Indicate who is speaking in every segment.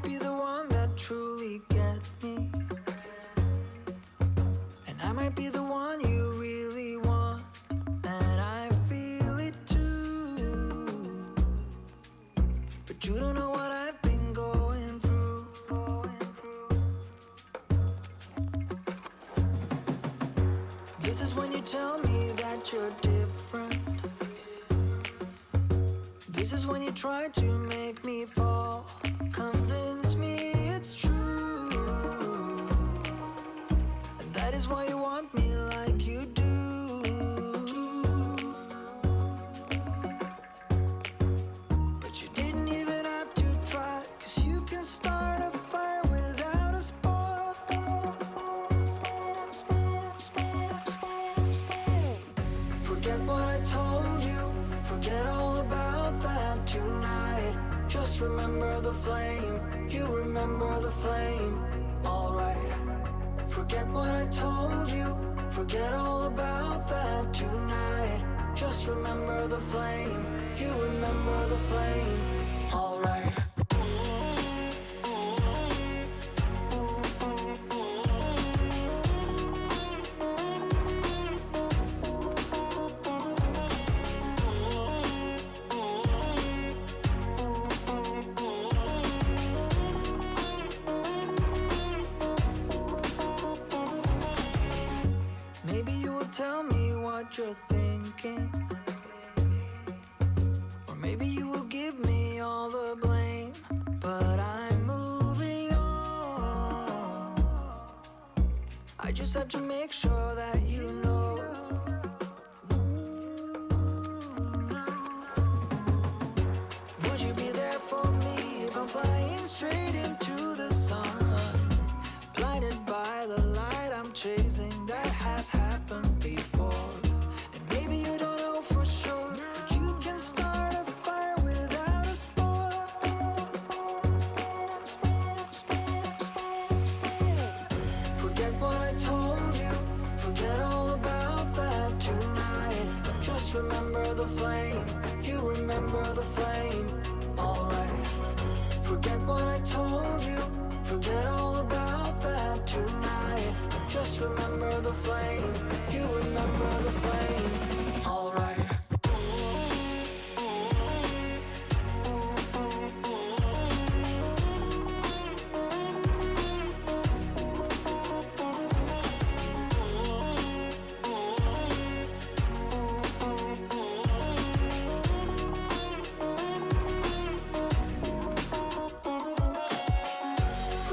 Speaker 1: be the one that truly gets me, and I might be the one you really want, and I feel it too. But you don't know what I've been going through. This is when you tell me that you're different. This is when you try to make me fall, convince me it's true, and that is why you want me like you do. But you didn't even have to try, 'cause you can start a fire without a spark. Forget what I told you, forget all about that tonight. Just remember the flame, you remember the flame, alright. Forget what I told you, forget all about that tonight. Just remember the flame, you remember the flame, alright. Maybe you will tell me what you're thinking, or maybe you will give me all the blame. But I'm moving on. I just have to make sure that you know. Would you be there for me if I'm flying straight into the sun, blinded by the light I'm chasing? That has happened before, and maybe you don't know for sure, but you can start a fire without a spark. Forget what I told you, forget all about that tonight. Just remember the flame, you remember the flame, alright. Forget what I told you, forget all about that tonight. Just remember the flame, you remember the flame, alright.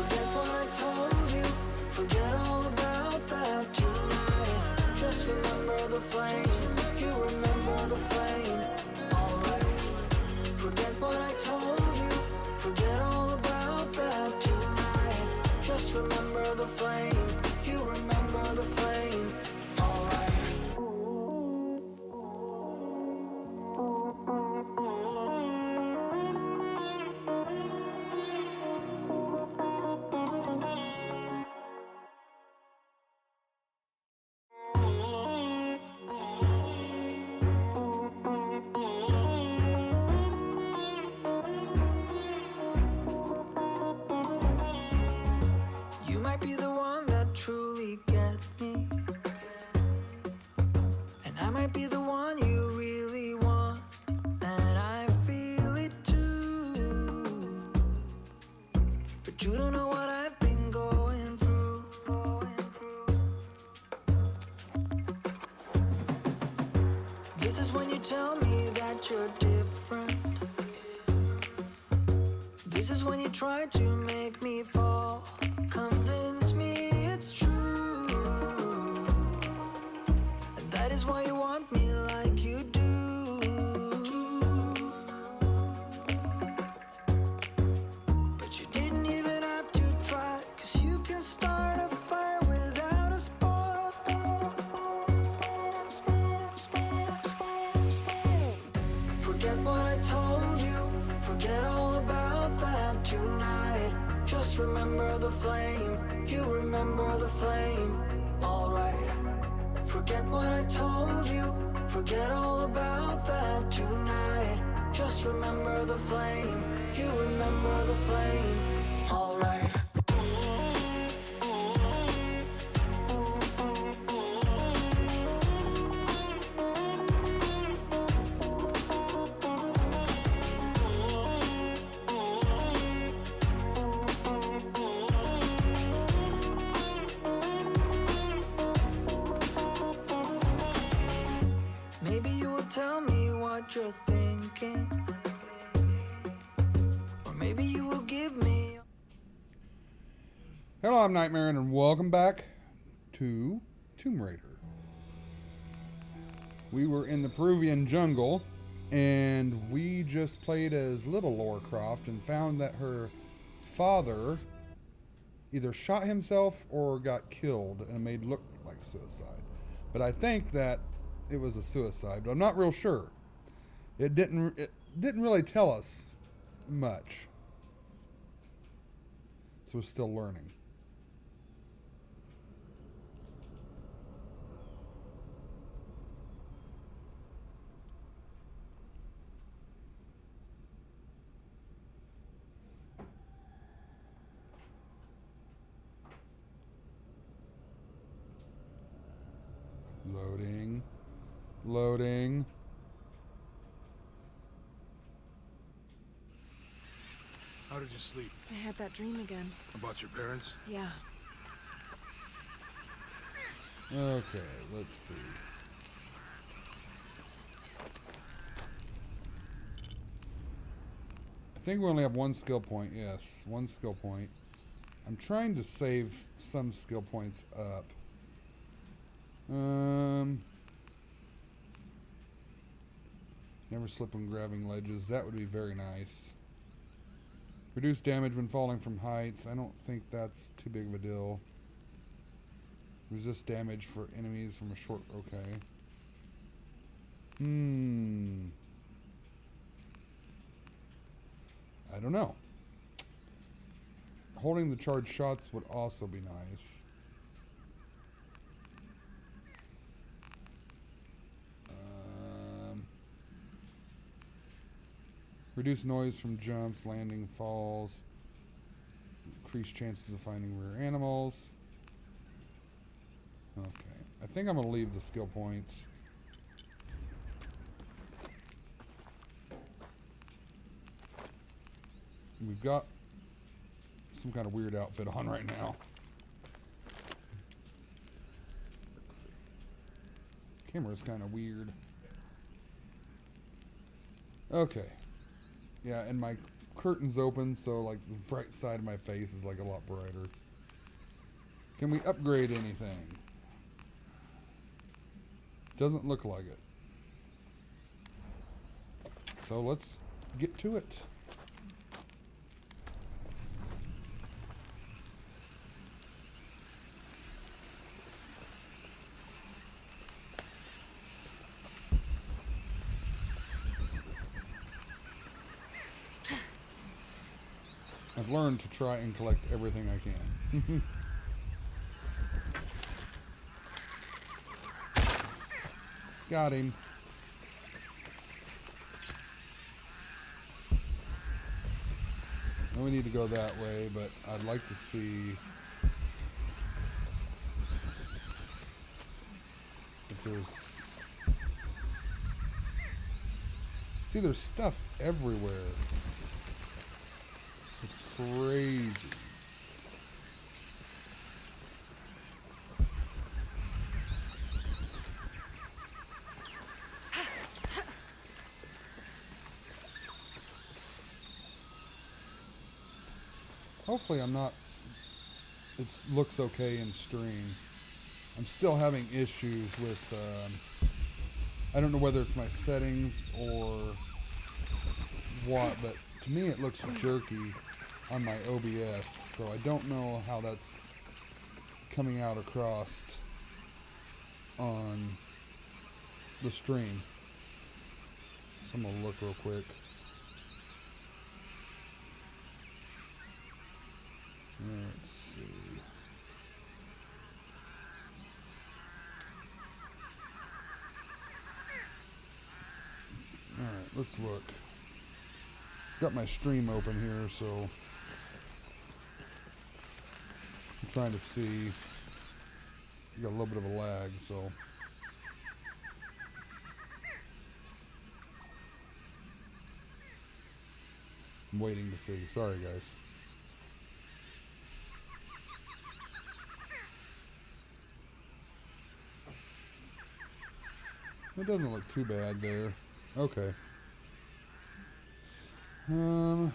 Speaker 1: Forget what I told you, forget all about that tonight. Just remember the flame, you remember the flame, alright. Forget what I told you, forget all about that tonight. Just remember the flame, you remember the flame, alright. You might be the one that truly gets me, and I might be the one you really want, and I feel it too. But you don't know what I've been going through. This is when you tell me that you're different. This is when you try to make me fall, convince me it's true, and that is why you want me like you do. But you didn't even have to try, 'cause you can start a fire without a spark. Forget what I told you, forget all about that tonight. Just remember the flame, you remember the flame, alright. Forget what I told you, forget all about that tonight. Just remember the flame, you remember the flame, alright. Maybe you will tell me what you're thinking, or maybe you will give me.
Speaker 2: Hello, I'm Nightmare, and welcome back to Tomb Raider. We were in the Peruvian jungle, and we just played as little Lara Croft and found that her father either shot himself or got killed, and it made it look like suicide. But I think that it was a suicide, but I'm not real sure. It didn't really tell us much. So we're still learning. Loading.
Speaker 3: How did you sleep?
Speaker 4: I had that dream again.
Speaker 3: About your parents?
Speaker 4: Yeah.
Speaker 2: Okay, let's see. I think we only have one skill point. Yes, one skill point. I'm trying to save some skill points up. Never slip when grabbing ledges. That would be very nice. Reduce damage when falling from heights. I don't think that's too big of a deal. Resist damage for enemies from a short... Okay. I don't know. Holding the charged shots would also be nice. Reduce noise from jumps, landing, falls. Increase chances of finding rare animals. Okay. I think I'm going to leave the skill points. We've got some kind of weird outfit on right now. Let's see. Camera's kind of weird. Okay. Yeah, and my curtain's open, so like the bright side of my face is like a lot brighter. Can we upgrade anything? Doesn't look like it. So let's get to it. I've learned to try and collect everything I can. Got him. Now we need to go that way, but I'd like to see if there's... See, there's stuff everywhere. It's crazy. Hopefully I'm not... It looks okay in stream. I'm still having issues with... I don't know whether it's my settings or what, but to me it looks jerky on my OBS, so I don't know how that's coming out across on the stream. So I'm gonna look real quick. Let's see. Alright, let's look. Got my stream open here, so trying to see. Got a little bit of a lag, so. I'm waiting to see. Sorry, guys. It doesn't look too bad there. Okay. Oh,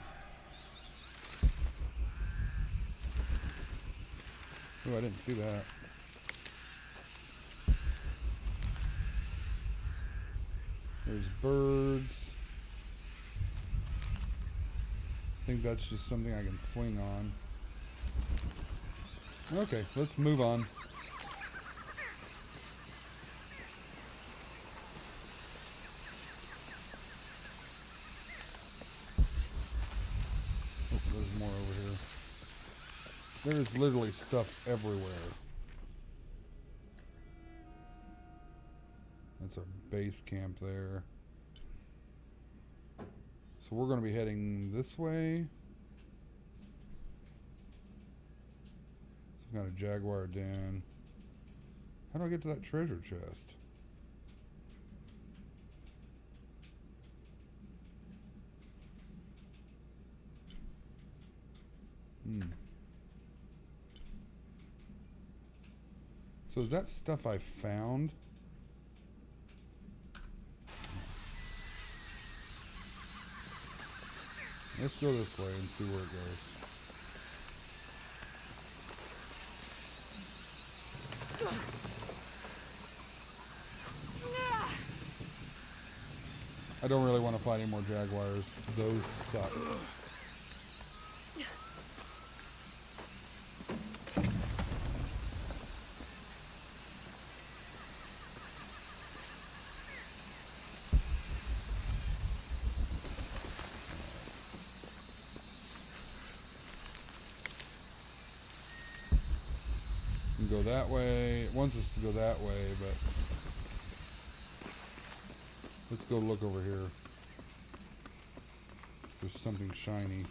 Speaker 2: I didn't see that. There's birds. I think that's just something I can swing on. Okay, let's move on. Oh, there's more over here. There's literally stuff everywhere. That's our base camp there. So we're going to be heading this way. Some kind of jaguar den. How do I get to that treasure chest? So is that stuff I found? Let's go this way and see where it goes. I don't really want to fight any more jaguars. Those suck. Go that way. It wants us to go that way, but let's go look over here. There's something shiny.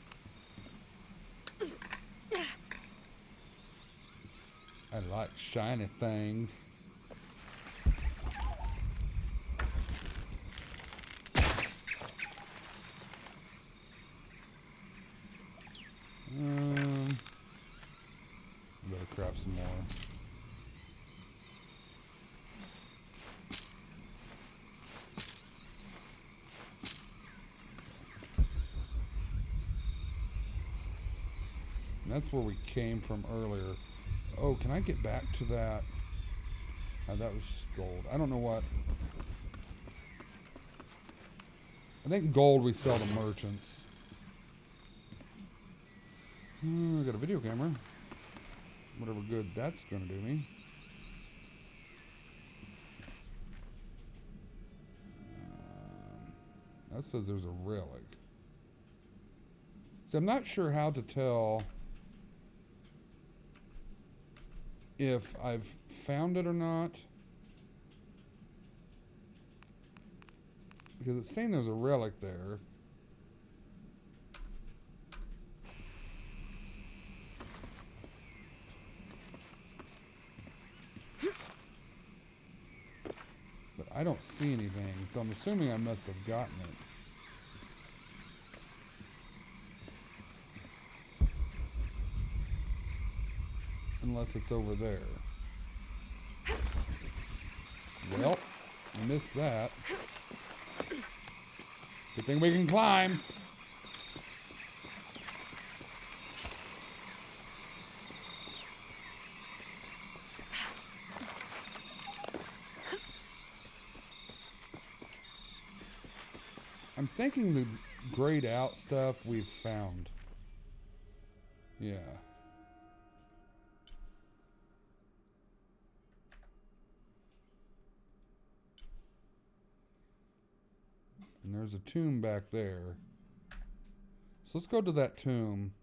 Speaker 2: I like shiny things. Better craft some more. And that's where we came from earlier. Oh, can I get back to that? That was just gold. I don't know what. I think gold we sell to merchants. I got a video camera. Whatever good that's gonna do me. That says there's a relic. So I'm not sure how to tell if I've found it or not. Because it's saying there's a relic there. But I don't see anything, so I'm assuming I must have gotten it. Unless it's over there. Well, I missed that. Good thing we can climb. I'm thinking the grayed out stuff we've found. Yeah. And there's a tomb back there. So let's go to that tomb.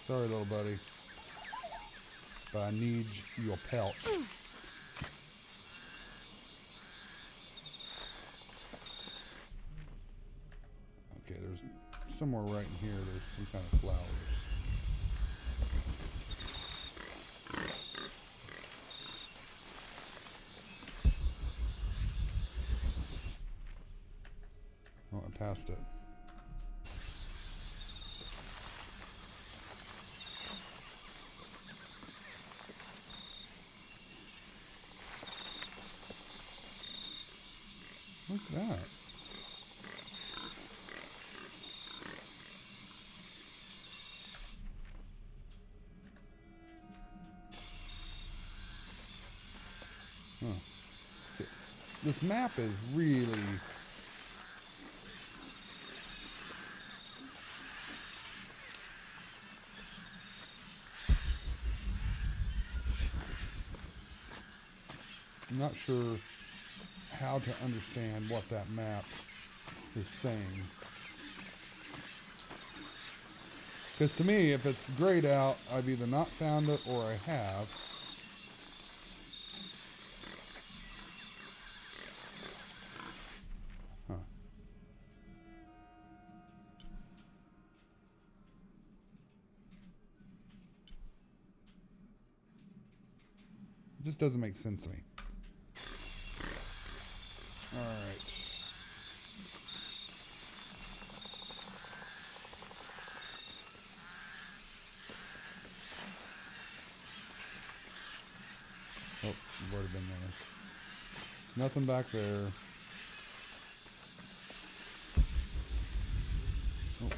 Speaker 2: Sorry, little buddy. but I need your pelt. Okay, there's somewhere right in here, there's some kind of flowers. Oh, I passed it. What's that? Huh. See, this map is really... I'm not sure how to understand what that map is saying. Because to me, if it's grayed out, I've either not found it or I have. Huh. It just doesn't make sense to me. Alright. Oh, you've already been there. Nothing back there. Oh.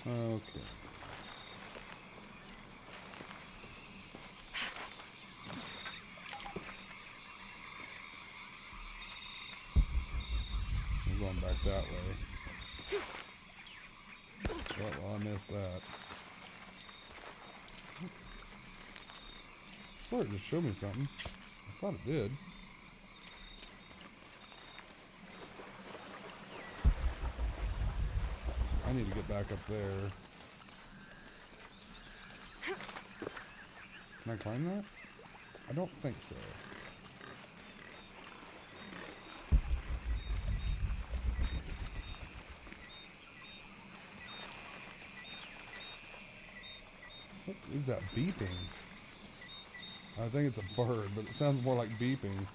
Speaker 2: Okay. We're going back that way. Oh, well, I missed that. I swear it just showed me something. I thought it did. I need to get back up there. Can I climb that? I don't think so. What is that beeping? I think it's a bird, but it sounds more like beeping.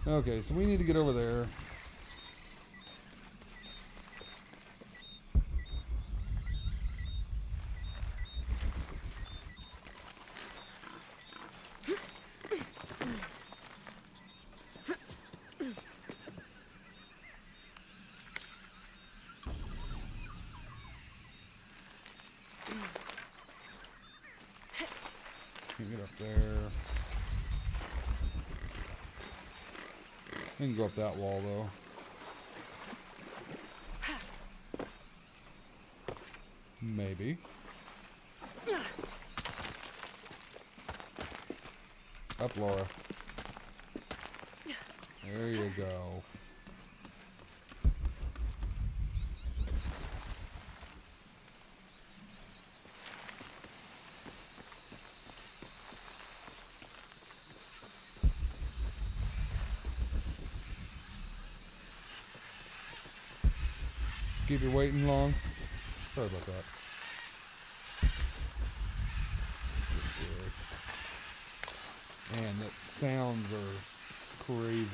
Speaker 2: Okay, so we need to get over there. Can't get up there. I can go up that wall though. Maybe. Up, Lara. There you go. Keep you waiting long. Sorry about that. Man, that sounds are crazy.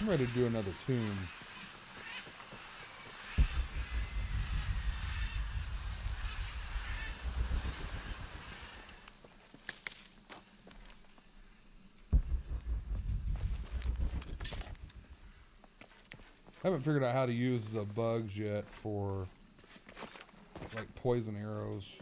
Speaker 2: I'm ready to do another tune. I haven't figured out how to use the bugs yet for like poison arrows.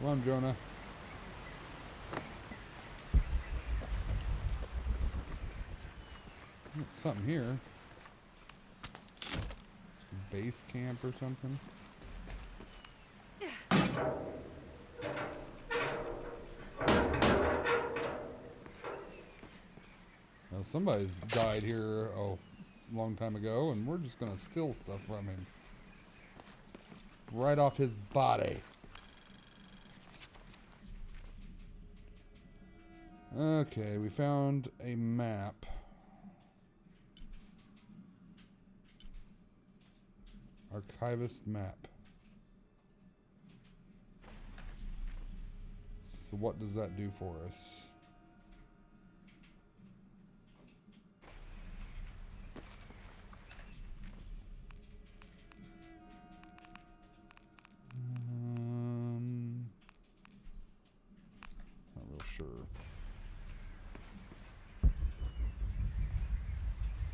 Speaker 2: Come on, Jonah. There's something here. Base camp or something. Now somebody's died here a long time ago, and we're just gonna steal stuff from him. Right off his body. Okay, we found a map. Archivist map. So what does that do for us? Not real sure.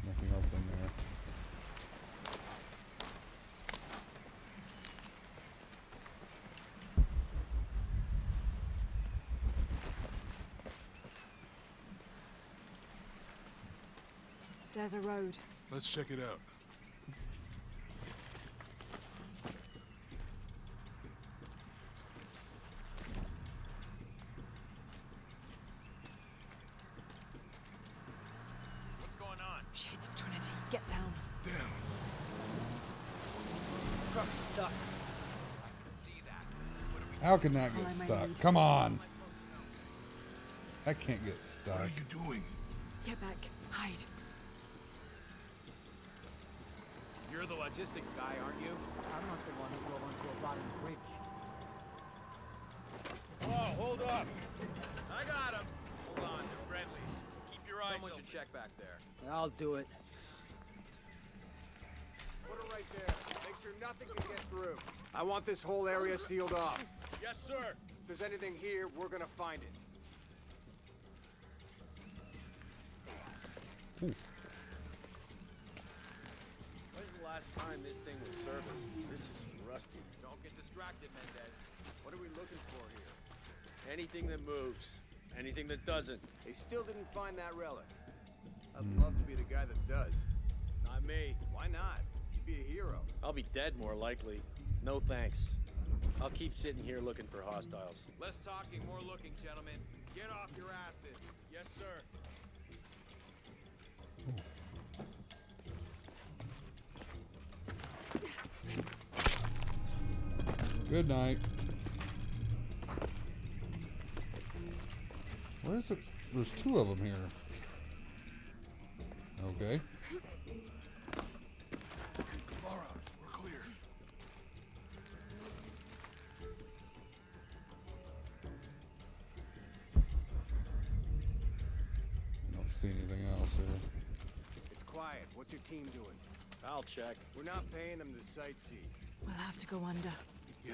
Speaker 2: Nothing else in there.
Speaker 4: There's a road.
Speaker 3: Let's check it out.
Speaker 5: What's going on?
Speaker 4: Shit, Trinity, get down.
Speaker 3: Damn.
Speaker 5: Truck's stuck. I can see that. What do we
Speaker 2: How can that
Speaker 4: Follow
Speaker 2: get
Speaker 4: my
Speaker 2: stuck?
Speaker 4: lead.
Speaker 2: Come on.
Speaker 5: am I supposed to know?
Speaker 2: That can't get
Speaker 3: What
Speaker 2: stuck.
Speaker 3: are you doing?
Speaker 4: Get back. Hide.
Speaker 5: You're the logistics guy, aren't you?
Speaker 6: I'm not the one who drove onto a rotten bridge.
Speaker 5: Whoa, hold up. I got him. Hold on, they're friendlies. Keep your eyes Someone should check back there.
Speaker 6: I'll do it.
Speaker 7: Put it right there. Make sure nothing can get through. I want this whole area sealed off.
Speaker 5: Yes, sir.
Speaker 7: If there's anything here, we're gonna find it.
Speaker 5: When's the last time this thing was serviced? This is rusty. Don't get distracted, Mendez.
Speaker 7: What are we looking for here?
Speaker 5: Anything that moves. Anything that doesn't.
Speaker 7: They still didn't find that relic. I'd love to be the guy that does.
Speaker 5: Not me.
Speaker 7: Why not? You'd be a hero.
Speaker 5: I'll be dead more likely. No thanks. I'll keep sitting here looking for hostiles.
Speaker 8: Less talking, more looking, gentlemen. Get off your asses.
Speaker 5: Yes, sir.
Speaker 2: Good night. Where is it? There's two of them here. Okay.
Speaker 3: Lara, we're clear.
Speaker 2: I don't see anything else here.
Speaker 7: It's quiet. What's your team doing?
Speaker 5: I'll check.
Speaker 7: We're not paying them to sightsee.
Speaker 4: We'll have to go under.
Speaker 3: Yeah.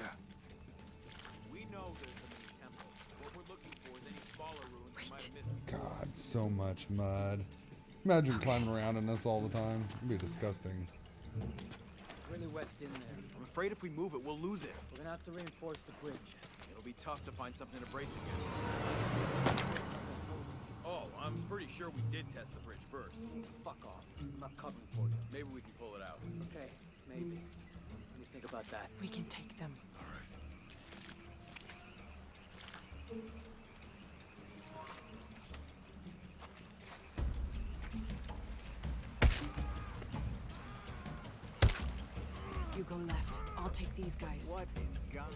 Speaker 8: We know there's a mini temple. What we're looking for is any smaller ruins we might have
Speaker 4: Wait.
Speaker 8: missed.
Speaker 2: God, so much mud. Imagine climbing around in this all the time. It'd be disgusting.
Speaker 6: It's really wedged in there.
Speaker 8: I'm afraid if we move it, we'll lose it.
Speaker 6: We're gonna have to reinforce the bridge.
Speaker 8: It'll be tough to find something to brace against. Oh, I'm pretty sure we did test the bridge first.
Speaker 6: Fuck off. I'm not covering for you.
Speaker 8: Maybe we can pull it out.
Speaker 6: Okay, maybe. Let me think about that.
Speaker 4: We can take them.
Speaker 3: All right.
Speaker 4: You go left. I'll take these guys.
Speaker 7: What in God?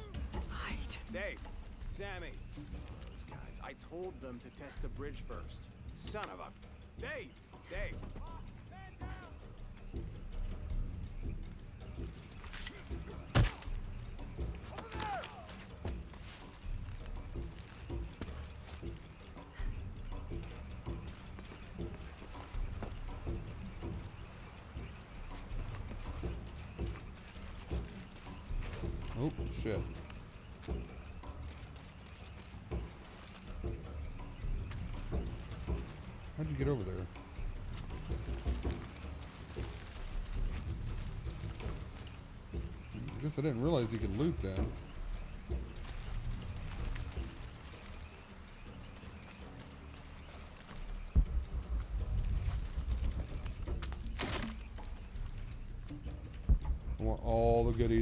Speaker 4: Hide.
Speaker 7: Dave, Sammy. Those guys. I told them to test the bridge first. Son of a... Dave! Dave!
Speaker 2: Oh, shit. How'd you get over there? I guess I didn't realize you could loot them.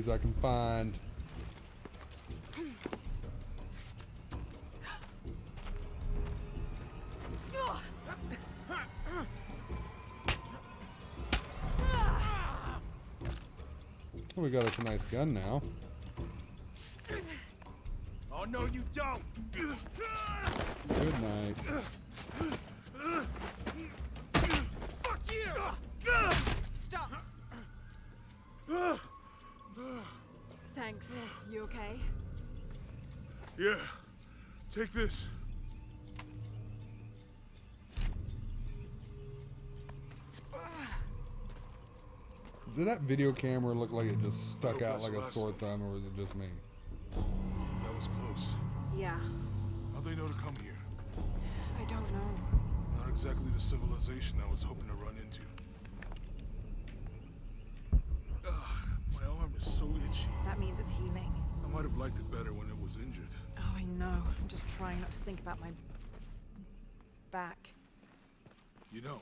Speaker 2: trees I can find. Oh, we got us a nice gun now.
Speaker 7: Oh, no, you don't!
Speaker 2: Good night.
Speaker 7: Fuck you!
Speaker 4: Stop! Thanks. You okay?
Speaker 3: Yeah. Take this.
Speaker 2: Did that video camera look like it just stuck
Speaker 3: Oh,
Speaker 2: out
Speaker 3: that's
Speaker 2: like
Speaker 3: the
Speaker 2: a
Speaker 3: last
Speaker 2: sore
Speaker 3: one.
Speaker 2: thumb, or was it just me?
Speaker 3: That was close.
Speaker 4: Yeah.
Speaker 3: How'd they know to come here?
Speaker 4: I don't know.
Speaker 3: Not exactly the civilization I was hoping to run into. My arm is so itchy.
Speaker 4: That means it's healing.
Speaker 3: I might have liked it better when it was injured.
Speaker 4: Oh, I know. I'm just trying not to think about my back.
Speaker 3: You know,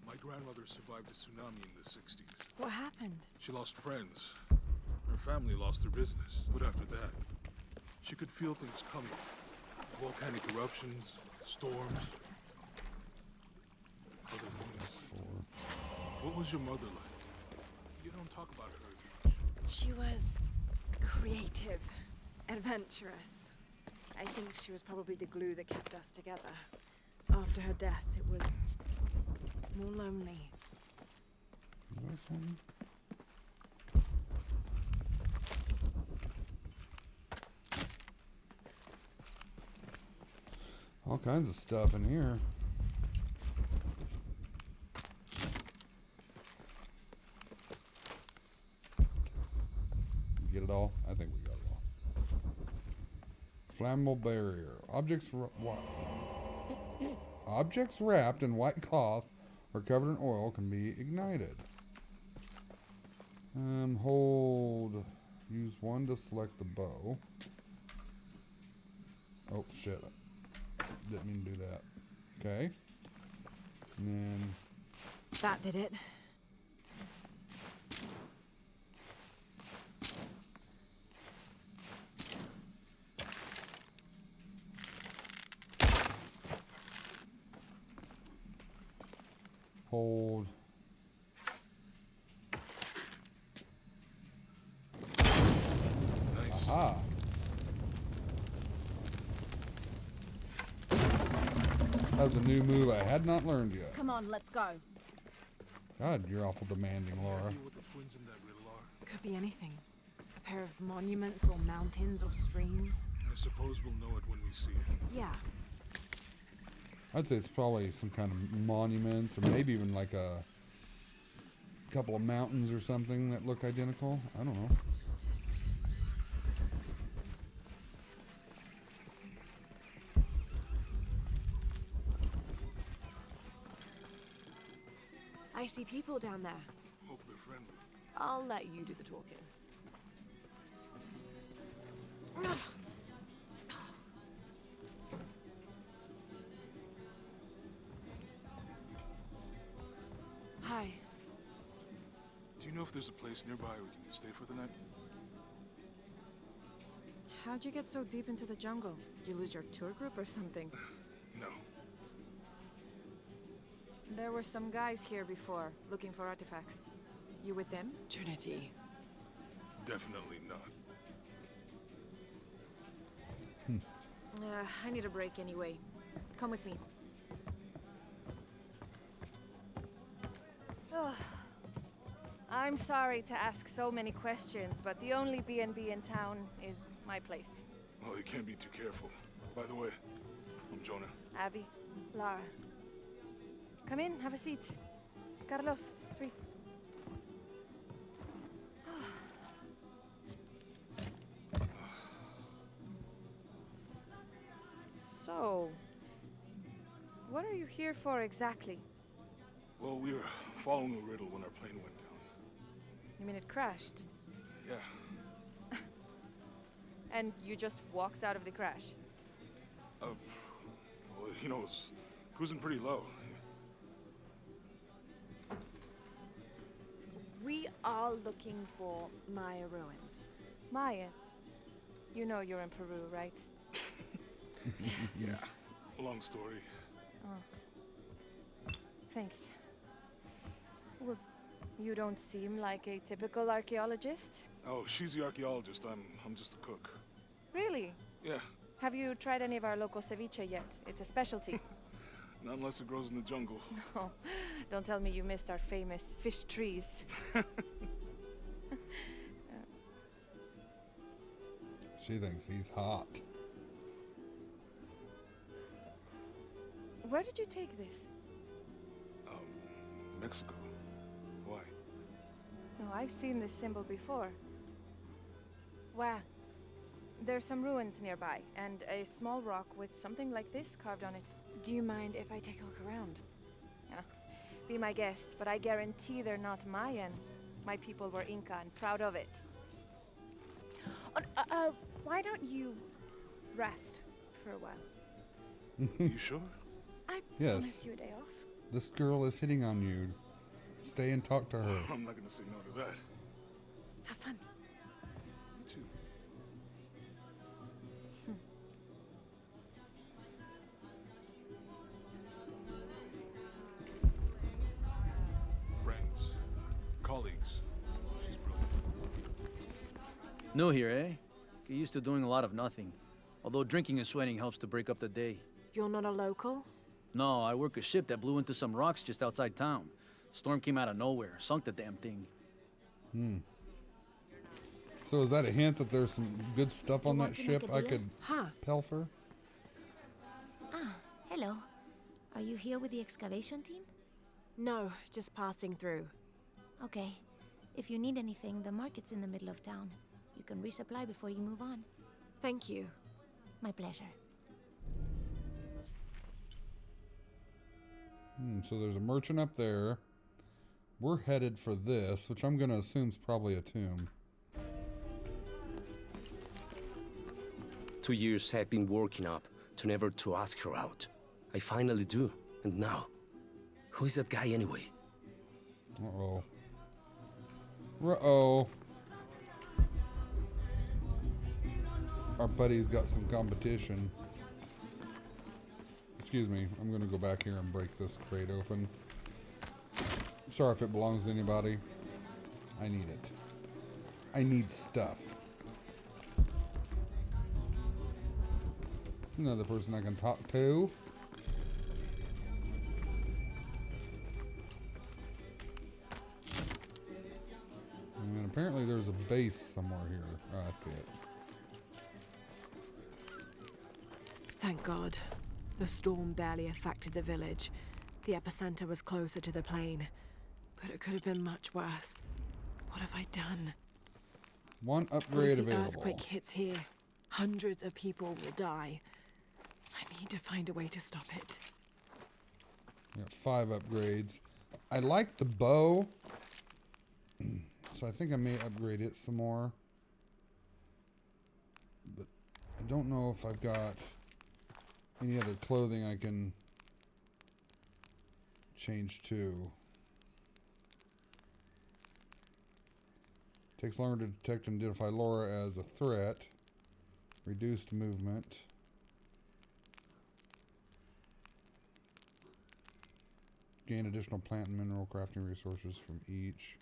Speaker 3: my grandmother survived a tsunami in the 60s.
Speaker 4: What happened?
Speaker 3: She lost friends. Her family lost their business. But after that, she could feel things coming. Volcanic eruptions, storms, other things. What was your mother like? You don't talk about her as much.
Speaker 4: She was creative, adventurous. I think she was probably the glue that kept us together. After her death, it was more lonely.
Speaker 2: This one? All kinds of stuff in here. Get it all? I think we got it all. Flammable barrier. Objects wrapped in white cloth or covered in oil can be ignited. Hold. Use one to select the bow. Oh, shit. Didn't mean to do that. Okay. And then...
Speaker 4: That did it.
Speaker 2: Hold.
Speaker 3: Nice.
Speaker 2: Ah. That was a new move I had not learned yet.
Speaker 4: Come on, let's go.
Speaker 2: God, you're awful demanding, Laura.
Speaker 3: Idea what the twins in that riddle are?
Speaker 4: Could be anything. A pair of monuments or mountains or streams.
Speaker 3: I suppose we'll know it when we see it.
Speaker 4: Yeah.
Speaker 2: I'd say it's probably some kind of monuments, or maybe even like a couple of mountains or something that look identical. I don't know.
Speaker 4: I see people down there.
Speaker 3: Hope they're friendly.
Speaker 4: I'll let you do the talking. Hi.
Speaker 3: Do you know if there's a place nearby we can stay for the night?
Speaker 4: How'd you get so deep into the jungle? Did you lose your tour group or something?
Speaker 3: No.
Speaker 4: There were some guys here before, looking for artifacts. You with them? Trinity.
Speaker 3: Definitely not.
Speaker 4: I need a break anyway. Come with me. I'm sorry to ask so many questions, but the only B&B in town is my place.
Speaker 3: Well, you can't be too careful. By the way, I'm Jonah.
Speaker 4: Abby, Lara. Come in, have a seat. Carlos, 3. So, what are you here for exactly?
Speaker 3: Well, we were following a riddle when our plane went down.
Speaker 4: You mean it crashed?
Speaker 3: Yeah.
Speaker 4: And you just walked out of the crash?
Speaker 3: Well, you know, it was cruising pretty low.
Speaker 4: We all all looking for Maya ruins.
Speaker 9: Maya. You know you're in Peru, right?
Speaker 3: Yeah. Long story.
Speaker 9: Thanks. Well, you don't seem like a typical archaeologist.
Speaker 3: Oh, she's the archaeologist. I'm just a cook.
Speaker 9: Really?
Speaker 3: Yeah.
Speaker 9: Have you tried any of our local ceviche yet? It's a specialty.
Speaker 3: Not unless it grows in the jungle.
Speaker 9: Oh, don't tell me you missed our famous fish trees.
Speaker 2: She thinks he's hot.
Speaker 9: Where did you take this?
Speaker 3: Mexico. Why?
Speaker 9: No, I've seen this symbol before.
Speaker 4: Where?
Speaker 9: There's some ruins nearby, and a small rock with something like this carved on it.
Speaker 4: Do you mind if I take a look around?
Speaker 9: Be my guest, but I guarantee they're not Mayan. My people were Inca and proud of it.
Speaker 4: Why don't you rest for a while?
Speaker 3: You sure?
Speaker 4: I
Speaker 2: Yes.
Speaker 4: promised you a day off.
Speaker 2: This girl is hitting on you. Stay and talk to her.
Speaker 3: I'm not gonna say no to that.
Speaker 4: Have fun.
Speaker 3: You too. Friends. Colleagues. She's brilliant.
Speaker 6: New here, eh? Get used to doing a lot of nothing. Although drinking and sweating helps to break up the day.
Speaker 4: You're not a local?
Speaker 6: No, I work a ship that blew into some rocks just outside town. Storm came out of nowhere, sunk the damn thing.
Speaker 2: So is that a hint that there's some good stuff on that
Speaker 10: want to make
Speaker 2: ship
Speaker 10: a
Speaker 2: I
Speaker 10: deal?
Speaker 2: could
Speaker 4: Huh.
Speaker 2: pilfer?
Speaker 10: Ah, hello. Are you here with the excavation team?
Speaker 4: No, just passing through.
Speaker 10: Okay. If you need anything, the market's in the middle of town. You can resupply before you move on.
Speaker 4: Thank you.
Speaker 10: My pleasure.
Speaker 2: So there's a merchant up there. We're headed for this, which I'm going to assume is probably a tomb.
Speaker 11: 2 years had been working up to never to ask her out. I finally do. And now, who is that guy anyway?
Speaker 2: Uh-oh. Uh-oh. Our buddy's got some competition. Excuse me, I'm gonna go back here and break this crate open. Sorry if it belongs to anybody. I need it. I need stuff. It's another person I can talk to. And apparently there's a base somewhere here. Oh, I see it.
Speaker 4: Thank God. The storm barely affected the village. The epicenter was closer to the plain. But it could have been much worse. What have I done?
Speaker 2: One
Speaker 4: What
Speaker 2: upgrade
Speaker 4: if the
Speaker 2: available.
Speaker 4: earthquake hits here? Hundreds of people will die. I need to find a way to stop it.
Speaker 2: We got 5 upgrades. I like the bow. So I think I may upgrade it some more. But I don't know if I've got any other clothing I can change to. Takes longer to detect and identify Lara as a threat. Reduced movement. Gain additional plant and mineral crafting resources from each.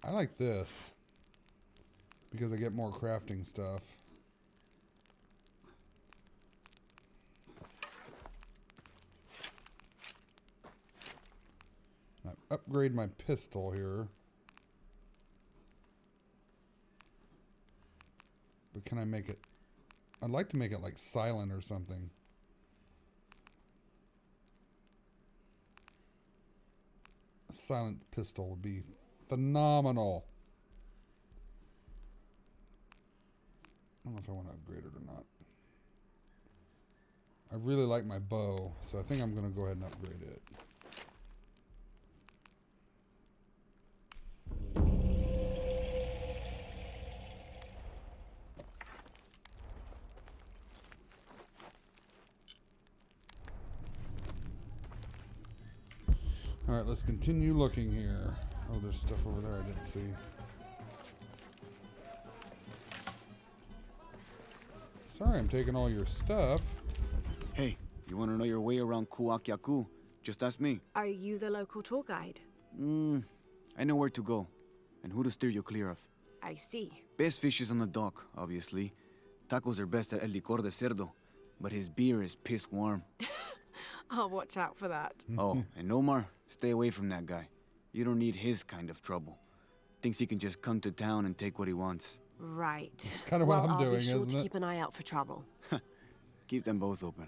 Speaker 2: I like this because I get more crafting stuff. I upgrade my pistol here. But can I make it? I'd like to make it like silent or something. A silent pistol would be phenomenal. I don't know if I want to upgrade it or not. I really like my bow, so I think I'm going to go ahead and upgrade it. Alright, Alright, let's continue looking here. Oh, there's stuff over there I didn't see. Sorry, I'm taking all your stuff.
Speaker 12: Hey, you want to know your way around Kuakyaku? Just ask me.
Speaker 4: Are you the local tour guide?
Speaker 12: I know where to go, and who to steer you clear of.
Speaker 4: I see.
Speaker 12: Best fish is on the dock, obviously. Tacos are best at El Licor de Cerdo, but his beer is piss warm.
Speaker 4: I'll watch out for that.
Speaker 12: Oh, and Omar, stay away from that guy. You don't need his kind of trouble. Thinks he can just come to town and take what he wants.
Speaker 4: Right.
Speaker 2: That's kind of what I'm doing,
Speaker 4: I'll be sure
Speaker 2: isn't
Speaker 4: to
Speaker 2: it?
Speaker 4: keep an eye out for trouble.
Speaker 12: Keep them both open.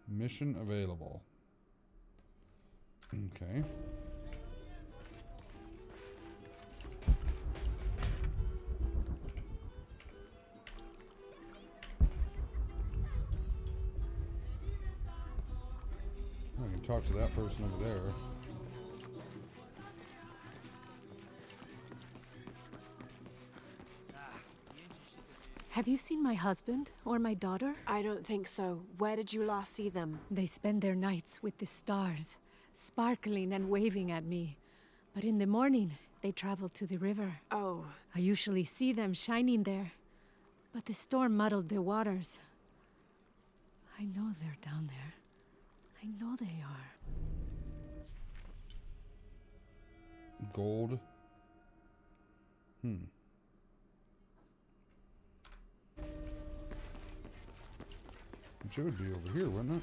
Speaker 2: Mission available. Okay. I can talk to that person over there.
Speaker 13: Have you seen my husband or my daughter?
Speaker 4: I don't think so. Where did you last see them?
Speaker 13: They spend their nights with the stars, sparkling and waving at me. But in the morning, they travel to the river.
Speaker 4: Oh.
Speaker 13: I usually see them shining there. But the storm muddled the waters. I know they're down there. I know they are.
Speaker 2: Gold. Which it would be over here, wouldn't it?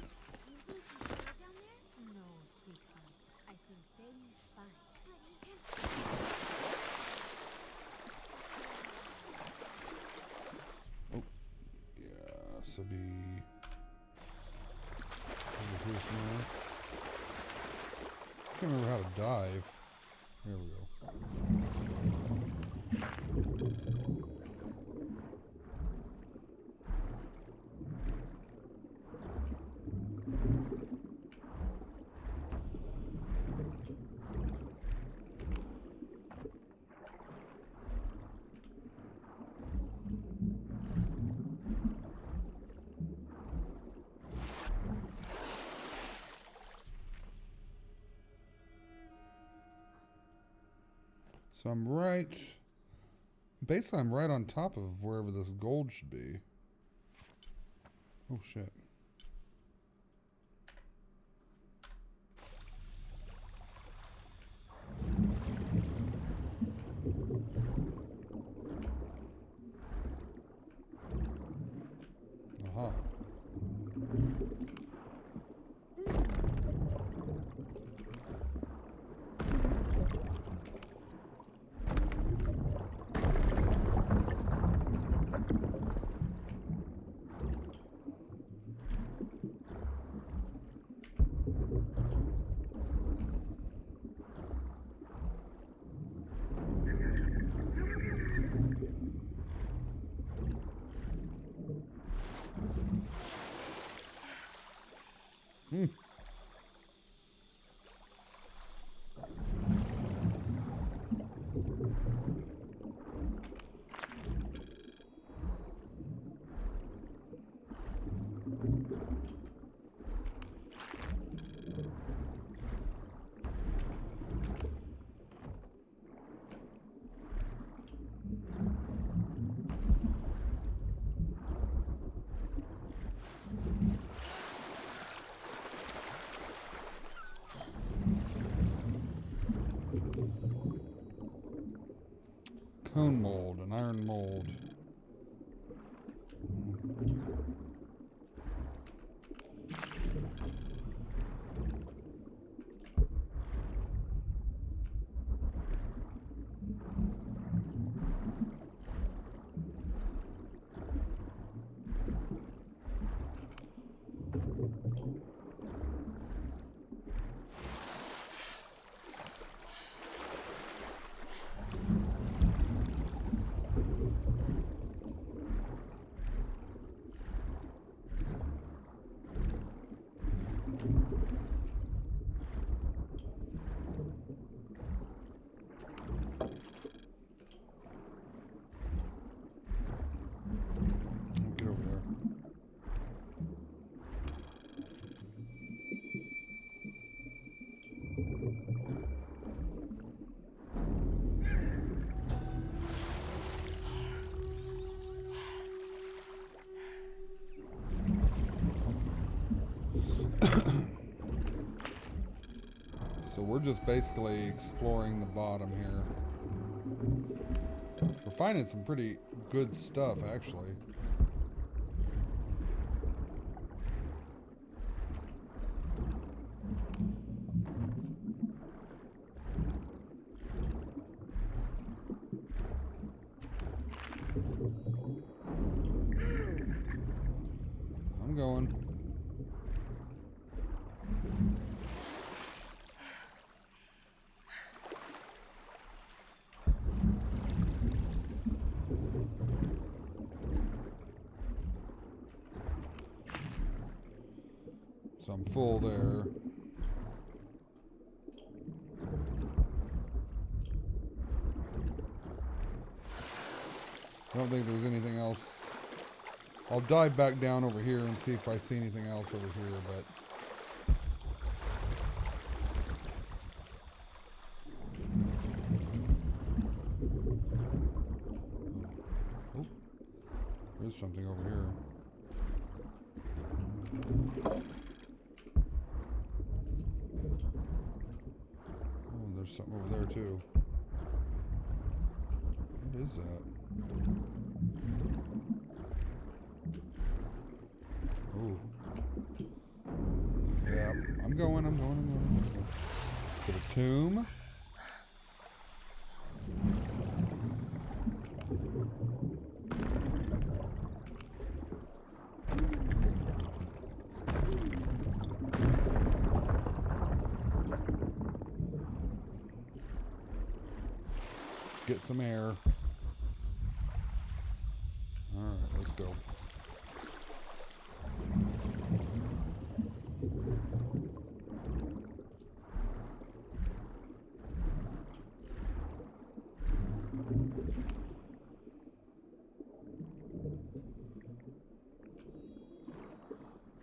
Speaker 10: No, sweetheart. I think Daisy's fine.
Speaker 2: Oh, yeah, this will be over here somewhere. I can't remember how to dive. There we go. So I'm right, basically I'm right on top of wherever this gold should be. Oh shit. Aha. Cone mold, an iron mold. So we're just basically exploring the bottom here. We're finding some pretty good stuff, actually. I'm going. So I'm full there. I don't think there's anything else. I'll dive back down over here and see if I see anything else over here, but oh, there's something over here. Oh, there's something over there too. What is that? Oh. Yeah, I'm going. To the tomb. Get some air. Alright, let's go.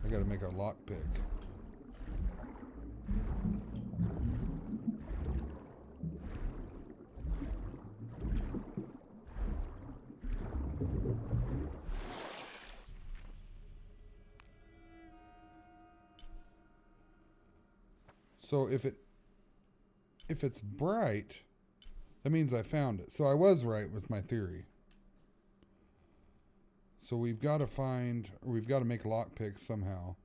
Speaker 2: I gotta make a lockpick. So if it's bright, that means I found it. So I was right with my theory. So we've got to make lockpicks somehow.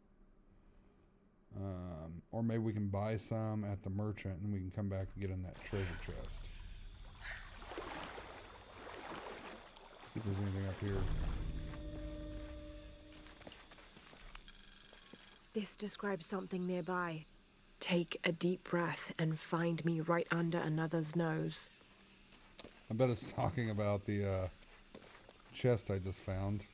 Speaker 2: Or maybe we can buy some at the merchant and we can come back and get in that treasure chest. See if there's anything up here.
Speaker 4: This describes something nearby. Take a deep breath and find me right under another's nose.
Speaker 2: I bet it's talking about the chest I just found.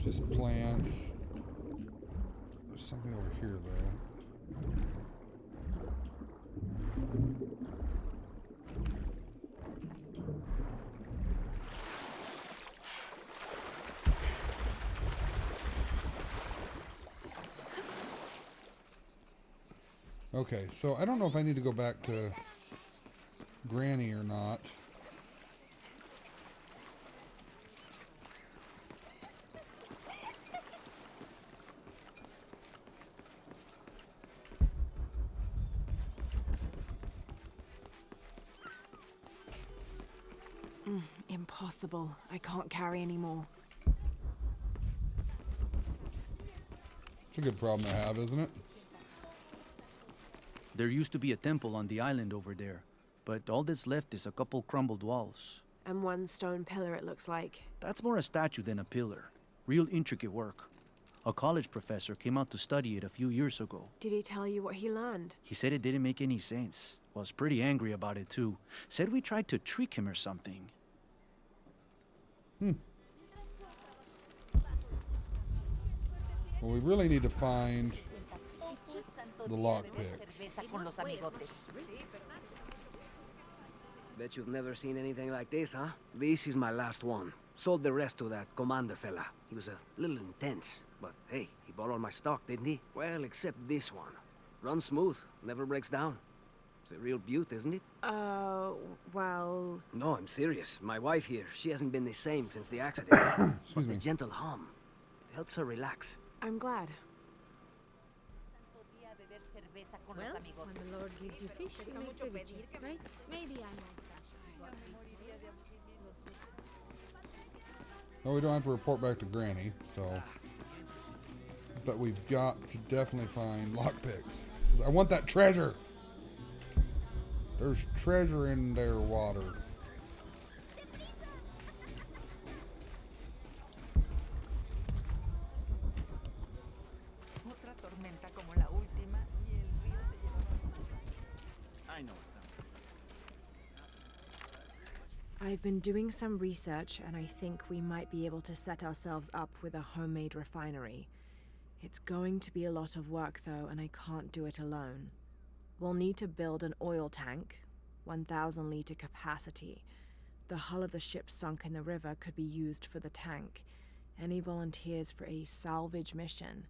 Speaker 2: Just plants. There's something over here though. Okay, so I don't know if I need to go back to Granny or not.
Speaker 4: Impossible. I can't carry anymore.
Speaker 2: It's a good problem to have, isn't it?
Speaker 6: There used to be a temple on the island over there, but all that's left is a couple crumbled walls.
Speaker 4: And one stone pillar, it looks like.
Speaker 6: That's more a statue than a pillar. Real intricate work. A college professor came out to study it a few years ago.
Speaker 4: Did he tell you what he learned?
Speaker 6: He said it didn't make any sense. Was pretty angry about it too. Said we tried to trick him or something.
Speaker 2: Well, we really need to find the lockpicks.
Speaker 14: Bet you've never seen anything like this, huh? This is my last one. Sold the rest to that commander fella. He was a little intense, but hey, he bought all my stock, didn't he? Well, except this one. Runs smooth, never breaks down. It's a real beaut, isn't it?
Speaker 4: Well...
Speaker 14: No, I'm serious. My wife here, she hasn't been the same since the accident. But the gentle hum, it helps her relax.
Speaker 4: I'm glad.
Speaker 13: Well, when the Lord gives you fish, he makes ceviche, right? Maybe I'm old-fashioned.
Speaker 2: Well, we don't have to report back to Granny, so... But we've got to definitely find lockpicks. 'Cause I want that treasure! There's treasure in their water.
Speaker 8: I know it sounds.
Speaker 4: I've been doing some research, and I think we might be able to set ourselves up with a homemade refinery. It's going to be a lot of work, though, and I can't do it alone. We'll need to build an oil tank, 1,000-liter capacity. The hull of the ship sunk in the river could be used for the tank. Any volunteers for a salvage mission?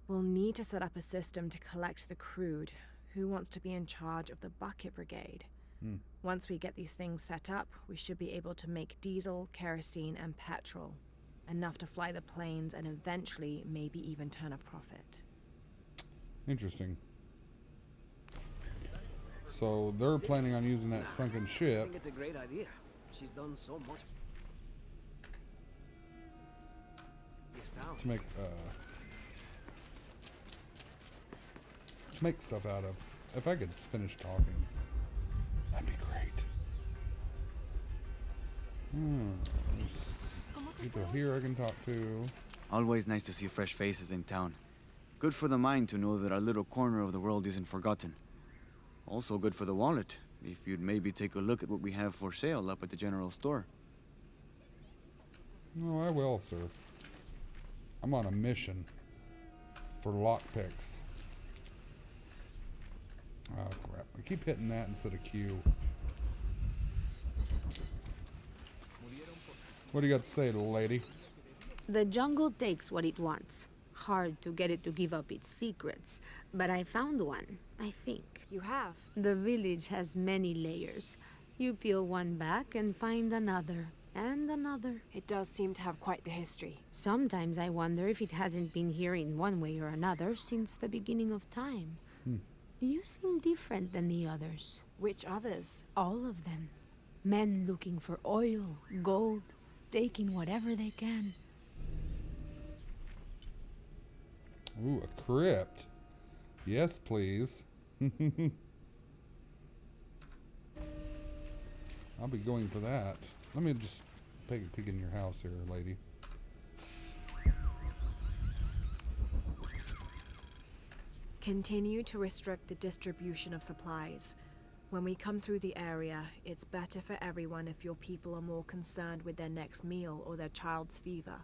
Speaker 4: We'll need to set up a system to collect the crude. Who wants to be in charge of the bucket brigade? Once we get these things set up, we should be able to make diesel, kerosene, and petrol. Enough to fly the planes and eventually maybe even turn a profit.
Speaker 2: Interesting. So they're planning on using that sunken
Speaker 14: I
Speaker 2: ship
Speaker 14: think it's a great idea. She's done so much.
Speaker 2: to make stuff out of. If I could finish talking, that'd be great. There's people here I can talk to.
Speaker 12: Always nice to see fresh faces in town. Good for the mind to know that our little corner of the world isn't forgotten. Also good for the wallet, if you'd maybe take a look at what we have for sale up at the general store.
Speaker 2: Oh, I will, sir. I'm on a mission for lockpicks. Oh, crap. I keep hitting that instead of Q. What do you got to say, little lady?
Speaker 13: The jungle takes what it wants. Hard to get it to give up its secrets, but I found one, I think.
Speaker 4: You have?
Speaker 13: The village has many layers. You peel one back and find another, and another.
Speaker 4: It does seem to have quite the history.
Speaker 13: Sometimes I wonder if it hasn't been here in one way or another since the beginning of time. You seem different than the others.
Speaker 4: Which others?
Speaker 13: All of them. Men looking for oil, gold, taking whatever they can.
Speaker 2: Ooh, a crypt. Yes, please. I'll be going for that. Let me just take a peek in your house here, lady.
Speaker 4: Continue to restrict the distribution of supplies. When we come through the area, it's better for everyone if your people are more concerned with their next meal or their child's fever,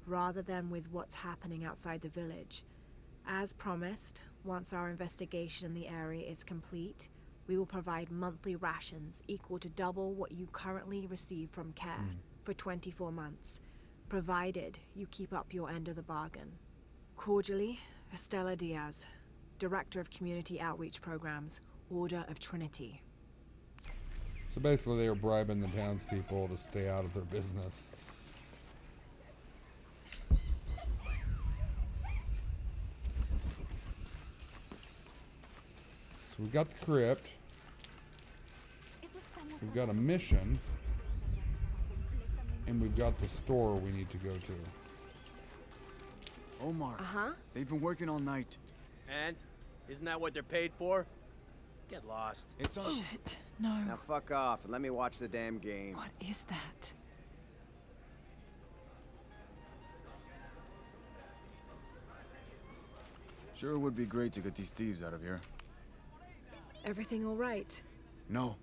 Speaker 4: rather than with what's happening outside the village. As promised, once our investigation in the area is complete, we will provide monthly rations equal to double what you currently receive from care for 24 months, provided you keep up your end of the bargain. Cordially, Estella Diaz, Director of Community Outreach Programs, Order of Trinity.
Speaker 2: So basically they were bribing the townspeople to stay out of their business. So we've got the crypt. We've got a mission. And we've got the store we need to go to.
Speaker 12: Omar.
Speaker 4: Uh-huh.
Speaker 12: They've been working all night.
Speaker 5: And? Isn't that what they're paid for? Get lost.
Speaker 12: It's on.
Speaker 4: Shit, no.
Speaker 7: Now fuck off and let me watch the damn game.
Speaker 4: What is that?
Speaker 12: Sure would be great to get these thieves out of here.
Speaker 4: Everything all right?
Speaker 12: No.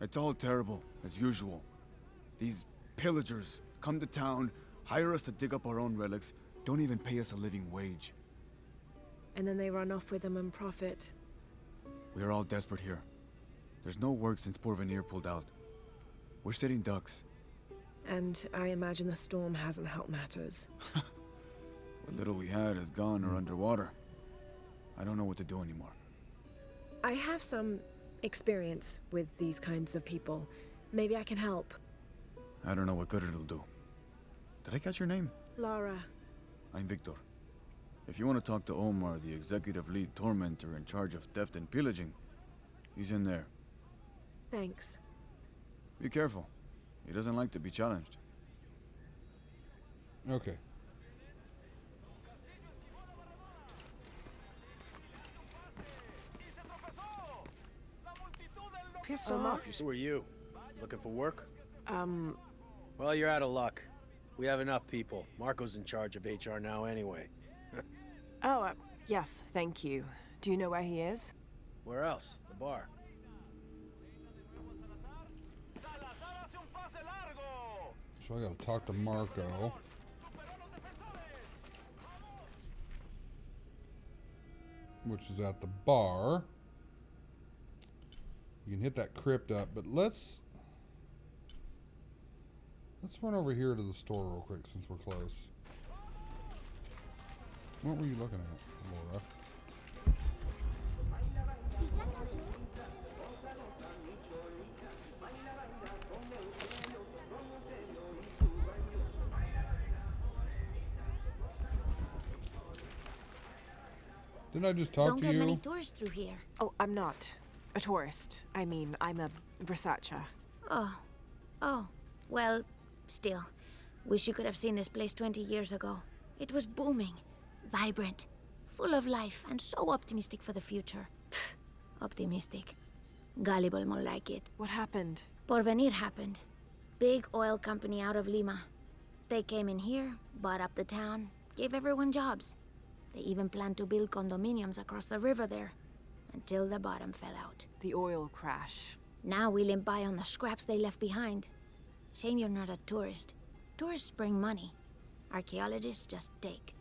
Speaker 12: It's all terrible, as usual. These pillagers come to town, hire us to dig up our own relics, don't even pay us a living wage.
Speaker 4: And then they run off with them and profit.
Speaker 12: We are all desperate here. There's no work since Porvenir pulled out. We're sitting ducks.
Speaker 4: And I imagine the storm hasn't helped matters.
Speaker 12: What little we had is gone or underwater. I don't know what to do anymore.
Speaker 4: I have some experience with these kinds of people. Maybe I can help.
Speaker 12: I don't know what good it'll do. Did I catch your name?
Speaker 4: Lara.
Speaker 12: I'm Victor. If you want to talk to Omar, the executive lead tormentor in charge of theft and pillaging, he's in there.
Speaker 4: Thanks.
Speaker 12: Be careful. He doesn't like to be challenged.
Speaker 2: Okay.
Speaker 7: Piss off.
Speaker 5: Who are you? Looking for work? Well, you're out of luck. We have enough people. Marco's in charge of HR now anyway.
Speaker 4: Oh, yes, thank you. Do you know where he is?
Speaker 5: Where else? The bar.
Speaker 2: So I gotta talk to Marco. Which is at the bar. You can hit that crypt up, but let's run over here to the store real quick since we're close. What were you looking at, Laura? Didn't I just talk to you?
Speaker 10: Don't get many tourists through here.
Speaker 4: Oh, I'm not a tourist. I mean, I'm a researcher.
Speaker 10: Oh. Well, still. Wish you could have seen this place 20 years ago. It was booming, vibrant, full of life, and so optimistic for the future. Pfft, optimistic. Gullible, more like it.
Speaker 4: What happened?
Speaker 10: Porvenir happened. Big oil company out of Lima. They came in here, bought up the town, gave everyone jobs. They even planned to build condominiums across the river there, until the bottom fell out.
Speaker 4: The oil crash.
Speaker 10: Now we limp by on the scraps they left behind. Shame you're not a tourist. Tourists bring money. Archaeologists just take.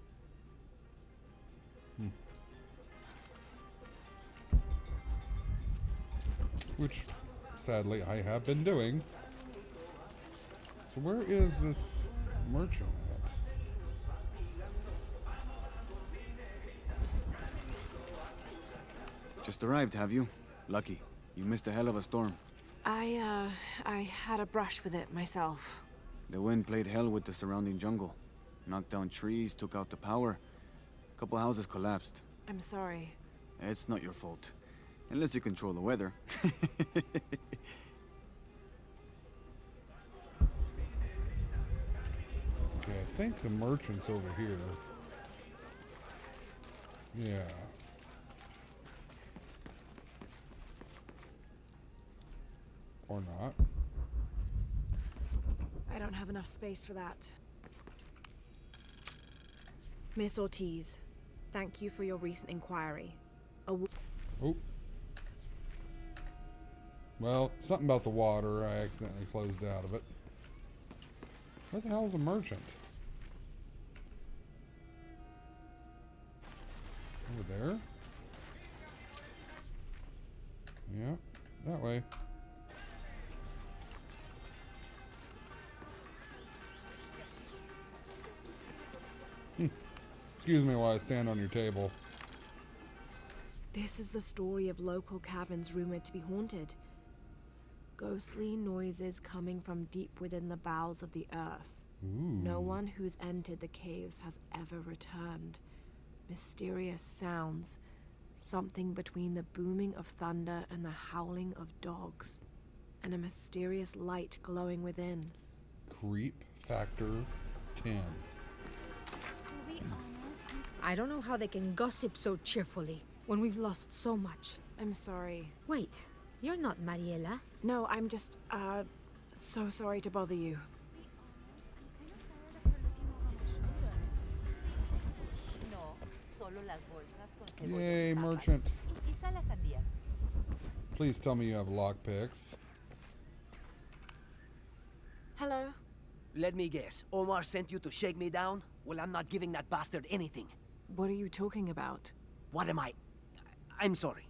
Speaker 2: Which, sadly, I have been doing. So where is this merchant at?
Speaker 12: Just arrived, have you? Lucky. You missed a hell of a storm.
Speaker 4: I had a brush with it myself.
Speaker 12: The wind played hell with the surrounding jungle. Knocked down trees, took out the power. A couple houses collapsed.
Speaker 4: I'm sorry.
Speaker 12: It's not your fault. Unless you control the weather.
Speaker 2: Okay, I think the merchant's over here. Yeah. Or not.
Speaker 4: I don't have enough space for that. Miss Ortiz, thank you for your recent inquiry.
Speaker 2: Oh. Well, something about the water. I accidentally closed out of it. Where the hell is the merchant? Over there? Yeah, that way. Excuse me while I stand on your table.
Speaker 4: This is the story of local caverns rumored to be haunted. Ghostly noises coming from deep within the bowels of the earth.
Speaker 2: Ooh.
Speaker 4: No one who's entered the caves has ever returned. Mysterious sounds. Something between the booming of thunder and the howling of dogs. And a mysterious light glowing within.
Speaker 2: Creep factor 10.
Speaker 13: I don't know how they can gossip so cheerfully when we've lost so much.
Speaker 4: I'm sorry.
Speaker 13: Wait, you're not Mariela.
Speaker 4: No, I'm just, so sorry to bother you.
Speaker 2: Yay, merchant. Please tell me you have lockpicks.
Speaker 14: Hello? Let me guess. Omar sent you to shake me down? Well, I'm not giving that bastard anything.
Speaker 4: What are you talking about?
Speaker 14: What am I? I'm sorry.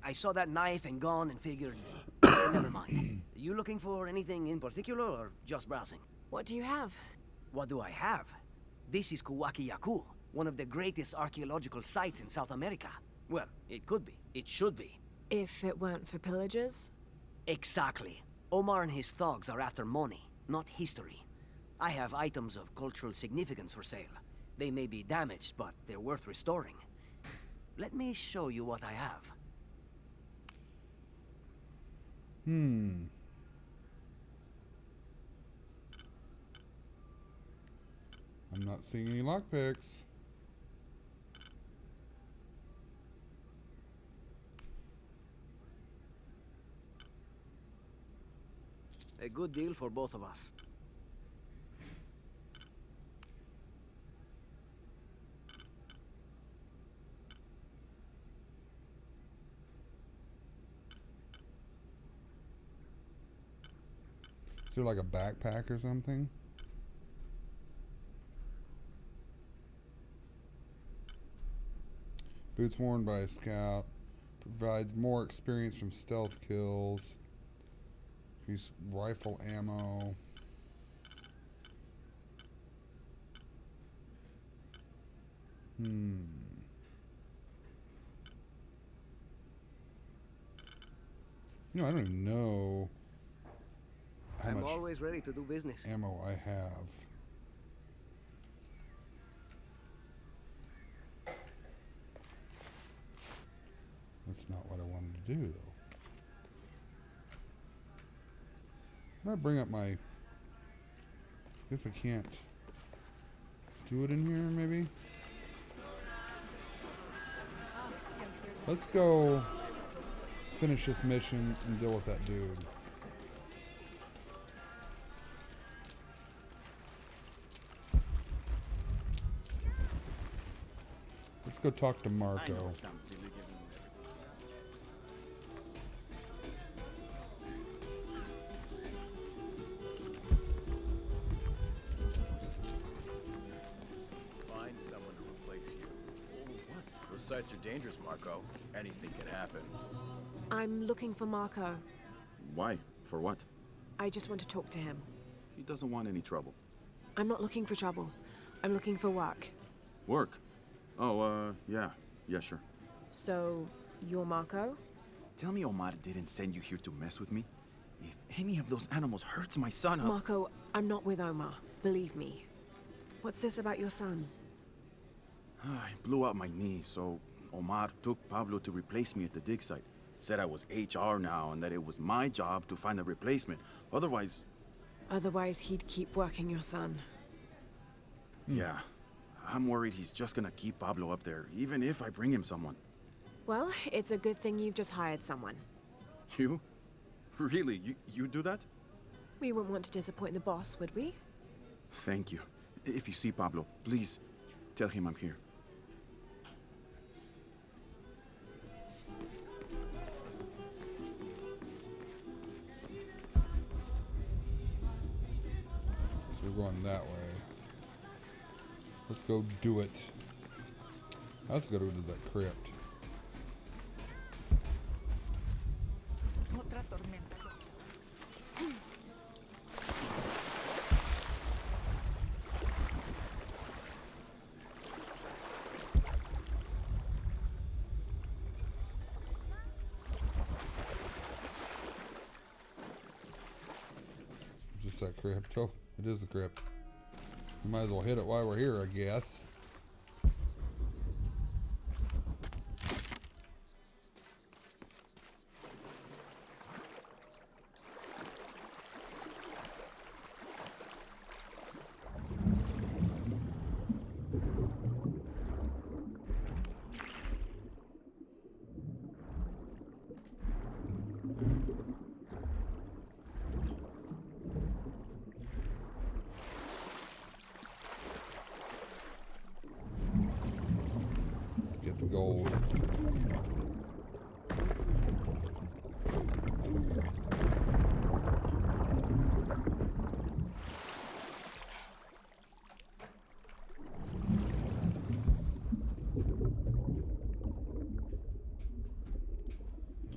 Speaker 14: I saw that knife and gun and figured... Never mind. You looking for anything in particular or just browsing?
Speaker 4: What do you have?
Speaker 14: What do I have? This is Kuwaki Yaku, one of the greatest archaeological sites in South America. Well, it could be. It should be.
Speaker 4: If it weren't for pillagers?
Speaker 14: Exactly. Omar and his thugs are after money, not history. I have items of cultural significance for sale. They may be damaged, but they're worth restoring. Let me show you what I have.
Speaker 2: I'm not seeing any lockpicks.
Speaker 14: A good deal for both of us.
Speaker 2: Is there like a backpack or something? Boots worn by a scout. Provides more experience from stealth kills. Increase rifle ammo. You know, I don't even know how
Speaker 14: I'm
Speaker 2: much
Speaker 14: always ready to do business.
Speaker 2: ammo I have. That's not what I wanted to do, though. How do I bring up my... guess I can't do it in here, maybe? Let's go finish this mission and deal with that dude. Let's go talk to Marco.
Speaker 7: Find someone to replace you. Oh, what? Those sites are dangerous, Marco. Anything can happen.
Speaker 4: I'm looking for Marco.
Speaker 15: Why? For what?
Speaker 4: I just want to talk to him.
Speaker 15: He doesn't want any trouble.
Speaker 4: I'm not looking for trouble. I'm looking for work.
Speaker 15: Work? Oh, yeah. Yeah, sure.
Speaker 4: So, you're Marco?
Speaker 15: Tell me Omar didn't send you here to mess with me? If any of those animals hurts my son,
Speaker 4: Marco, I'm not with Omar. Believe me. What's this about your son?
Speaker 15: I blew out my knee, so Omar took Pablo to replace me at the dig site. Said I was HR now and that it was my job to find a replacement. Otherwise...
Speaker 4: Otherwise, he'd keep working your son.
Speaker 15: Yeah. I'm worried he's just gonna keep Pablo up there, even if I bring him someone.
Speaker 4: Well, it's a good thing you've just hired someone.
Speaker 15: You? Really? You do that?
Speaker 4: We wouldn't want to disappoint the boss, would we?
Speaker 15: Thank you. If you see Pablo, please tell him I'm here.
Speaker 2: So we're going that way. Let's go do it. Let's go to that crypt. Just that crypt. Oh, it is the crypt. We might as well hit it while we're here, I guess. The gold.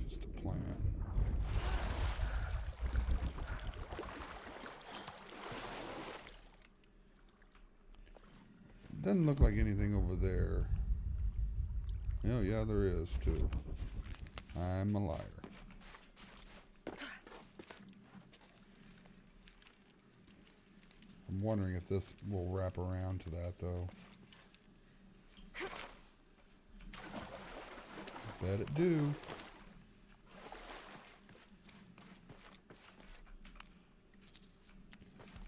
Speaker 2: Just a plant. Doesn't look like anything over there. Oh, yeah, there is, too. I'm a liar. I'm wondering if this will wrap around to that, though. Bet it do.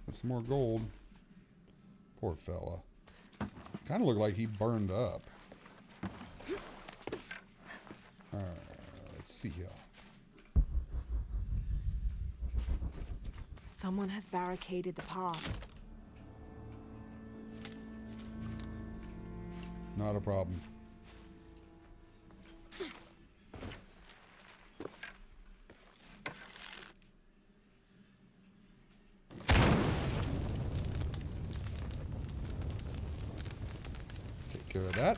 Speaker 2: There's some more gold. Poor fella. Kind of looked like he burned up. Let's see here.
Speaker 4: Someone has barricaded the path.
Speaker 2: Not a problem. Take care of that.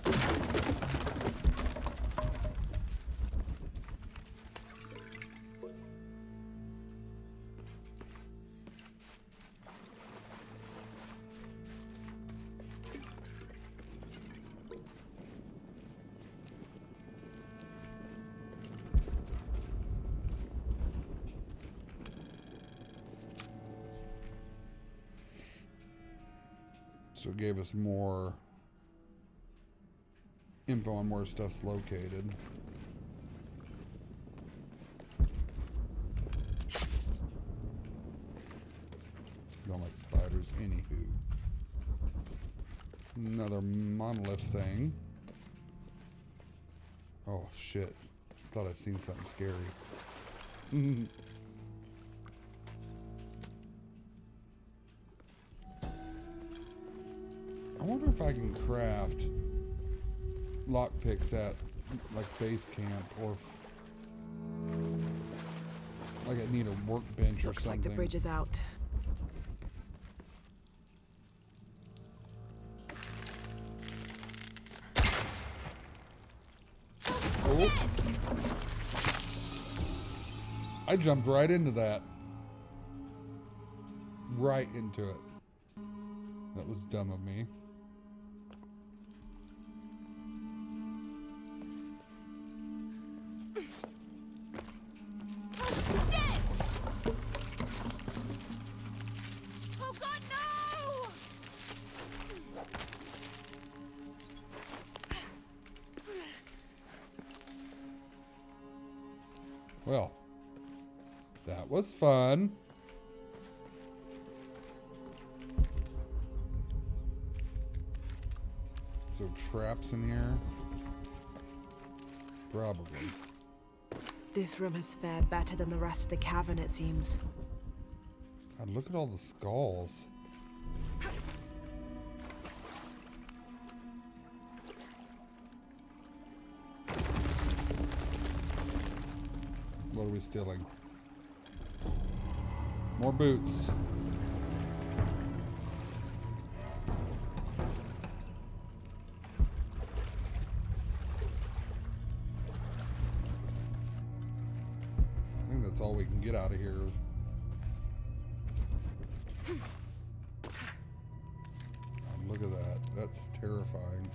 Speaker 2: So it gave us more info on where stuff's located. Don't like spiders, anywho. Another monolith thing. Oh shit. Thought I'd seen something scary. I wonder if I can craft lockpicks at like base camp, or if like I need a workbench or
Speaker 4: Looks
Speaker 2: something.
Speaker 4: like the bridge is out.
Speaker 2: Oh. I jumped right into that. Right into it. That was dumb of me.
Speaker 10: Oh God, no!
Speaker 2: Well, that was fun. So traps in here? Probably.
Speaker 4: This room has fared better than the rest of the cavern, it seems.
Speaker 2: God, look at all the skulls. What are we stealing? More boots. I think that's all we can get out of here. Look at that. That's terrifying.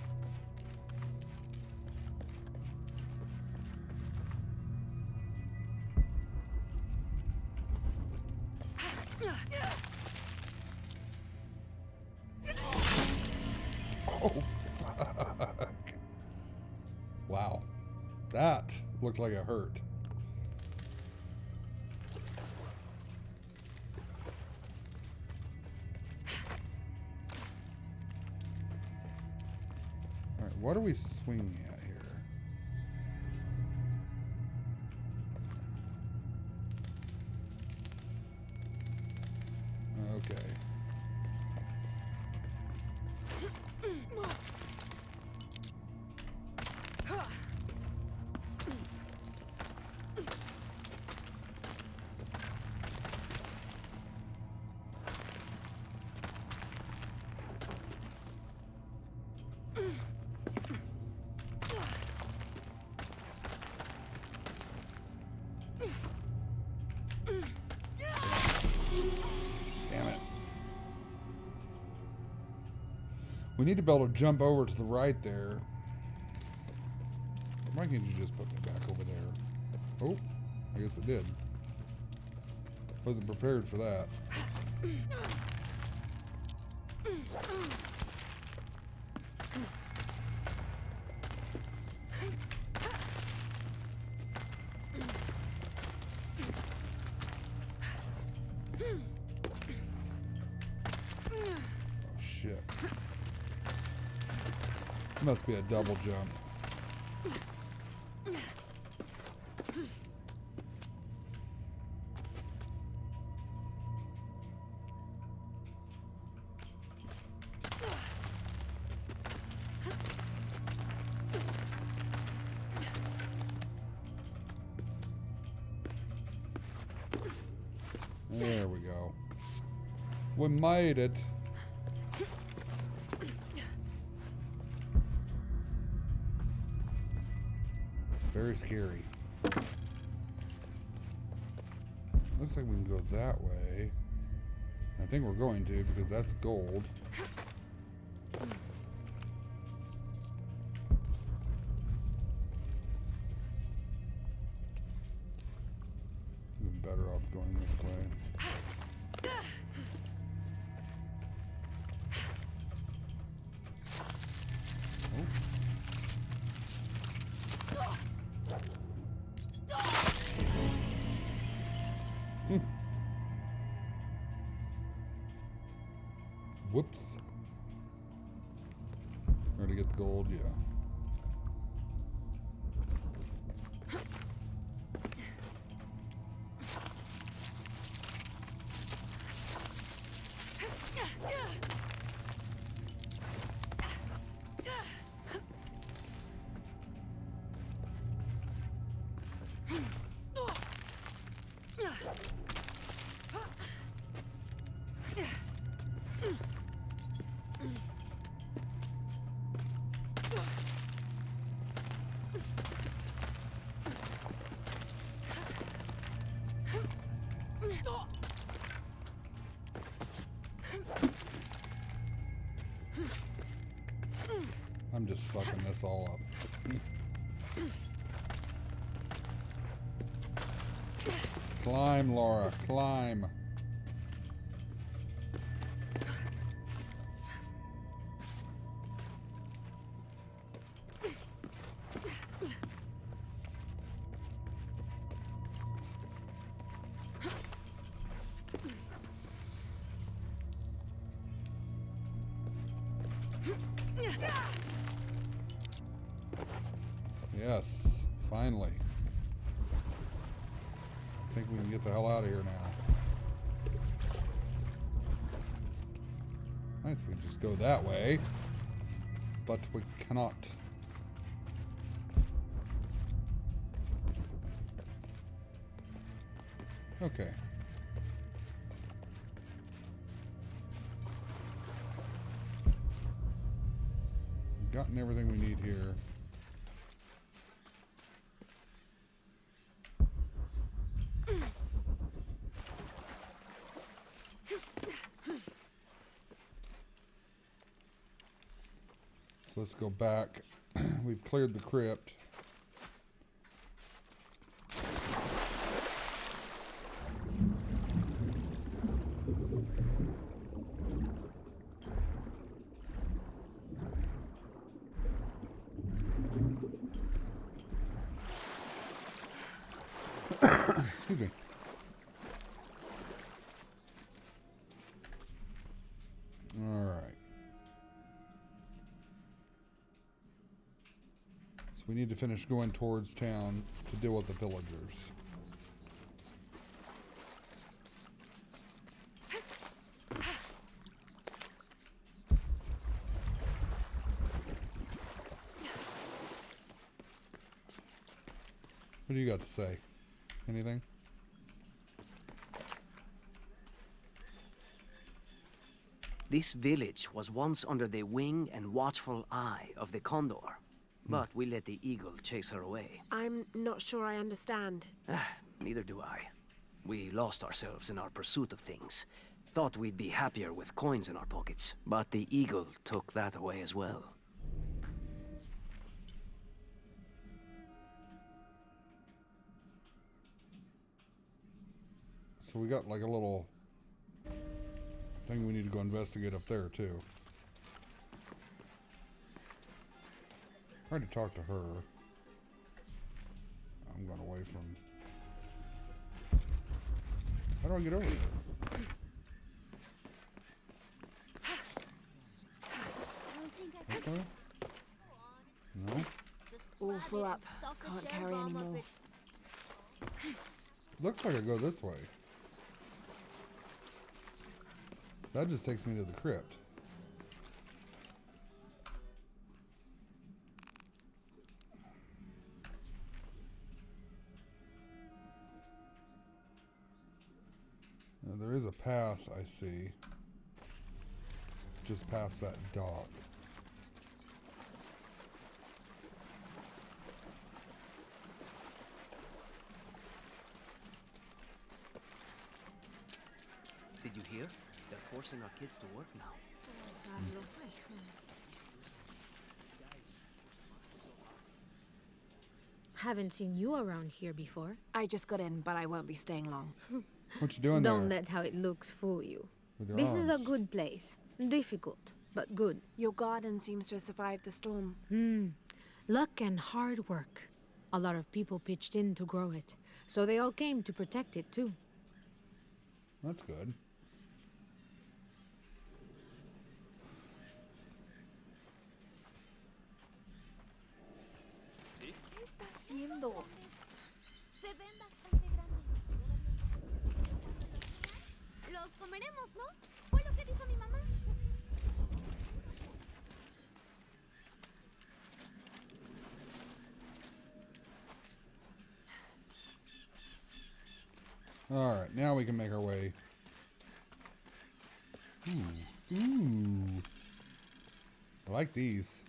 Speaker 2: Oh, fuck. Wow. That looked like it hurt. All right, what are we swinging at here? Okay. Damn it. We need to be able to jump over to the right there. Why can't you just put me back over there? Oh, I guess it did. Wasn't prepared for that. Oh shit. Must be a double jump. There we go. We made it. It's very scary. Looks like we can go that way. I think we're going to because that's gold. Even better off going this way. Whoops. Where to get the gold? Yeah. I'm just fucking this all up. Climb, Lara, climb. Yes, finally. I think we can get the hell out of here now. Nice, we just go that way. But we cannot. Okay. We've gotten everything we need here. So let's go back. We've cleared the crypt. Excuse me. All right. So we need to finish going towards town to deal with the pillagers. What do you got to say? Anything?
Speaker 14: This village was once under the wing and watchful eye of the condor. But we let the eagle chase her away.
Speaker 4: I'm not sure I understand.
Speaker 14: Neither do I. We lost ourselves in our pursuit of things. Thought we'd be happier with coins in our pockets. But the eagle took that away as well.
Speaker 2: So we got like a little thing we need to go investigate up there too. Tried to talk to her. I'm going away from... How do I get over there? Okay. No?
Speaker 4: All full up. Can't carry anymore.
Speaker 2: Looks like I go this way. That just takes me to the crypt. Now, there is a path I see just past that dock.
Speaker 14: Did you hear? They're forcing our kids to work now.
Speaker 13: Haven't seen you around here before.
Speaker 4: I just got in, but I won't be staying long.
Speaker 2: What you doing
Speaker 13: Don't
Speaker 2: there?
Speaker 13: let how it looks fool you.
Speaker 2: With your
Speaker 13: This is a
Speaker 2: arms?
Speaker 13: good place. Difficult, but good.
Speaker 4: Your garden seems to have survived the storm.
Speaker 13: Luck and hard work. A lot of people pitched in to grow it, so they all came to protect it too.
Speaker 2: That's good.
Speaker 4: ¿Qué está haciendo?
Speaker 10: Se ven bastante grandes. Los comeremos, ¿no? Fue lo que dijo mi mamá.
Speaker 2: Alright, now we can make our way. Ooh. I like these.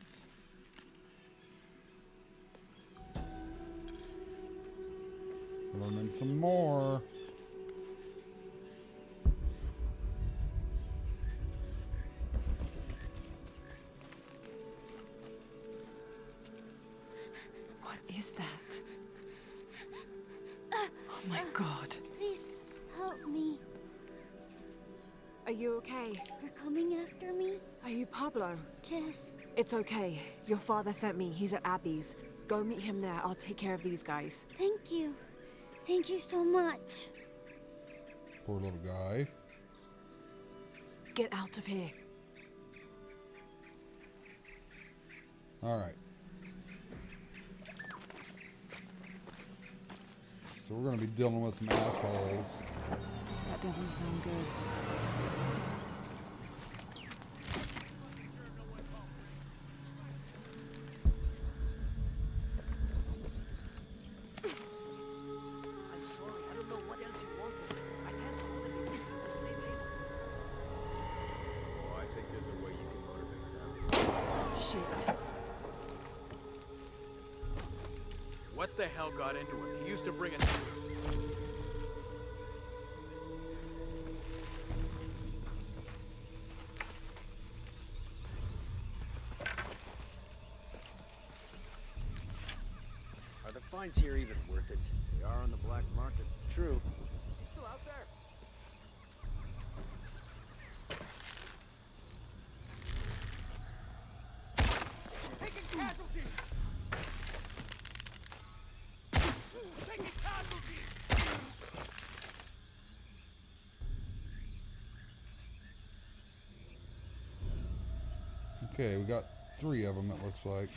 Speaker 2: Learning some more.
Speaker 4: What is that? Oh my god.
Speaker 10: Please, help me.
Speaker 4: Are you okay?
Speaker 10: You're coming after me?
Speaker 4: Are you Pablo?
Speaker 10: Yes.
Speaker 4: It's okay. Your father sent me. He's at Abby's. Go meet him there. I'll take care of these guys.
Speaker 10: Thank you. Thank you so much.
Speaker 2: Poor little guy.
Speaker 4: Get out of here.
Speaker 2: Alright. So we're going to be dealing with some assholes.
Speaker 4: That doesn't sound good.
Speaker 14: I'm sorry, I don't know what else you wanted. I can't hold anything. Just stay later.
Speaker 7: Oh, I think there's a way you can motivate them.
Speaker 4: Shit.
Speaker 7: What the hell got into him? He used to bring us...
Speaker 5: Are the fines here even worth it?
Speaker 7: They are on the black market.
Speaker 5: True.
Speaker 7: He's still out there. Taking casualties! Taking casualties!
Speaker 2: Okay, we got 3 of them, it looks like.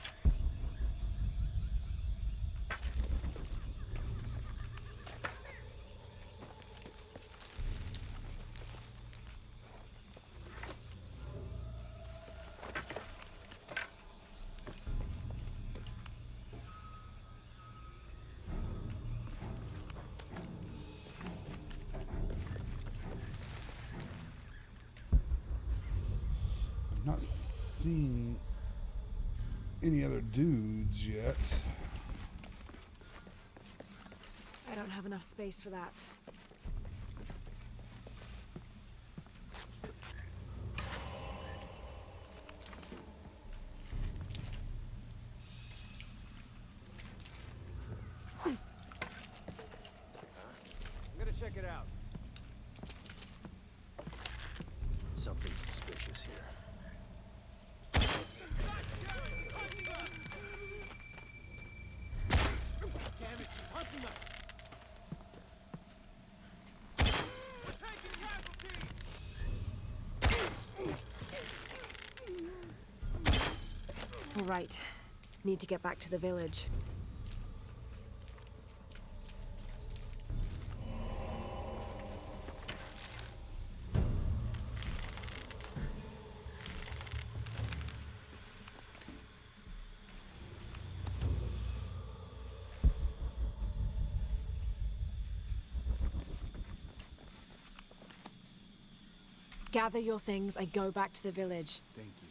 Speaker 2: I'm not seeing any other dudes yet.
Speaker 4: I don't have enough space for that.
Speaker 7: I'm gonna check it out.
Speaker 5: something suspicious here.
Speaker 7: Damn it, she's hunting us! We're taking casualties!
Speaker 4: All right. Need to get back to the village. Gather your things and go back to the village.
Speaker 3: Thank you.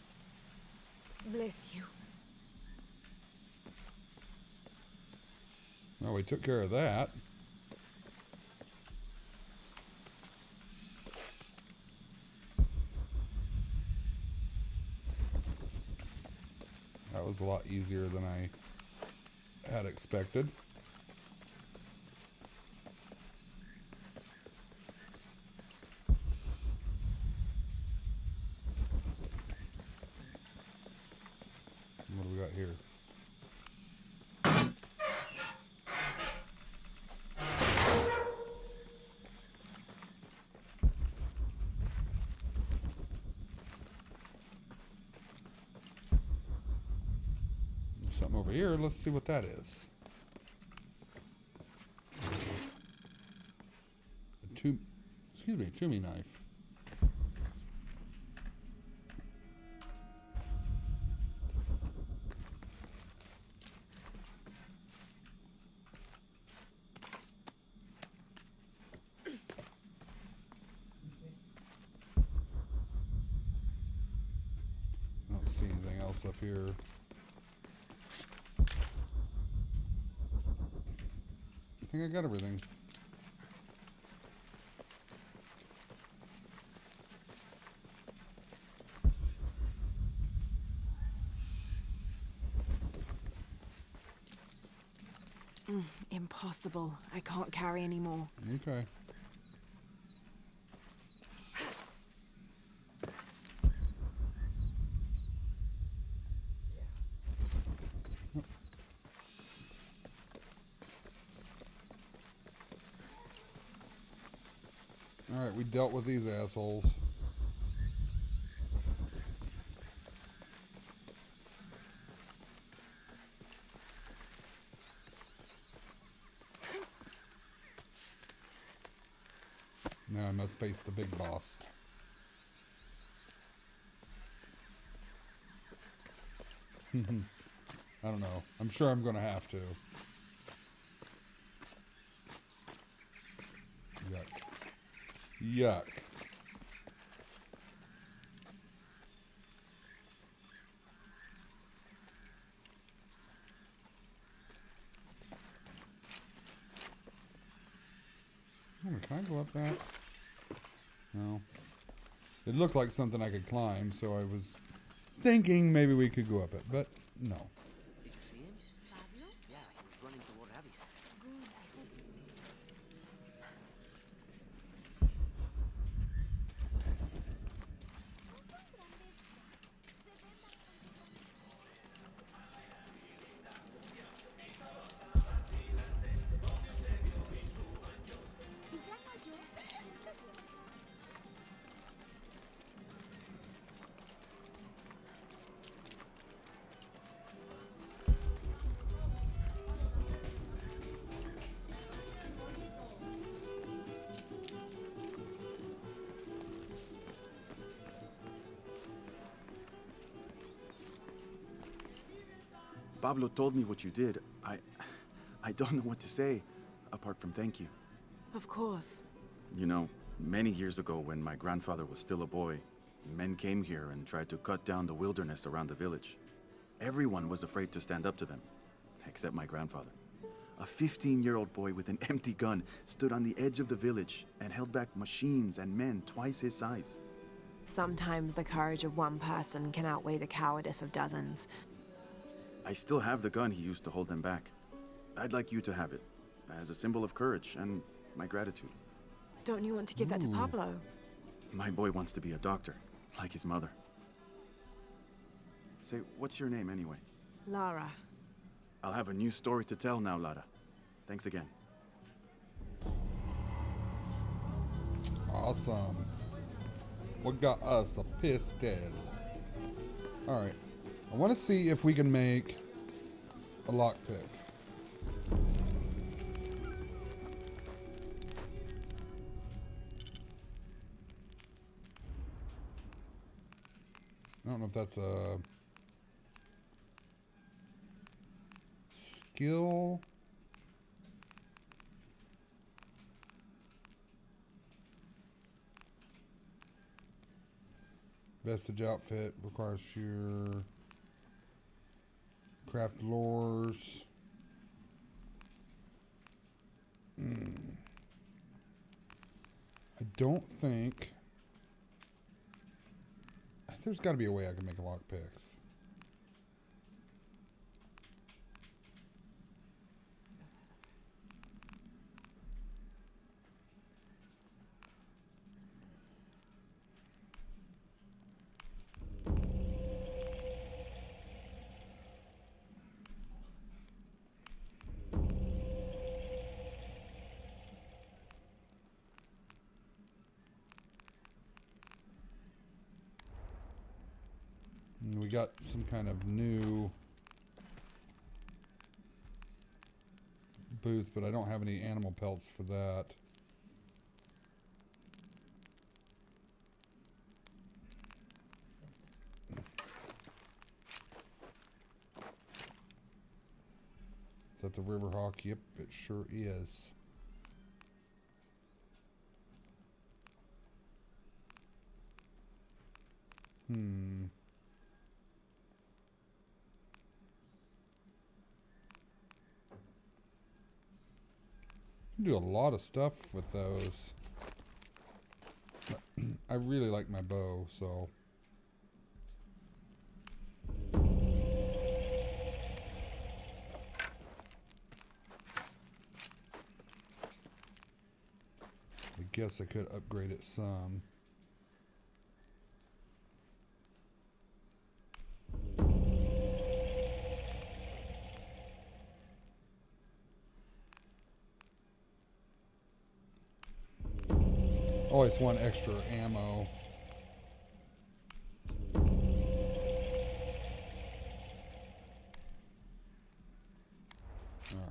Speaker 4: Bless you.
Speaker 2: Well, we took care of that. That was a lot easier than I had expected. What do we got here? There's something over here. Let's see what that is. A Toomey knife. I don't see anything else up here. I think I got everything.
Speaker 4: Impossible. I can't carry anymore.
Speaker 2: Okay. Alright, we dealt with these assholes. Now I must face the big boss. I don't know. I'm sure I'm gonna have to. Yuck. Yuck. Can I go up that? No. It looked like something I could climb, so I was thinking maybe we could go up it, but no.
Speaker 14: Did you see him? Pablo? Yeah, he was running toward Abby's.
Speaker 10: Good, I hope so.
Speaker 15: Pablo told me what you did. I don't know what to say, apart from thank you.
Speaker 4: Of course.
Speaker 15: You know, many years ago when my grandfather was still a boy, men came here and tried to cut down the wilderness around the village. Everyone was afraid to stand up to them, except my grandfather. A 15-year-old boy with an empty gun stood on the edge of the village and held back machines and men twice his size.
Speaker 4: Sometimes the courage of one person can outweigh the cowardice of dozens.
Speaker 15: I still have the gun he used to hold them back. I'd like you to have it, as a symbol of courage and my gratitude.
Speaker 4: Don't you want to give that to Pablo?
Speaker 15: My boy wants to be a doctor, like his mother. Say, what's your name anyway?
Speaker 4: Lara.
Speaker 15: I'll have a new story to tell now, Lara. Thanks again.
Speaker 2: Awesome. We got us a pistol. Alright. I want to see if we can make a lockpick. I don't know if that's a skill. Vestige outfit requires your craft lures. I don't think. There's got to be a way I can make lockpicks. And we got some kind of new booth, but I don't have any animal pelts for that. Is that the Riverhawk? Yep, it sure is. Do a lot of stuff with those. I really like my bow, so. I guess I could upgrade it some. Always want extra ammo. Alright.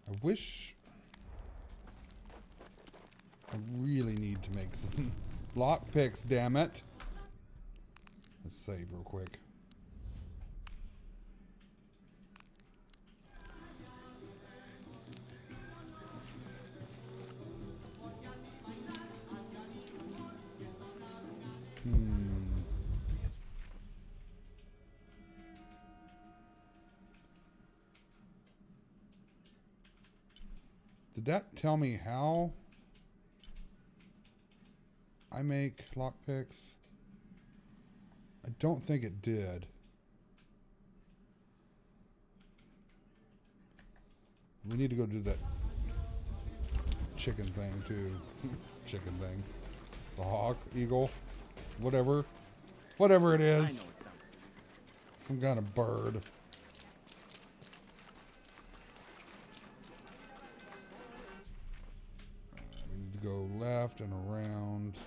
Speaker 2: I wish I really need to make some lockpicks, damn it. Let's save real quick. Did that tell me how I make lockpicks? I don't think it did. We need to go do that chicken thing too. Chicken thing. The hawk, eagle, whatever. Whatever it is.
Speaker 7: I know it sounds.
Speaker 2: Some kind of bird. We need to go left and around.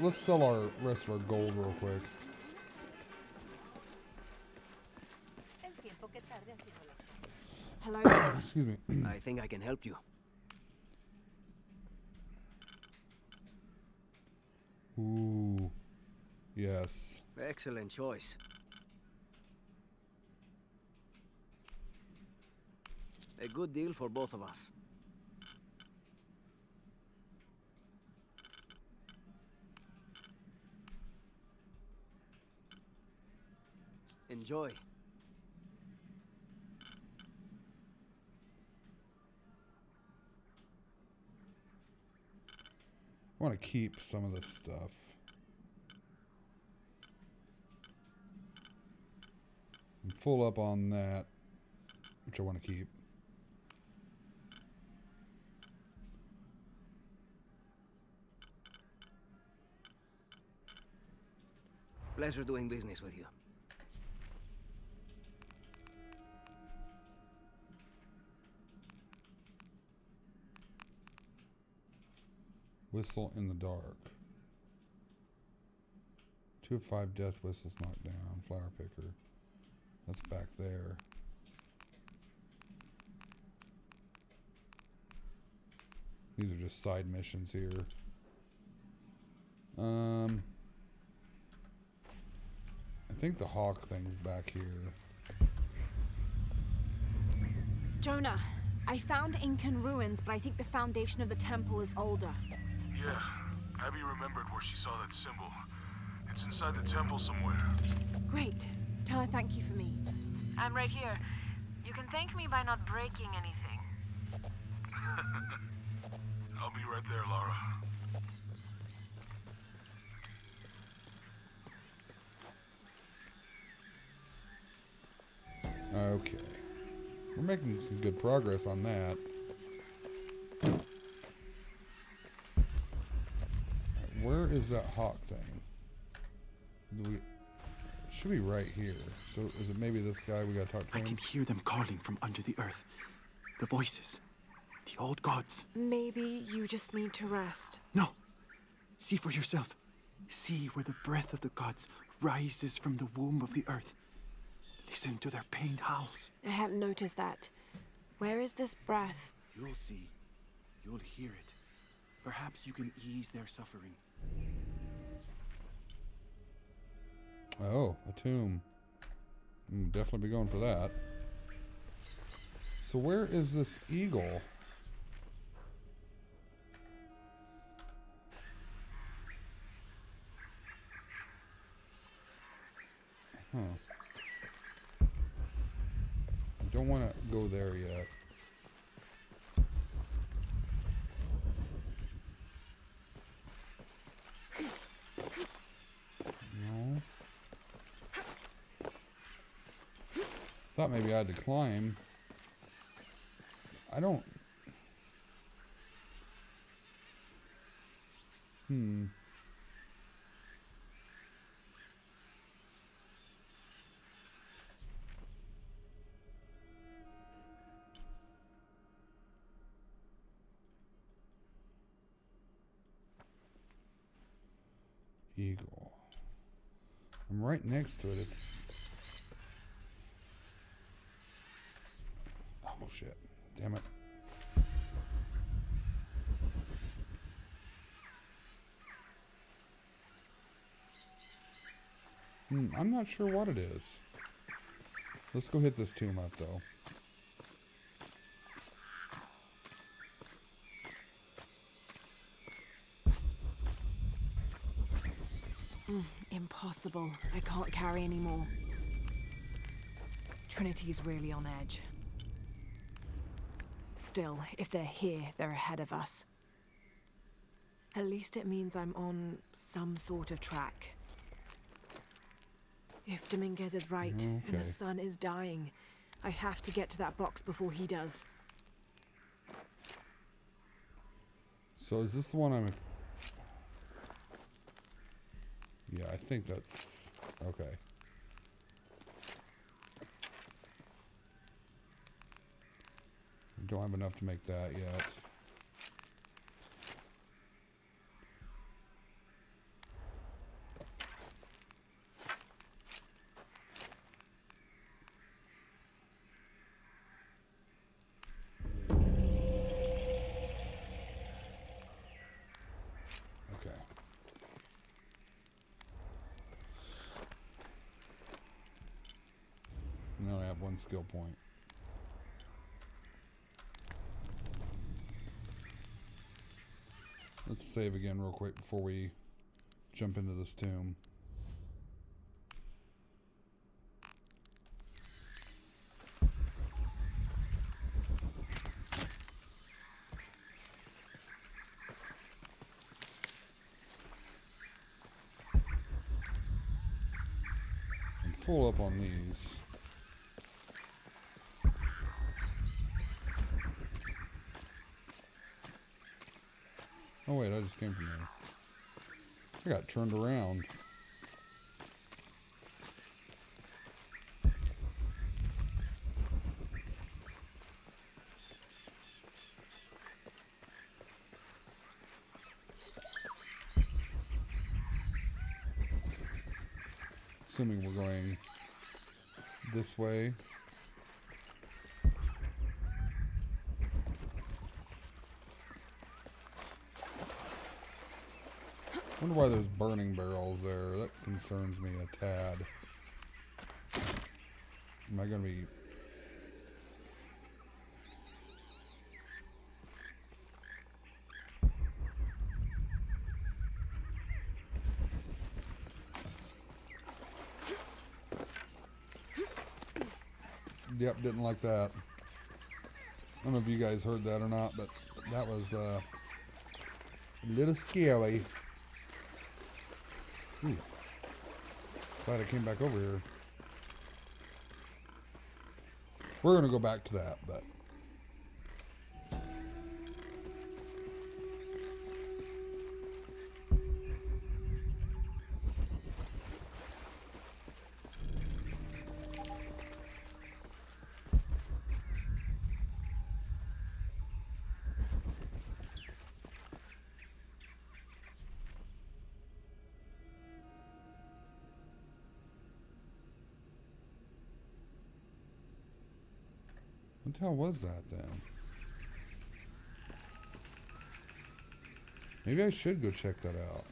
Speaker 2: Let's sell our rest of our gold real quick.
Speaker 4: Hello.
Speaker 2: Excuse me.
Speaker 14: I think I can help you.
Speaker 2: Ooh. Yes.
Speaker 14: Excellent choice. A good deal for both of us. Enjoy.
Speaker 2: I want to keep some of this stuff. I'm full up on that, which I want to keep.
Speaker 14: Pleasure doing business with you.
Speaker 2: Whistle in the dark. 2 of 5 death whistles knocked down. Flower picker. That's back there. These are just side missions here. I think the hawk thing's back here.
Speaker 4: Jonah, I found Incan ruins, but I think the foundation of the temple is older.
Speaker 3: Yeah, Abby remembered where she saw that symbol. It's inside the temple somewhere.
Speaker 4: Great. Tell her thank you for me.
Speaker 10: I'm right here. You can thank me by not breaking anything.
Speaker 3: I'll be right there, Lara.
Speaker 2: Okay. We're making some good progress on that. Where is that hawk thing? It should be right here. So is it maybe this guy we gotta talk to
Speaker 15: I
Speaker 2: him?
Speaker 15: can hear them calling from under the earth. The voices. The old gods.
Speaker 4: Maybe you just need to rest.
Speaker 15: No. See for yourself. See where the breath of the gods rises from the womb of the earth. Listen to their pained howls.
Speaker 4: I hadn't noticed that. Where is this breath?
Speaker 15: You'll see. You'll hear it. Perhaps you can ease their suffering.
Speaker 2: Oh, a tomb. Definitely be going for that. So where is this eagle? Huh. I don't want to go there yet. No. Thought maybe I had to climb. I don't. Eagle. I'm right next to it. It's. Oh shit. Damn it. I'm not sure what it is. Let's go hit this tomb up though.
Speaker 4: Impossible. I can't carry anymore. Trinity's really on edge. Still, if they're here, they're ahead of us. At least it means I'm on some sort of track. If Dominguez is right, and the sun is dying, I have to get to that box before he does.
Speaker 2: So is this the one I'm... Yeah, I think that's... Okay. Don't have enough to make that yet. Okay. Now I have 1 skill point. Let's save again real quick before we jump into this tomb. I'm full up on these. Oh wait, I just came from there. I got turned around. Assuming we're going this way. I wonder why there's burning barrels there. That concerns me a tad. Am I going to be... Yep, didn't like that. I don't know if you guys heard that or not, but that was a little scary. Ooh. Glad I came back over here. We're going to go back to that, but... What the hell was that then? Maybe I should go check that out.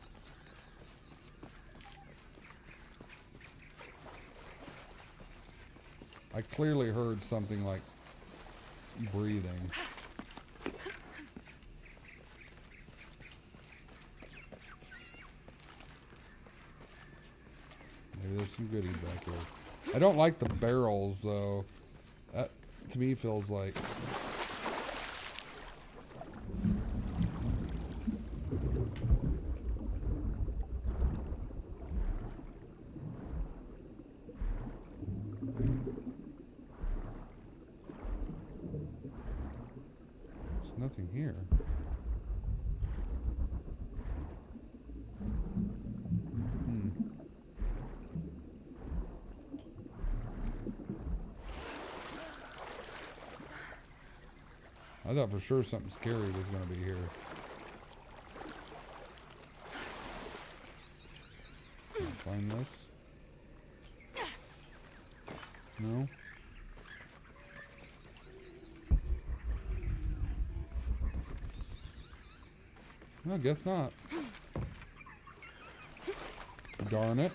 Speaker 2: I clearly heard something like breathing. Maybe there's some goodies back there. I don't like the barrels though. That to me feels like there's nothing here. I thought for sure something scary was going to be here. Can I find this? No? I guess not. Darn it.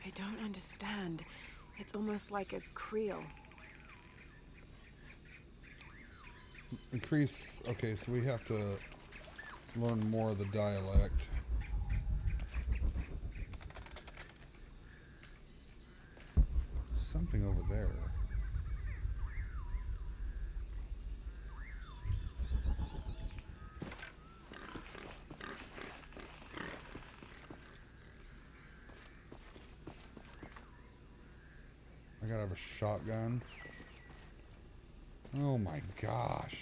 Speaker 4: I don't understand. It's almost like a creel.
Speaker 2: Increase. Okay, so we have to learn more of the dialect. Something over there. I gotta have a shotgun. Oh my gosh.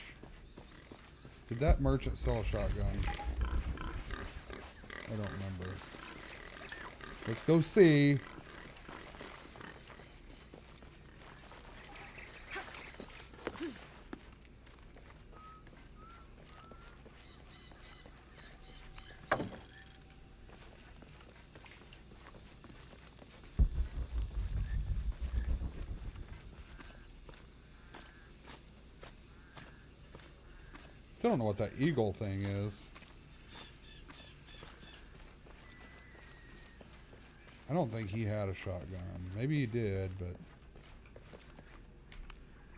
Speaker 2: Did that merchant sell a shotgun? I don't remember. Let's go see. Still don't know what that eagle thing is. I don't think he had a shotgun. Maybe he did, but...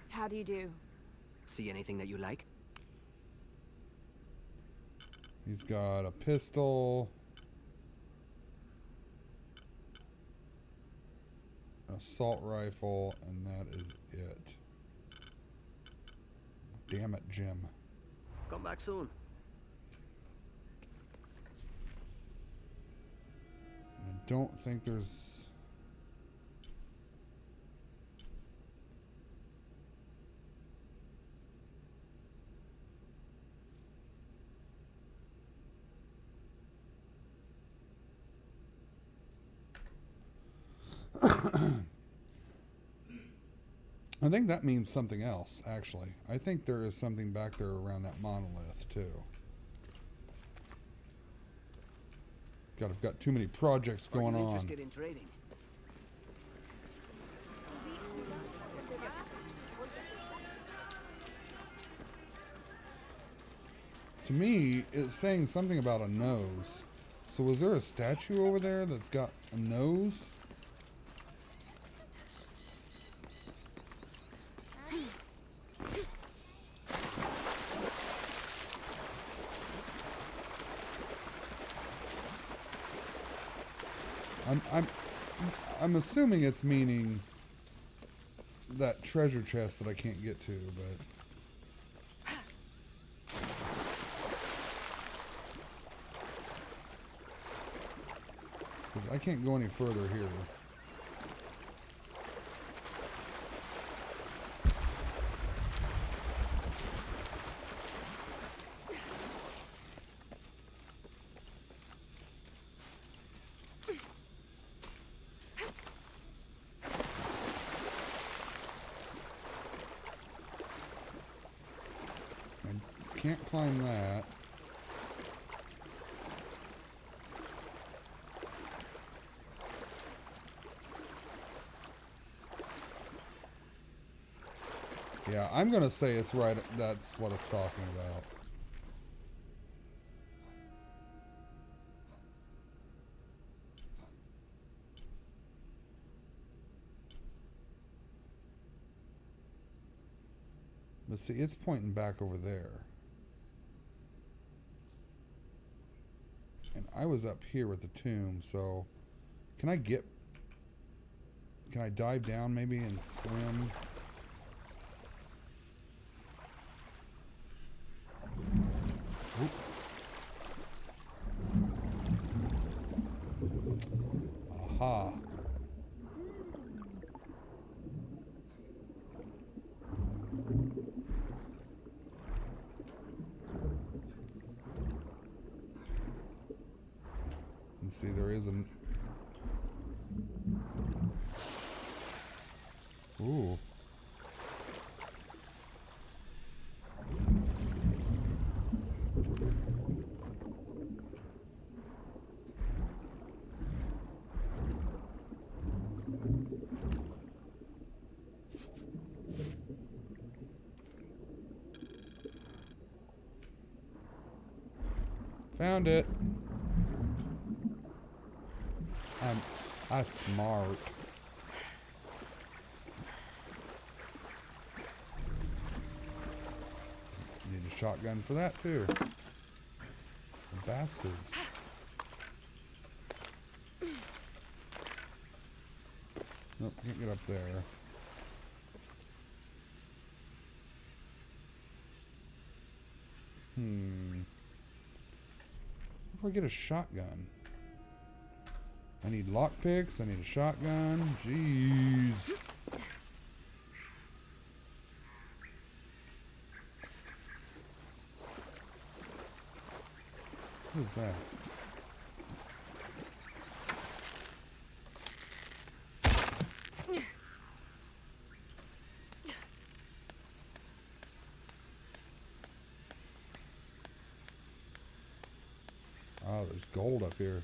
Speaker 4: How do you do?
Speaker 14: See anything that you like?
Speaker 2: He's got a pistol. An assault rifle, and that is it. Damn it, Jim.
Speaker 14: Come back soon.
Speaker 2: I don't think there's... I think that means something else, actually. I think there is something back there around that monolith, too. God, I've got too many projects going on.
Speaker 14: Interested in trading?
Speaker 2: To me, it's saying something about a nose. So was there a statue over there that's got a nose? I'm assuming it's meaning that treasure chest that I can't get to, but because I can't go any further here. Can't climb that. Yeah, I'm gonna say it's right. That's what it's talking about. But see, it's pointing back over there. And I was up here with the tomb, so can I dive down maybe and swim? Oop. Aha. And see, there is an... Ooh. Found it. I'm smart. Need a shotgun for that too. The bastards. Nope, can't get up there. How do I get a shotgun? I need lockpicks, I need a shotgun. Jeez. What is that? Oh, there's gold up here.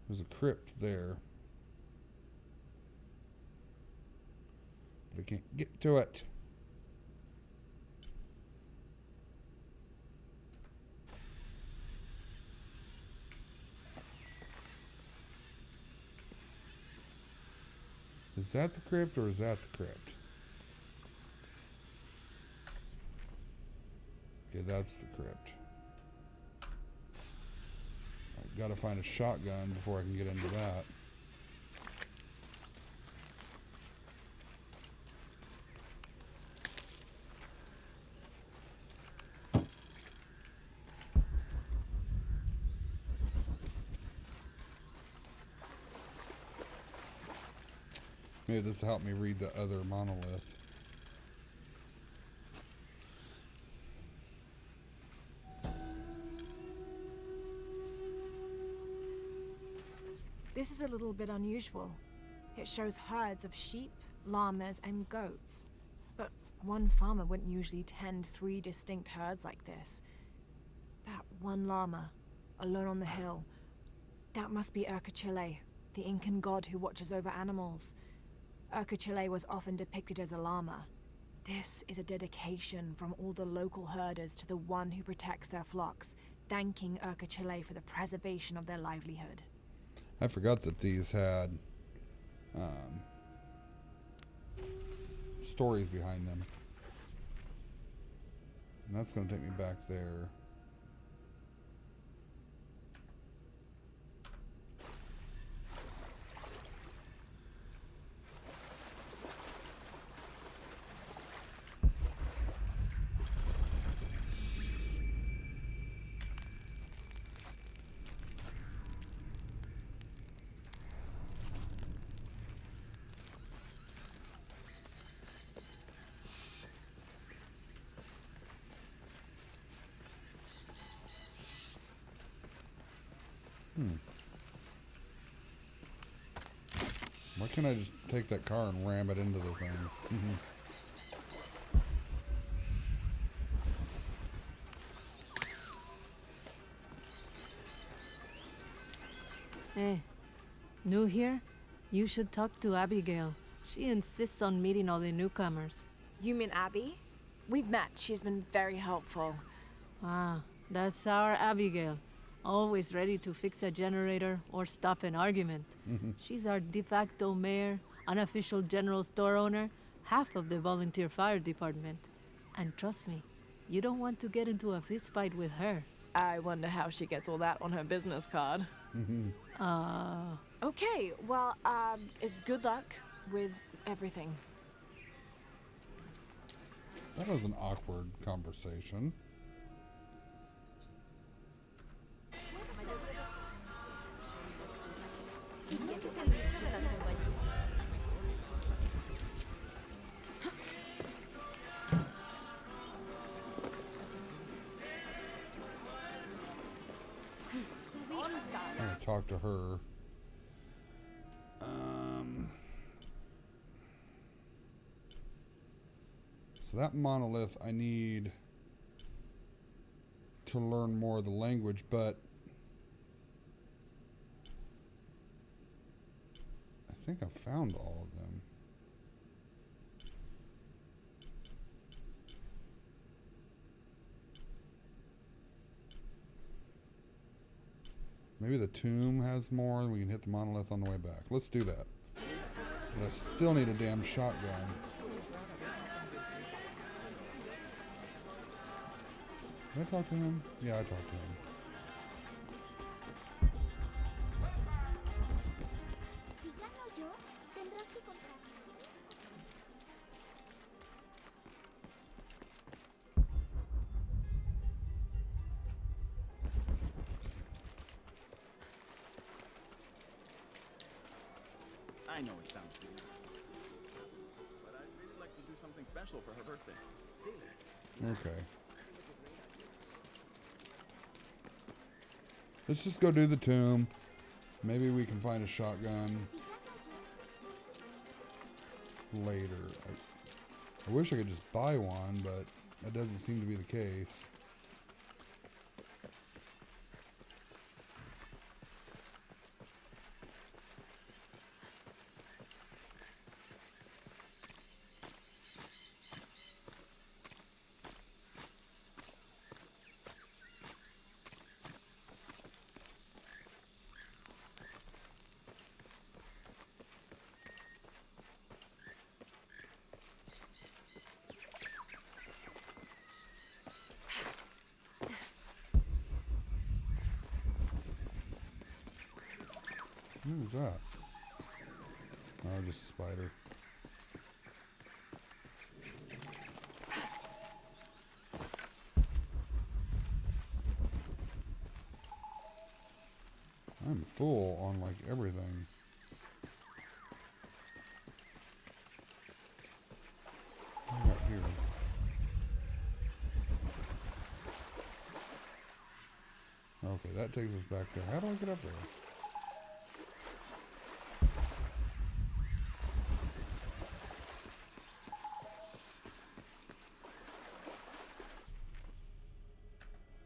Speaker 2: There's a crypt there. But I can't get to it. Is that the crypt or is that the crypt? Okay, that's the crypt. I've got to find a shotgun before I can get into that. Maybe this will help me read the other monolith.
Speaker 4: This is a little bit unusual. It shows herds of sheep, llamas, and goats. But one farmer wouldn't usually tend 3 distinct herds like this. That one llama, alone on the hill, that must be Urkachile, the Incan god who watches over animals. Urkachile was often depicted as a llama. This is a dedication from all the local herders to the one who protects their flocks, thanking Urkachile for the preservation of their livelihood.
Speaker 2: I forgot that these had stories behind them. And that's going to take me back there. Why can't I just take that car and ram it into the thing?
Speaker 13: Hey, new here? You should talk to Abigail. She insists on meeting all the newcomers.
Speaker 4: You mean Abby? We've met. She's been very helpful.
Speaker 13: Ah, that's our Abigail. Always ready to fix a generator or stop an argument. She's our de facto mayor, unofficial general store owner, half of the volunteer fire department. And trust me, you don't want to get into a fistfight with her.
Speaker 4: I wonder how she gets all that on her business card. Okay, well, good luck with everything.
Speaker 2: That was an awkward conversation. I'm gonna talk to her. So that monolith, I need to learn more of the language, but I think I found all of them. Maybe the tomb has more and we can hit the monolith on the way back. Let's do that. But I still need a damn shotgun. Did I talk to him? Yeah, I talked to him.
Speaker 16: I know it sounds silly, but I'd really like to do something special for her birthday.
Speaker 2: Okay. Let's just go do the tomb. Maybe we can find a shotgun later. I wish I could just buy one, but that doesn't seem to be the case. Who's that? Oh, just a spider. I'm full on like everything. What do we got here? Okay, that takes us back there. How do I get up there?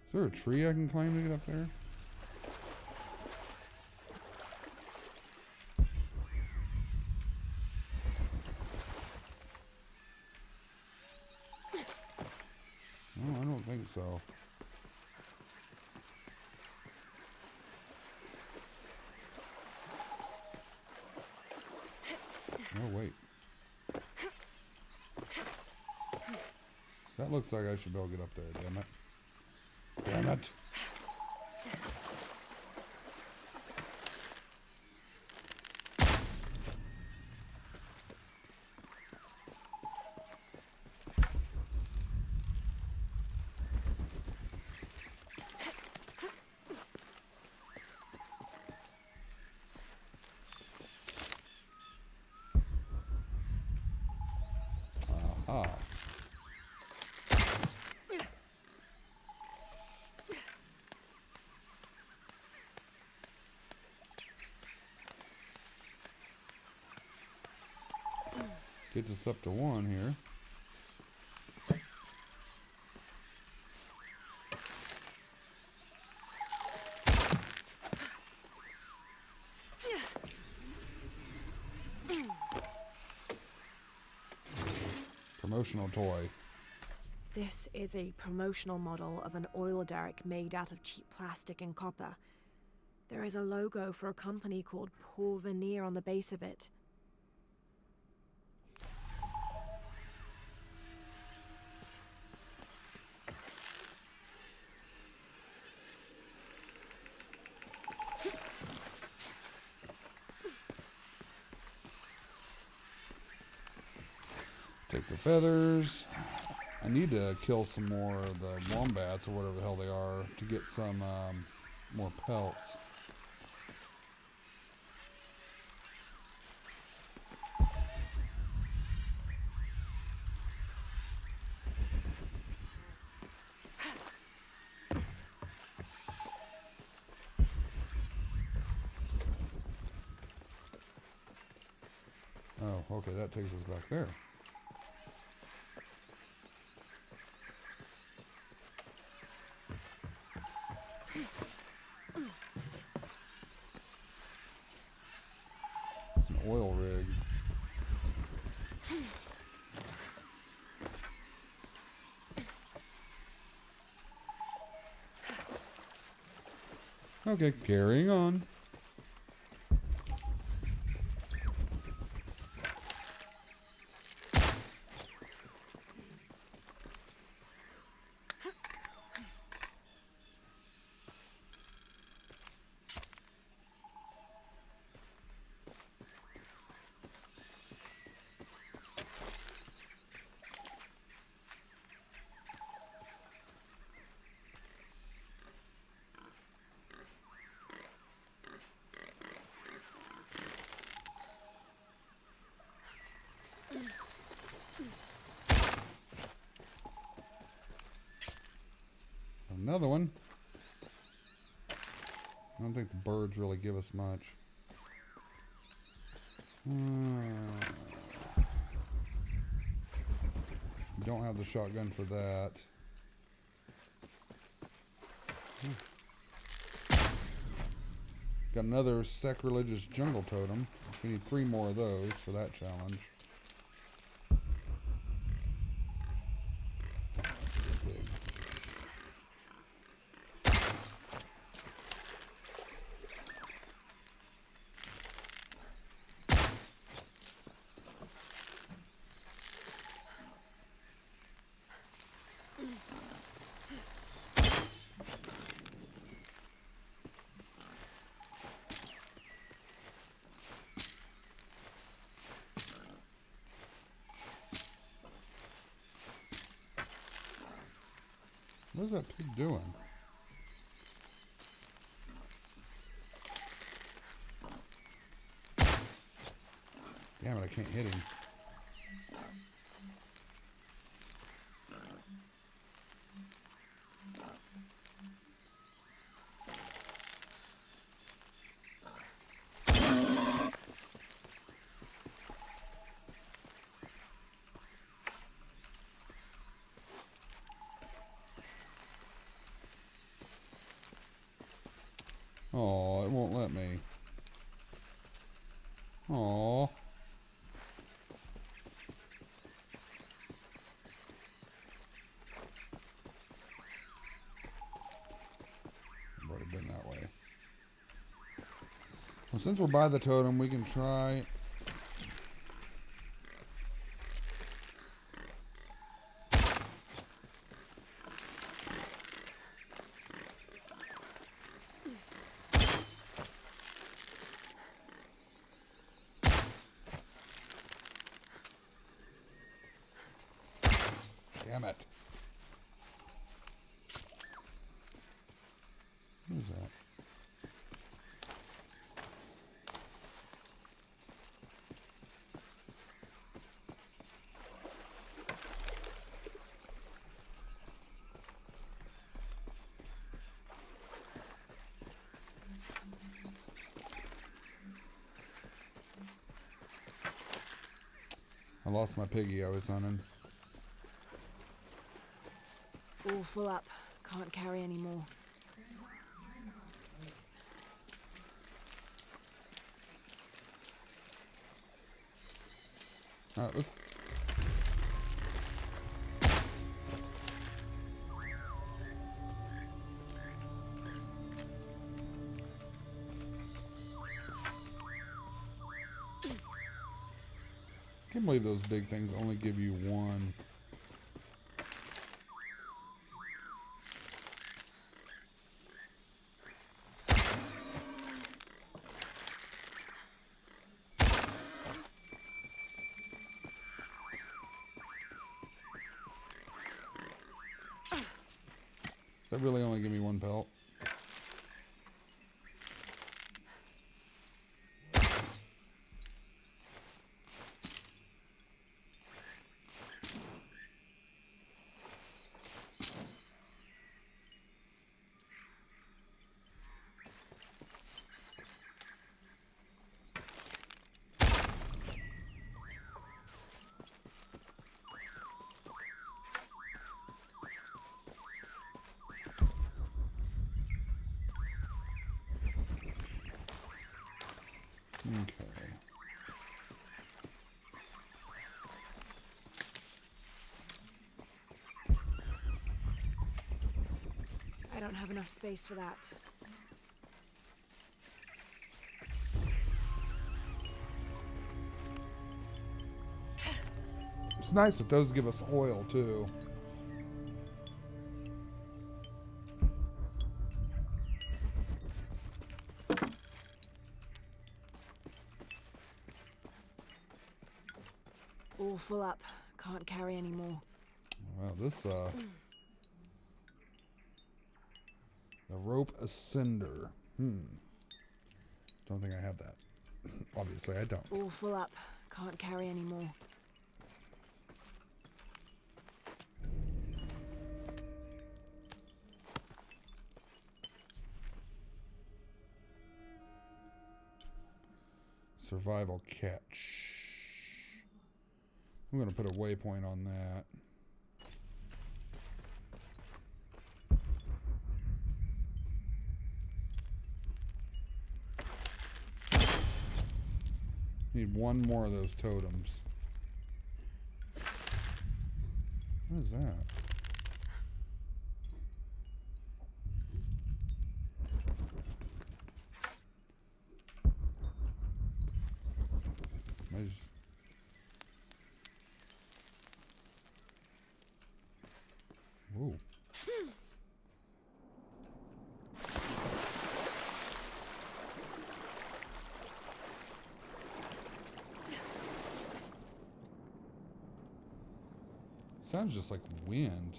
Speaker 2: Is there a tree I can climb to get up there? No, I don't think so. Oh, wait. That looks like I should be able to get up there, damn it. Damn it. Aha. Gets us up to 1 here. Promotional toy.
Speaker 4: This is a promotional model of an oil derrick made out of cheap plastic and copper. There is a logo for a company called Porvenir on the base of it.
Speaker 2: Take the feathers. I need to kill some more of the wombats or whatever the hell they are to get some more pelts. Oh, okay, that takes us back there. It's an oil rig. Okay, carrying on. Another one. I don't think the birds really give us much. Don't have the shotgun for that. Got another sacrilegious jungle totem. We need 3 more of those for that challenge. What's that pig doing? Damn it, I can't hit him. Oh, it won't let me. Oh. Would have been that way. Well, since we're by the totem, we can try. Damn it. What is that? I lost my piggy I was hunting.
Speaker 4: All full up. Can't carry any more.
Speaker 2: Alright, let's... I can't believe those big things only give you one. That really only give me one pelt. Okay.
Speaker 4: I don't have enough space for that.
Speaker 2: It's nice that those give us oil too.
Speaker 4: All full up. Can't carry any more.
Speaker 2: Wow, this the rope ascender. Don't think I have that. Obviously I don't.
Speaker 4: All full up. Can't carry any more.
Speaker 2: Survival catch. I'm going to put a waypoint on that. Need one more of those totems. What is that? I just... Whoa. Sounds just like wind.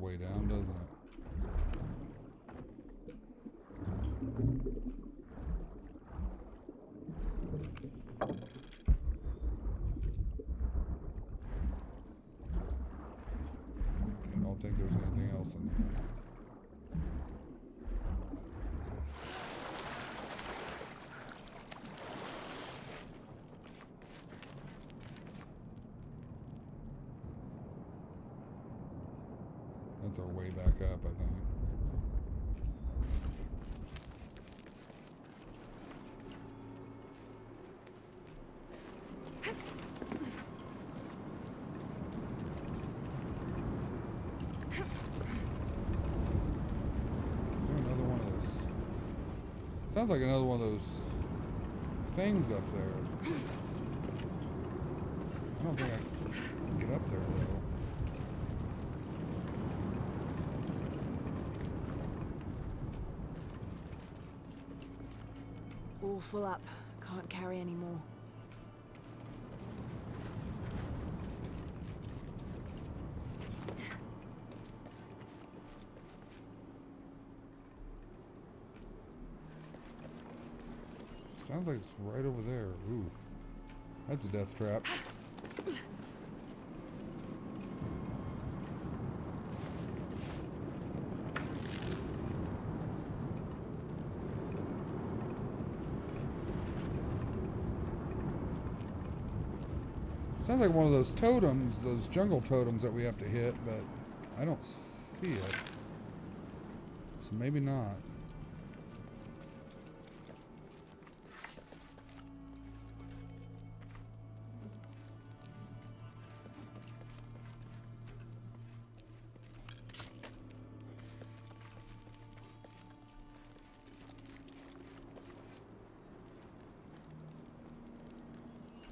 Speaker 2: way down, doesn't it? I don't think there's anything else in there. That's our way back up, I think. Is there another one of those? Sounds like another one of those things up there. I don't think I can get up there, though.
Speaker 4: All full up. Can't carry any more.
Speaker 2: Sounds like it's right over there. Ooh. That's a death trap. Sounds like one of those totems, those jungle totems that we have to hit, but I don't see it. So maybe not.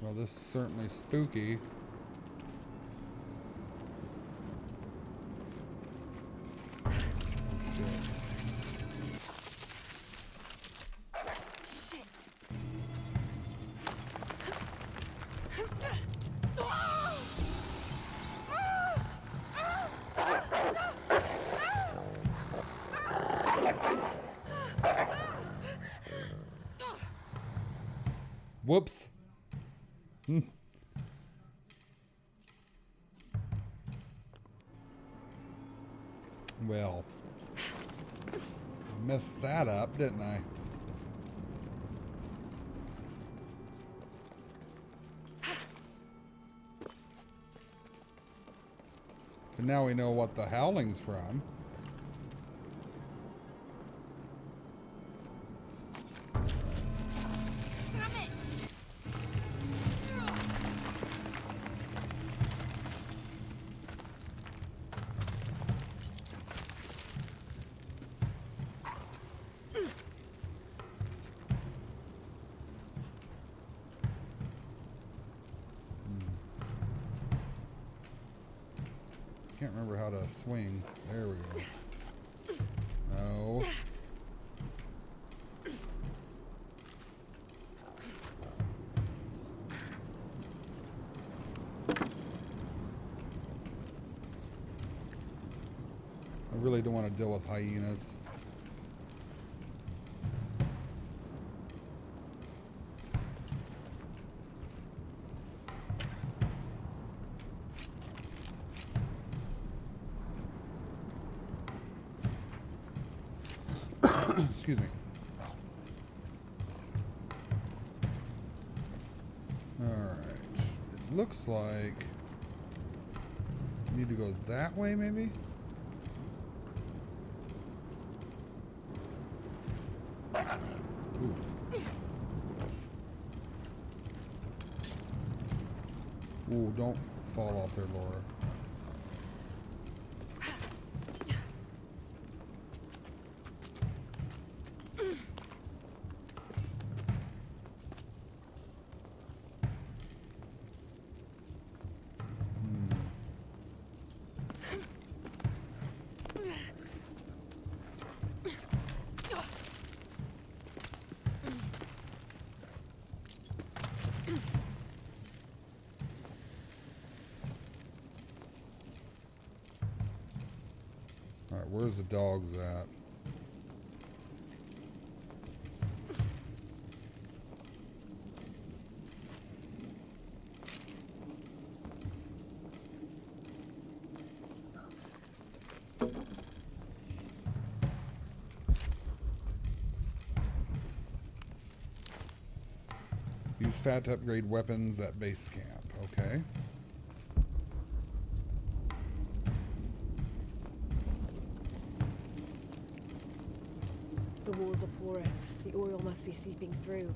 Speaker 2: Well, this is certainly spooky. Oh,
Speaker 4: Shit.
Speaker 2: Whoops. Well, messed that up, didn't I? But now we know what the howling's from. Can't remember how to swing. There we go. No. I really don't want to deal with hyenas. Excuse me. Alright. It looks like we need to go that way, maybe? Oof. Ooh, don't fall off there, Laura. where's the dogs at? Use fat to upgrade weapons at base camp. Okay.
Speaker 4: The walls are porous. The oil must be seeping through.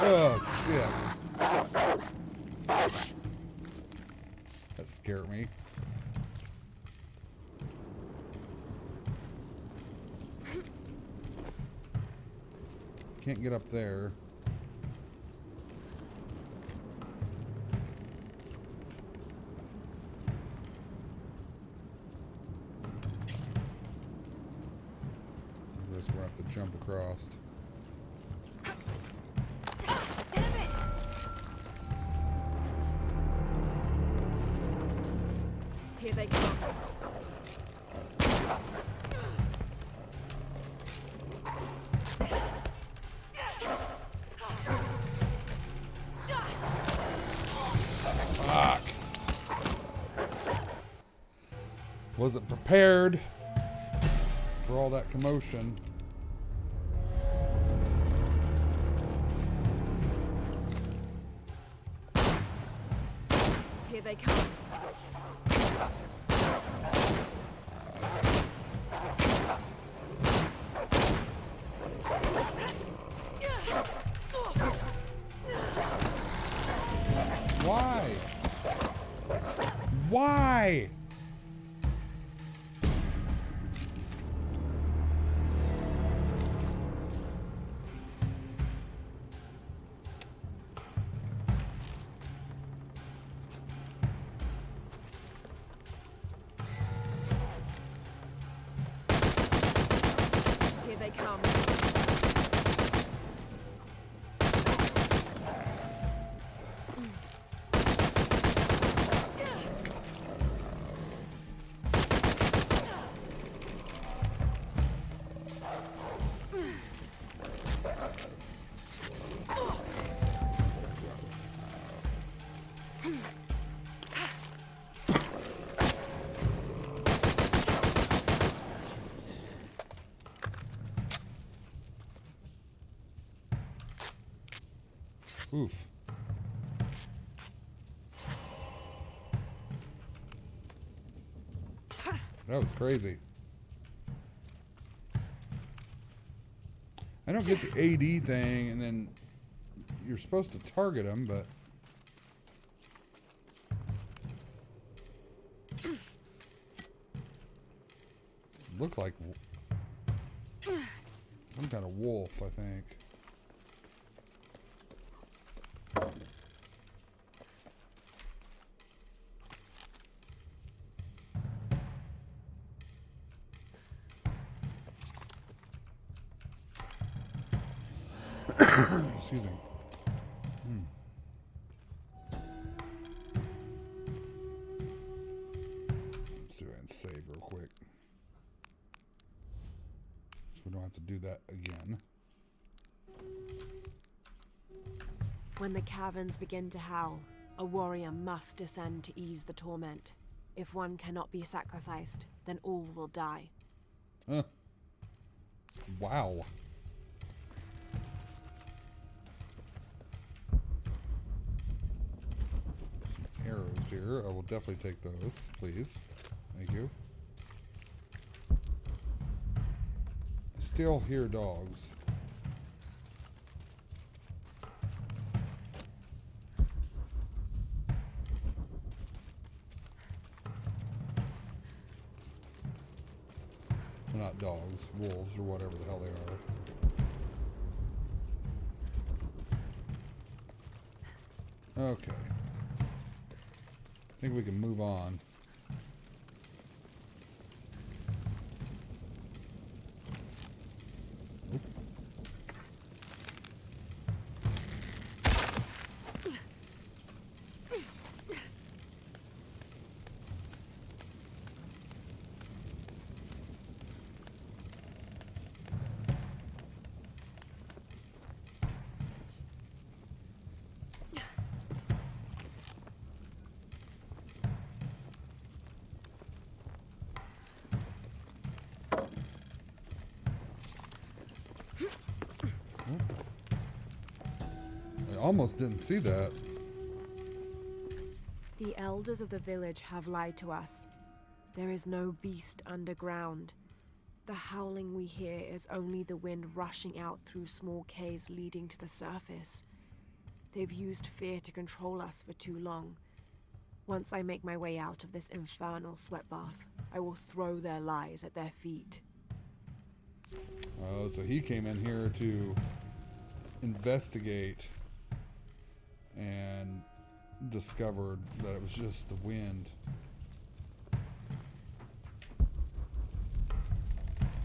Speaker 2: Oh, shit. That scared me. Can't get up there. I guess we'll have to jump across.
Speaker 4: Damn it! Here they come.
Speaker 2: Fuck. Wasn't prepared for all that commotion.
Speaker 4: Here they come.
Speaker 2: Why? Why?
Speaker 4: Here they come.
Speaker 2: Oof. That was crazy. I don't get the AD thing, and then you're supposed to target them, but look like some kind of wolf, I think. Excuse me. Let's do it and save real quick, so we don't have to do that again.
Speaker 4: When the caverns begin to howl, a warrior must descend to ease the torment. If one cannot be sacrificed, then all will die.
Speaker 2: Huh. Wow. Some arrows here. I will definitely take those, please. Thank you. I still hear dogs. Well, not dogs, wolves, or whatever the hell they are. Okay. I think we can move on. Oop. almost didn't see that.
Speaker 4: The elders of the village have lied to us. There is no beast underground. The howling we hear is only the wind rushing out through small caves leading to the surface. They've used fear to control us for too long. Once I make my way out of this infernal sweat bath, I will throw their lies at their feet.
Speaker 2: Oh, so he came in here to investigate and discovered that it was just the wind.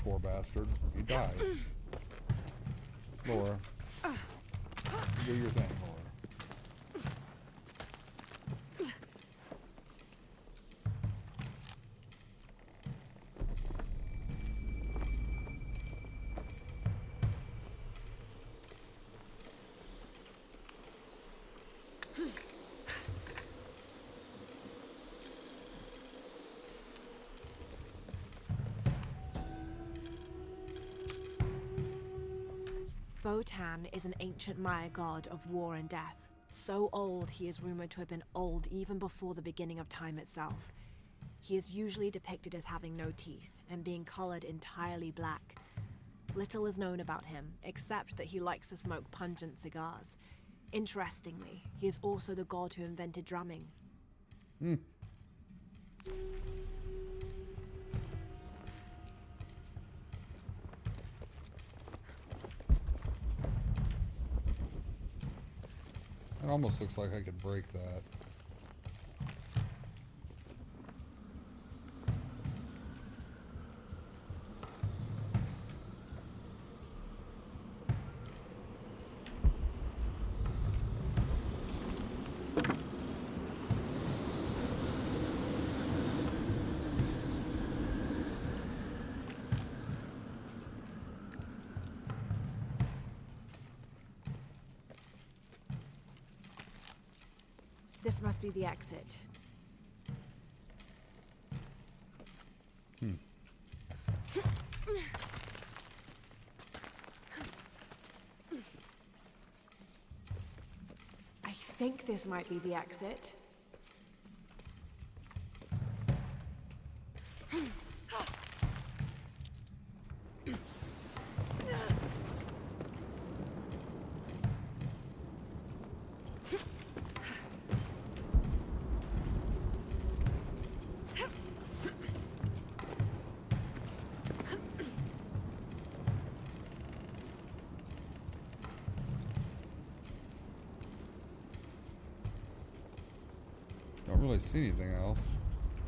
Speaker 2: Poor bastard. He died. Laura, do your thing, Laura.
Speaker 4: Votan is an ancient Maya god of war and death. So old, he is rumored to have been old even before the beginning of time itself. He is usually depicted as having no teeth and being colored entirely black. Little is known about him, except that he likes to smoke pungent cigars. Interestingly, he is also the god who invented drumming.
Speaker 2: It almost looks like I could break that.
Speaker 4: This must be the exit. I think this might be the exit.
Speaker 2: Don't really see anything else.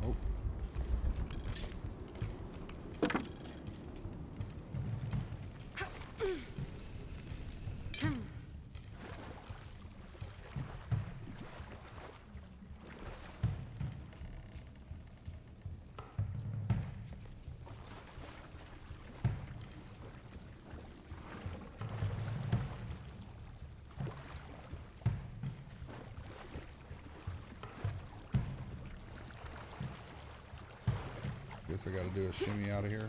Speaker 2: Oh. Guess I gotta do a shimmy out of here.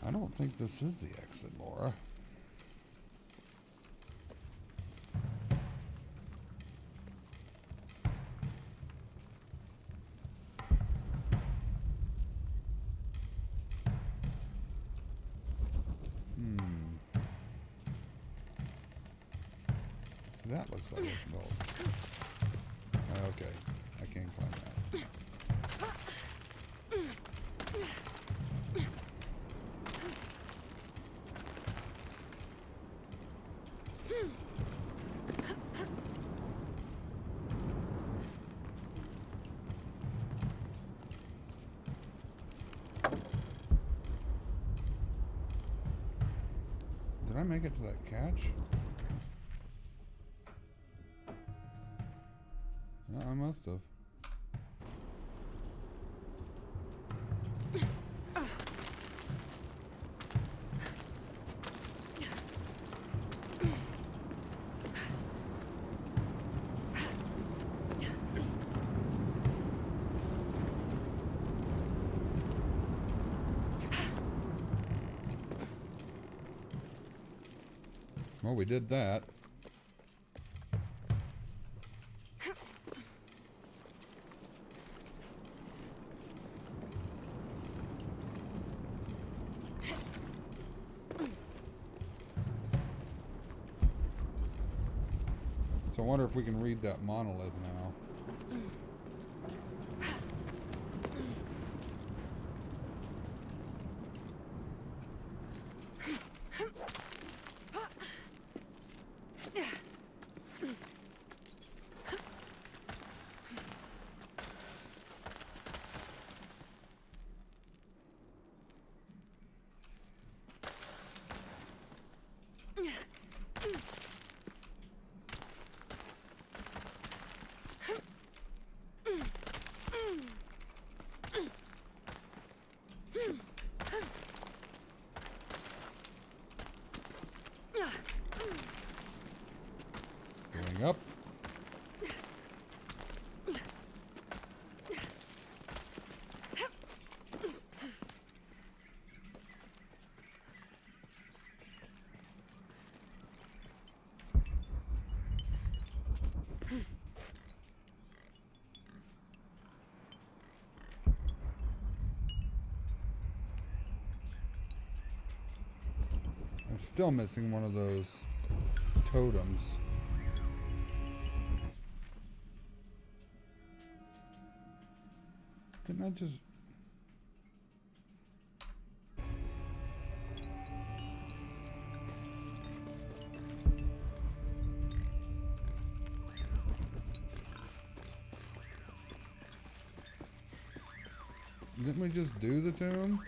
Speaker 2: I don't think this is the exit, Laura. That looks like it's gold. Okay, I can't climb that. Did I make it to that catch? I must have. Well, we did that. So I wonder if we can read that monolith now. Going up. I'm still missing one of those totems. Couldn't I just... Didn't we just do the tomb?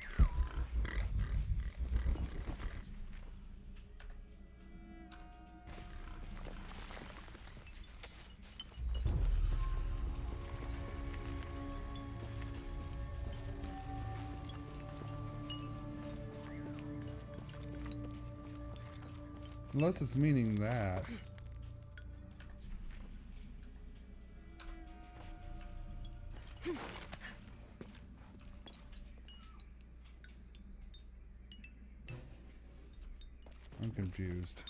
Speaker 2: Unless it's meaning that. I'm confused.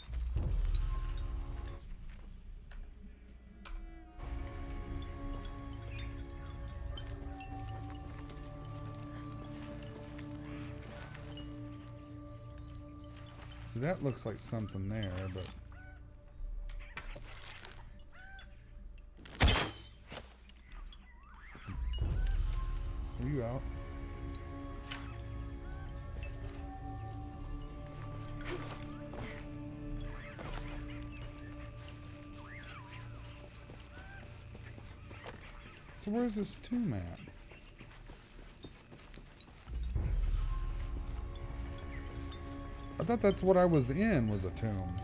Speaker 2: So that looks like something there, but... Are you out? So where's this tomb at? I thought that's what I was in, was a tomb.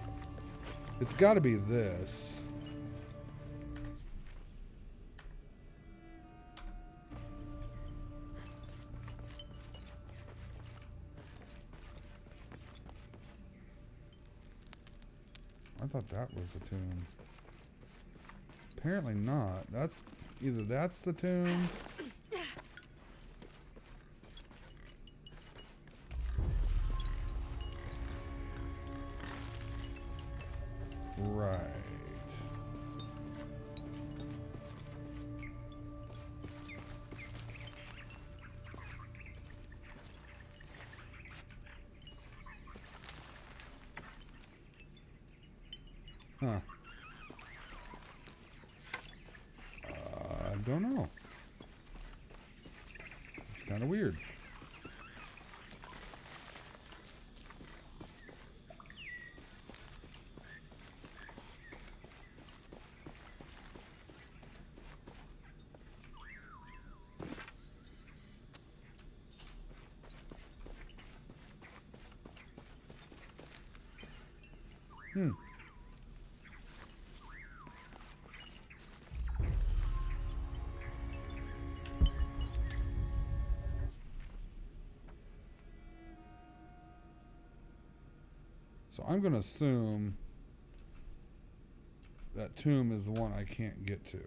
Speaker 2: It's got to be this. I thought that was the tomb. Apparently not. That's either that's the tomb. Right. Huh. I don't know. It's kind of weird. So I'm going to assume that tomb is the one I can't get to.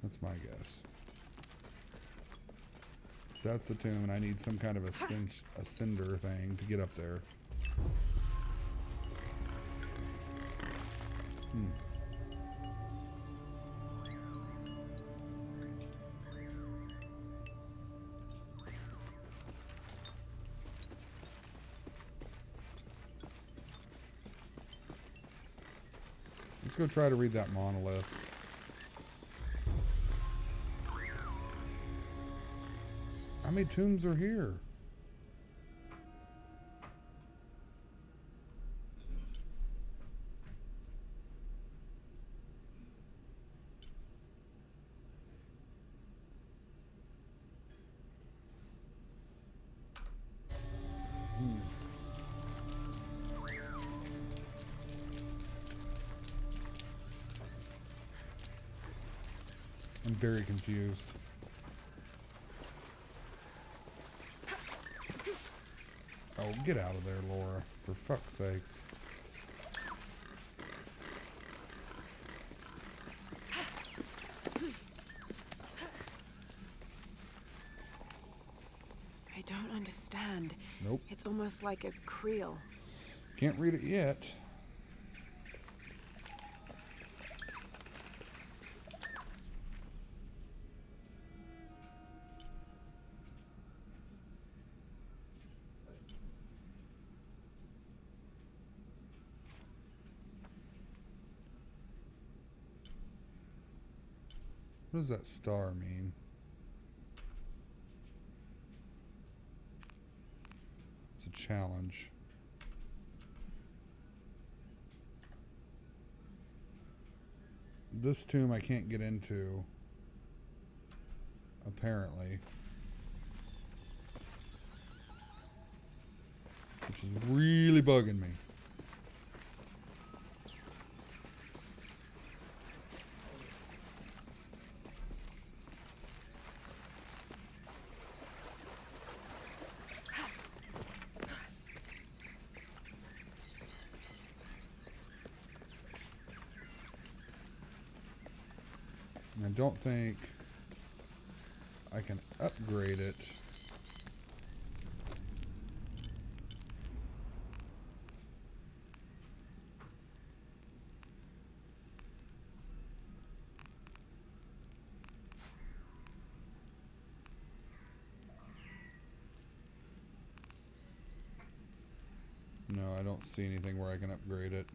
Speaker 2: That's my guess. So that's the tomb, and I need some kind of a cinder thing to get up there. Let's go try to read that monolith. How many tombs are here? I'm very confused. Oh, get out of there, Laura. For fuck's sakes.
Speaker 4: I don't understand.
Speaker 2: Nope.
Speaker 4: It's almost like a creel.
Speaker 2: Can't read it yet. What does that star mean? It's a challenge. This tomb I can't get into, apparently. Which is really bugging me. I don't think I can upgrade it. No, I don't see anything where I can upgrade it.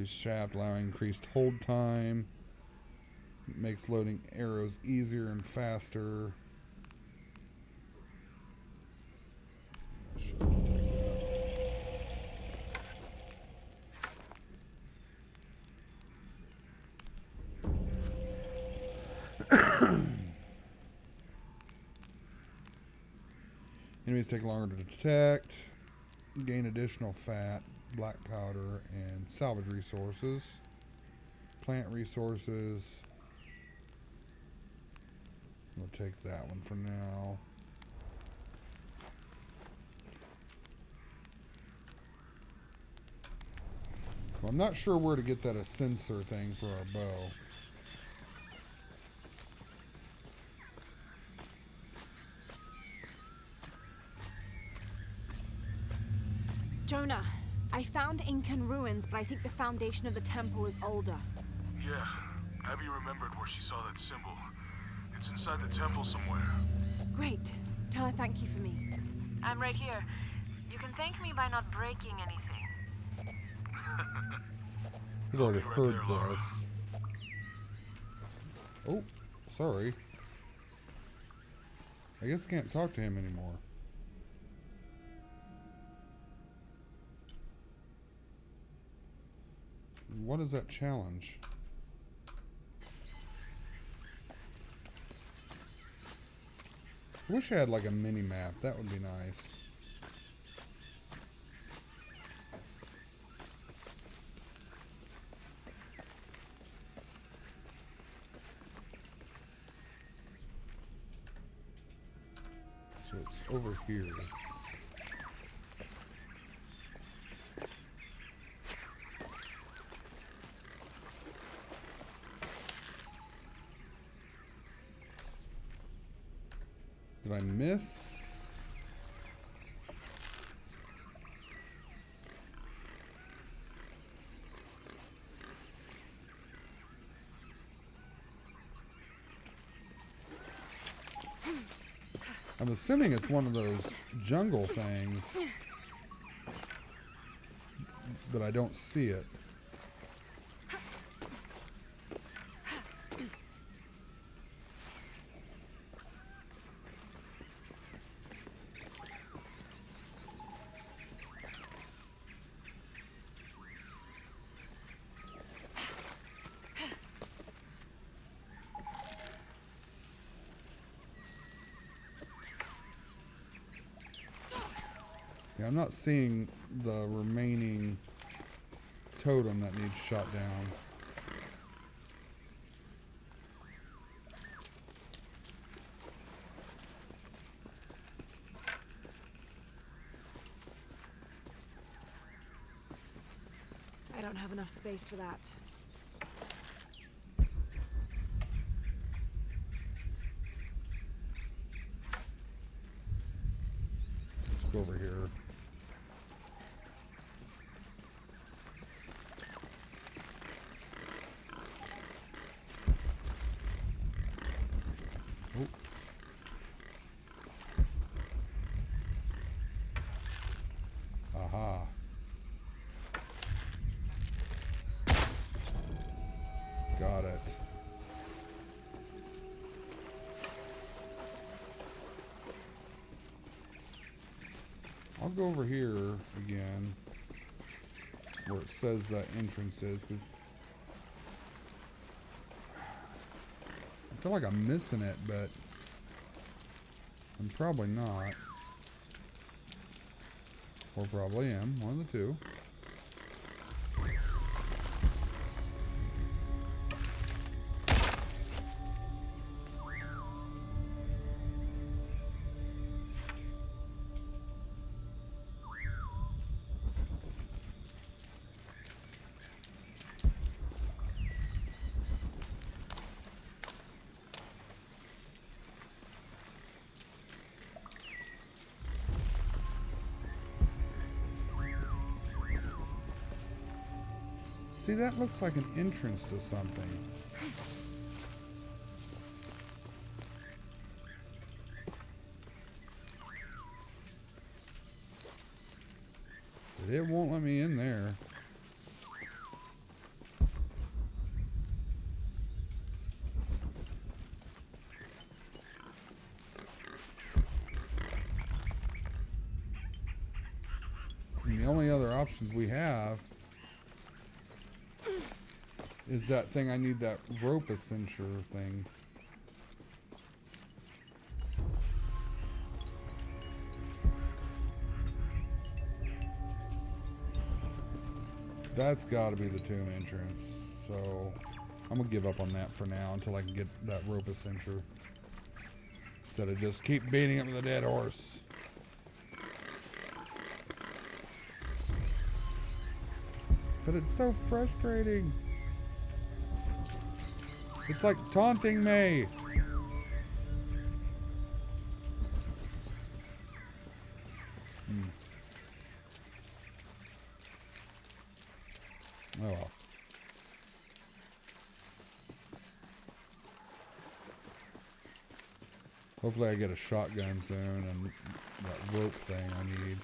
Speaker 2: Shaft allowing increased hold time. It makes loading arrows easier and faster. Enemies take longer to detect. Gain additional fat, black powder, and salvage resources. Plant resources. We'll take that one for now. Well, I'm not sure where to get that a sensor thing for our bow.
Speaker 4: Jonah, I found Incan ruins, but I think the foundation of the temple is older.
Speaker 3: Yeah, Abby remembered where she saw that symbol. It's inside the temple somewhere.
Speaker 4: Great. Tell her thank you for me.
Speaker 10: I'm right here. You can thank me by not breaking anything.
Speaker 2: We've already heard this. Oh, sorry. I guess I can't talk to him anymore. What is that challenge? I wish I had like a mini map. That would be nice. So it's over here. Did I miss? I'm assuming it's one of those jungle things, but I don't see it. Yeah, I'm not seeing the remaining totem that needs shot down.
Speaker 4: I don't have enough space for that.
Speaker 2: Let's go over here. Oh. Aha. Got it. I'll go over here again where it says that entrance is, because I feel like I'm missing it, but I'm probably not. Or probably am. One of the two. See, that looks like an entrance to something. But it won't let me in there. And the only other options we have is that thing. I need that rope accenture thing. That's got to be the tomb entrance. So I'm gonna give up on that for now until I can get that rope accenture. Instead of just keep beating up the dead horse. But it's so frustrating. It's like taunting me. Oh well. Hopefully I get a shotgun soon and that rope thing I need.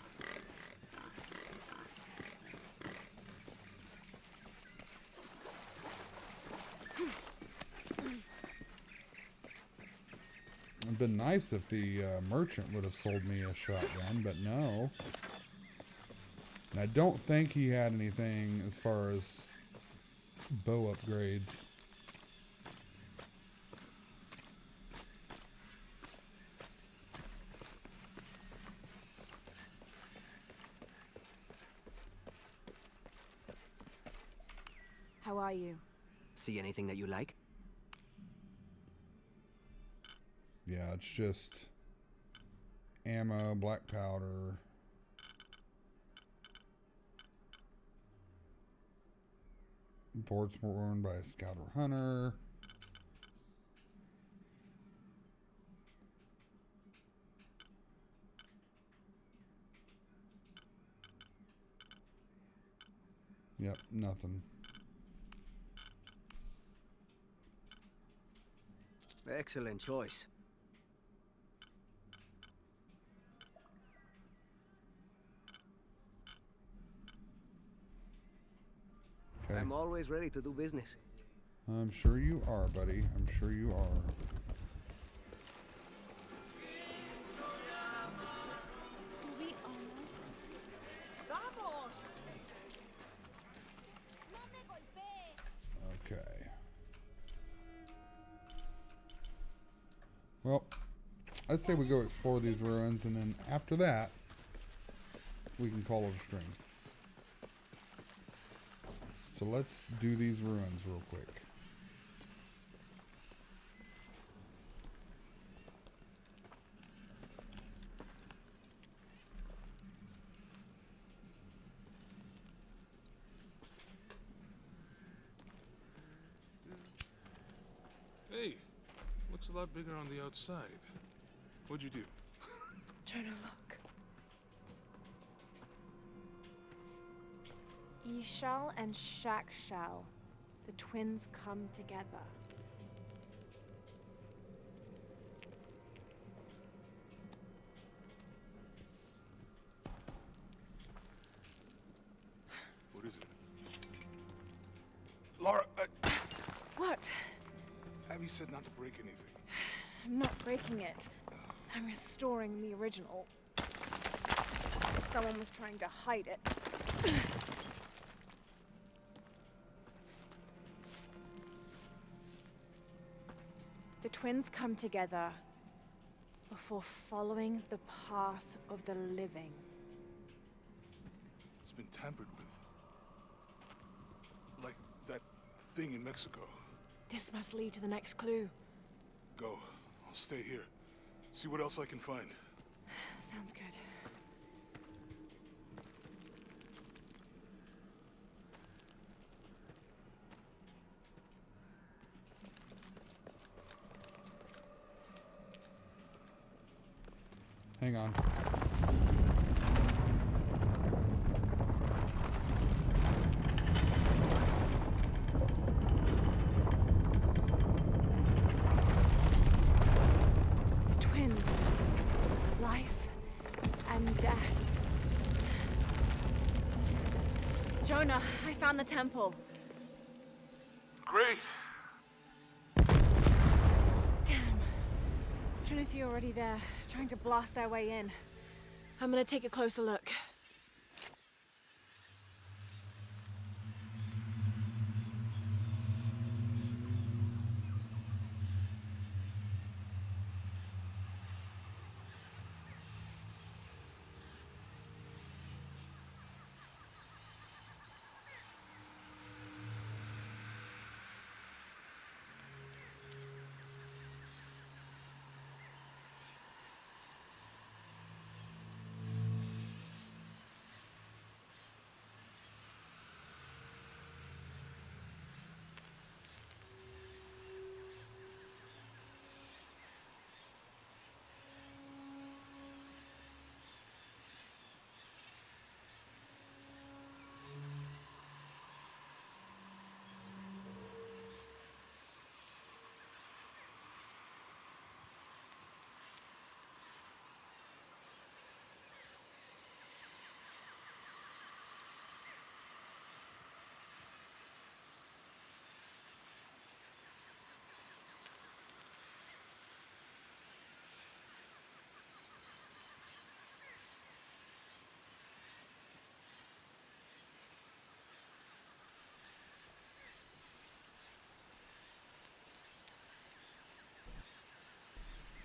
Speaker 2: It'd been nice if the merchant would have sold me a shotgun, but no. And I don't think he had anything as far as bow upgrades.
Speaker 4: How are you?
Speaker 14: See anything that you like?
Speaker 2: Yeah, it's just ammo, black powder. Boards worn by a scout or hunter. Yep, nothing.
Speaker 14: Excellent choice.
Speaker 2: Okay.
Speaker 14: I'm always ready to do business.
Speaker 2: I'm sure you are, buddy. I'm sure you are. Okay. Well, I'd say we go explore these ruins, and then after that, we can call it a string. So let's do these ruins real quick.
Speaker 3: Hey, looks a lot bigger on the outside. What'd you do?
Speaker 4: Jonah, look. Ishal and Shakshal. The twins come together.
Speaker 3: What is it? Lara,
Speaker 4: What?
Speaker 3: Abby said not to break anything.
Speaker 4: I'm not breaking it. I'm restoring the original. Someone was trying to hide it. The twins come together before following the path of the living.
Speaker 3: It's been tampered with. Like that thing in Mexico.
Speaker 4: This must lead to the next clue.
Speaker 3: Go. I'll stay here. See what else I can find.
Speaker 4: Sounds good.
Speaker 2: Hang on.
Speaker 4: The twins. Life and death. Jonah, I found the temple.
Speaker 3: Great!
Speaker 4: Damn. Trinity already there, trying to blast their way in. I'm gonna take a closer look.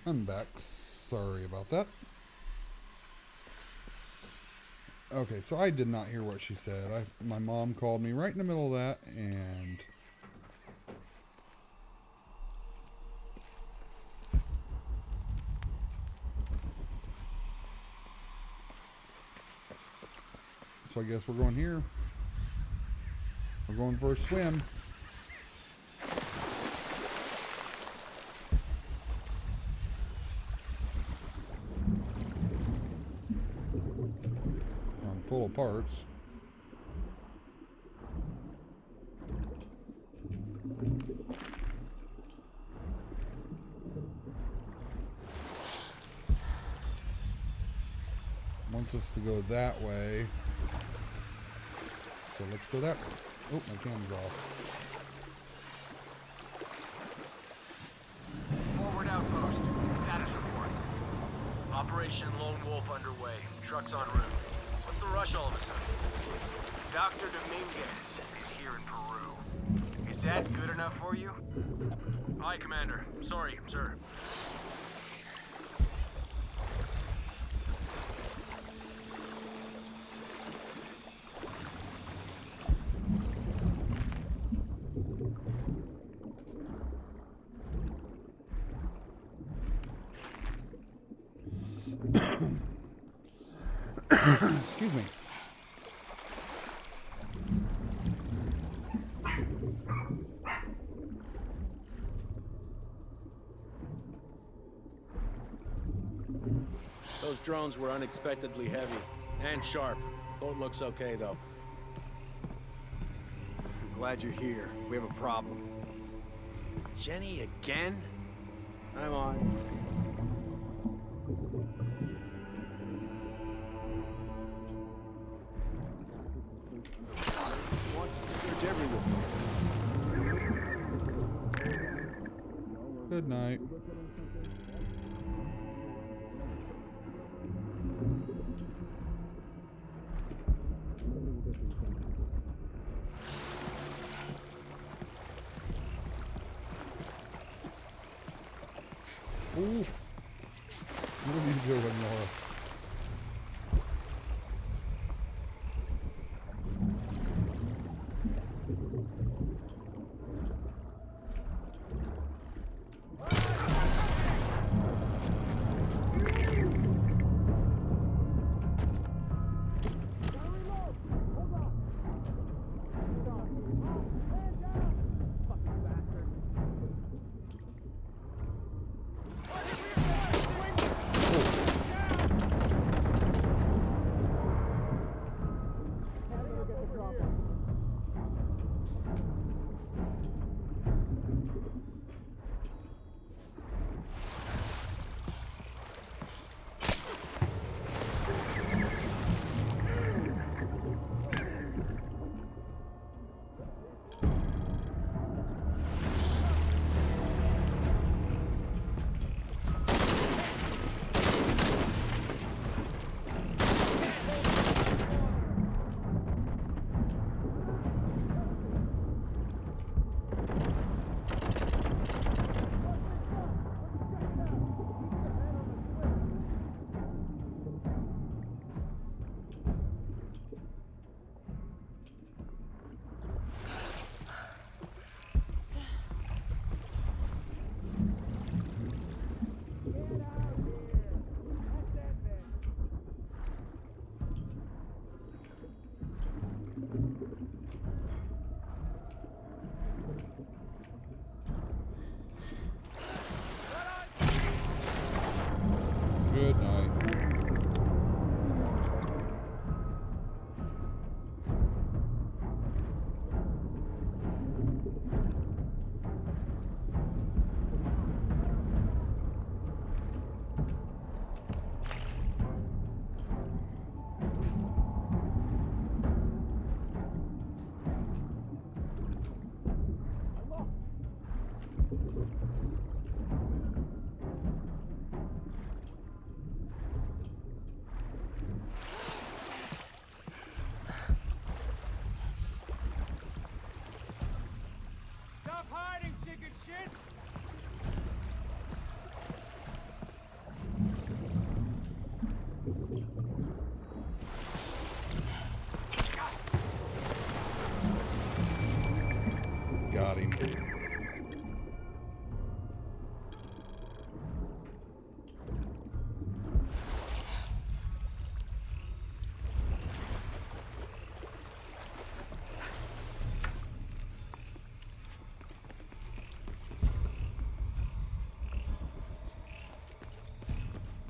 Speaker 2: I'm back. Sorry about that. Okay, so I did not hear what she said. My mom called me right in the middle of that, and so I guess we're going here. We're going for a swim. I'm full of parts. Wants us to go that way. So let's go that way. Oh, my cam's off.
Speaker 17: Forward outpost. Status report. Operation Lone Wolf underway. Trucks en route. What's the rush all of a sudden? Dr. Dominguez is here in Peru. Is that good enough for you? Aye, Commander. Sorry, sir.
Speaker 2: Excuse me.
Speaker 5: Those drones were unexpectedly heavy and sharp. Boat looks okay, though.
Speaker 7: I'm glad you're here. We have a problem.
Speaker 5: Jenny again? I'm on.
Speaker 7: Wants us to search everywhere.
Speaker 2: Good night. Ooh. What are you doing, Laura? Good night.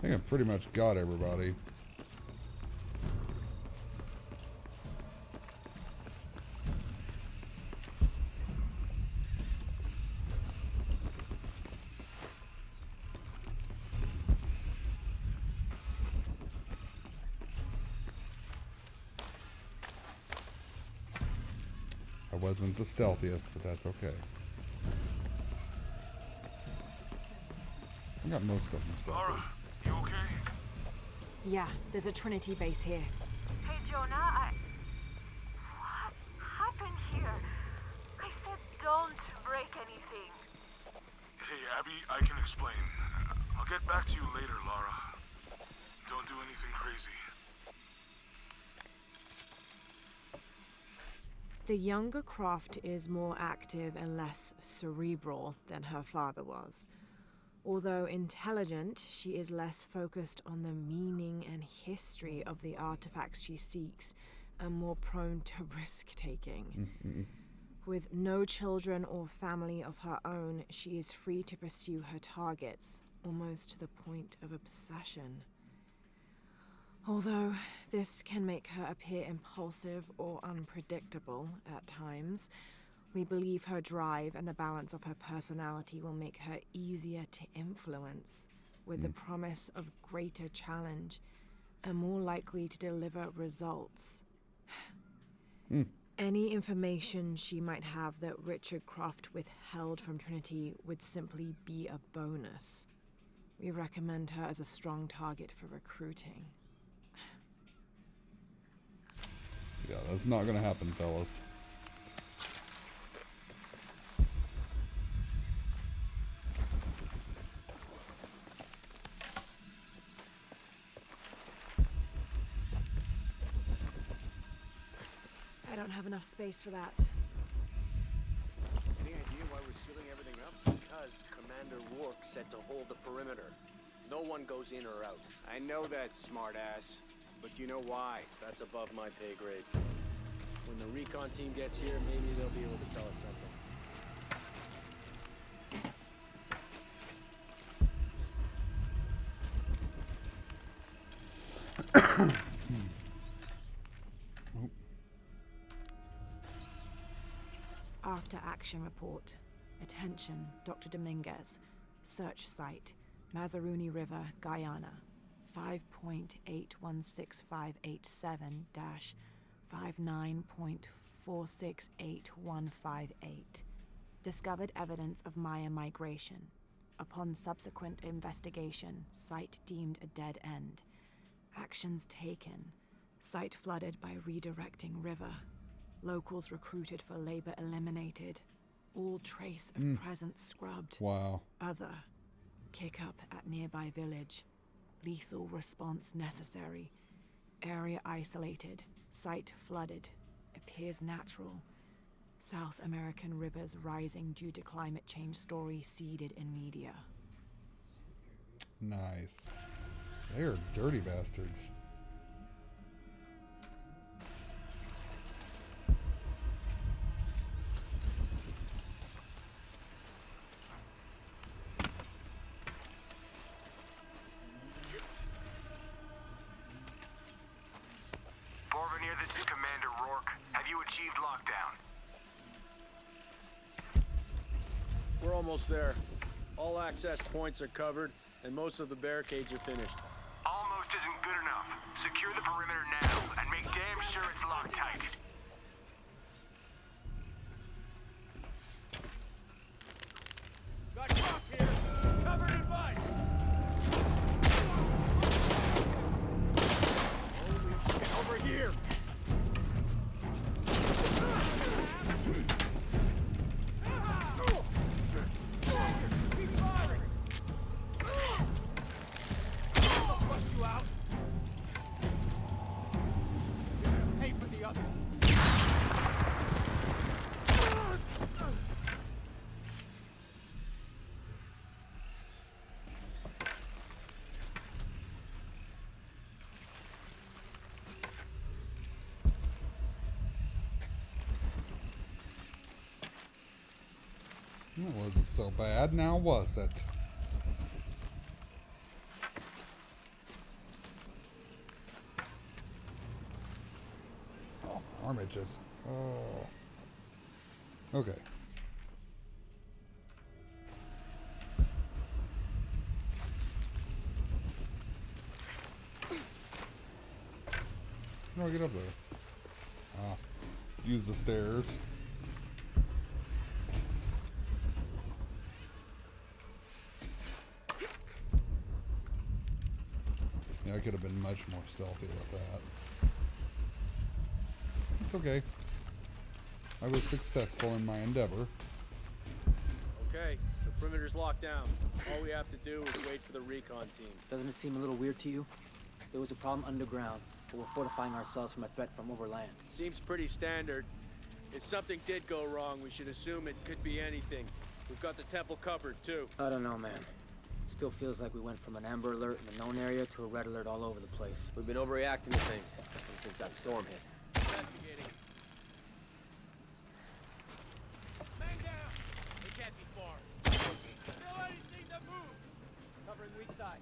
Speaker 2: think I pretty much got everybody. I wasn't the stealthiest, but that's okay. I got most of them stealthy.
Speaker 17: Lara, you okay?
Speaker 4: Yeah, there's a Trinity base here.
Speaker 9: Hey, Jonah, what happened here? I said don't break anything.
Speaker 3: Hey, Abby, I can explain. I'll get back to you later, Lara. Don't do anything crazy.
Speaker 4: The younger Croft is more active and less cerebral than her father was. Although intelligent, she is less focused on the meaning and history of the artifacts she seeks and more prone to risk-taking. With no children or family of her own, she is free to pursue her targets, almost to the point of obsession. Although this can make her appear impulsive or unpredictable at times, we believe her drive and the balance of her personality will make her easier to influence, with the promise of greater challenge and more likely to deliver results. Any information she might have that Richard Croft withheld from Trinity would simply be a bonus. We recommend her as a strong target for recruiting.
Speaker 2: Yeah, that's not gonna happen, fellas.
Speaker 4: I don't have enough space for that.
Speaker 7: Any idea why we're sealing everything up?
Speaker 5: Because Commander Rourke said to hold the perimeter. No one goes in or out.
Speaker 7: I know that, smartass. But you know why?
Speaker 5: That's above my pay grade. When the recon team gets here, maybe they'll be able to tell us something.
Speaker 4: After action report. Attention, Dr. Dominguez. Search site, Mazaruni River, Guyana. 5.81658-59.468158. Discovered evidence of Maya migration. Upon subsequent investigation, site deemed a dead end. Actions taken. Site flooded by redirecting river. Locals recruited for labor eliminated. All trace of presence scrubbed.
Speaker 2: Wow.
Speaker 4: Other. Kick up at nearby village. Lethal response necessary. Area isolated. Site flooded. Appears natural. South American rivers rising due to climate change story seeded in media.
Speaker 2: Nice. They are dirty bastards.
Speaker 17: This is Commander Rourke. Have you achieved lockdown?
Speaker 5: We're almost there. All access points are covered, and most of the barricades are finished.
Speaker 17: Almost isn't good enough. Secure the perimeter now, and make damn sure it's locked tight.
Speaker 7: Got Croft here! Covered in mud! Holy shit, over here!
Speaker 2: That wasn't so bad, now was it? arm itches. Oh. Okay. How do I get up there? Ah. Use the stairs. Yeah, I could have been much more stealthy with that. It's okay. I was successful in my endeavor.
Speaker 5: Okay, the perimeter's locked down. All we have to do is wait for the recon team.
Speaker 6: Doesn't it seem a little weird to you? There was a problem underground, but we're fortifying ourselves from a threat from overland.
Speaker 5: Seems pretty standard. If something did go wrong, we should assume it could be anything. We've got the temple covered, too.
Speaker 6: I don't know, man. Still feels like we went from an amber alert in the known area to a red alert all over the place.
Speaker 5: We've been overreacting to things since that storm hit. Investigating.
Speaker 8: Man down! They can't be far. Still anything that moves! Covering weak side.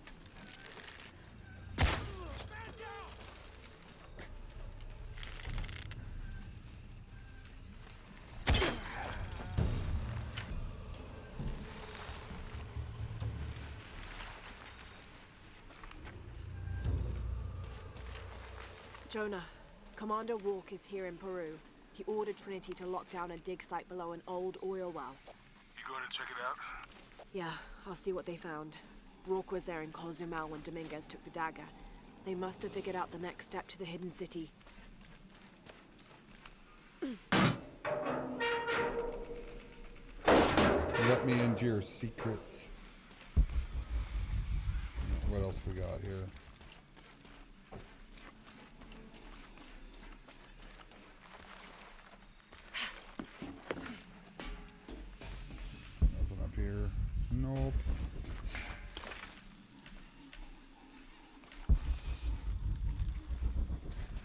Speaker 8: Man down!
Speaker 4: Jonah, Commander Walk is here in Peru. He ordered Trinity to lock down a dig site below an old oil well.
Speaker 3: You going to check it out?
Speaker 4: Yeah, I'll see what they found. Rourke was there in Cozumel when Dominguez took the dagger. They must have figured out the next step to the hidden city.
Speaker 2: Let me into your secrets. What else we got here? Nothing up here. Nope.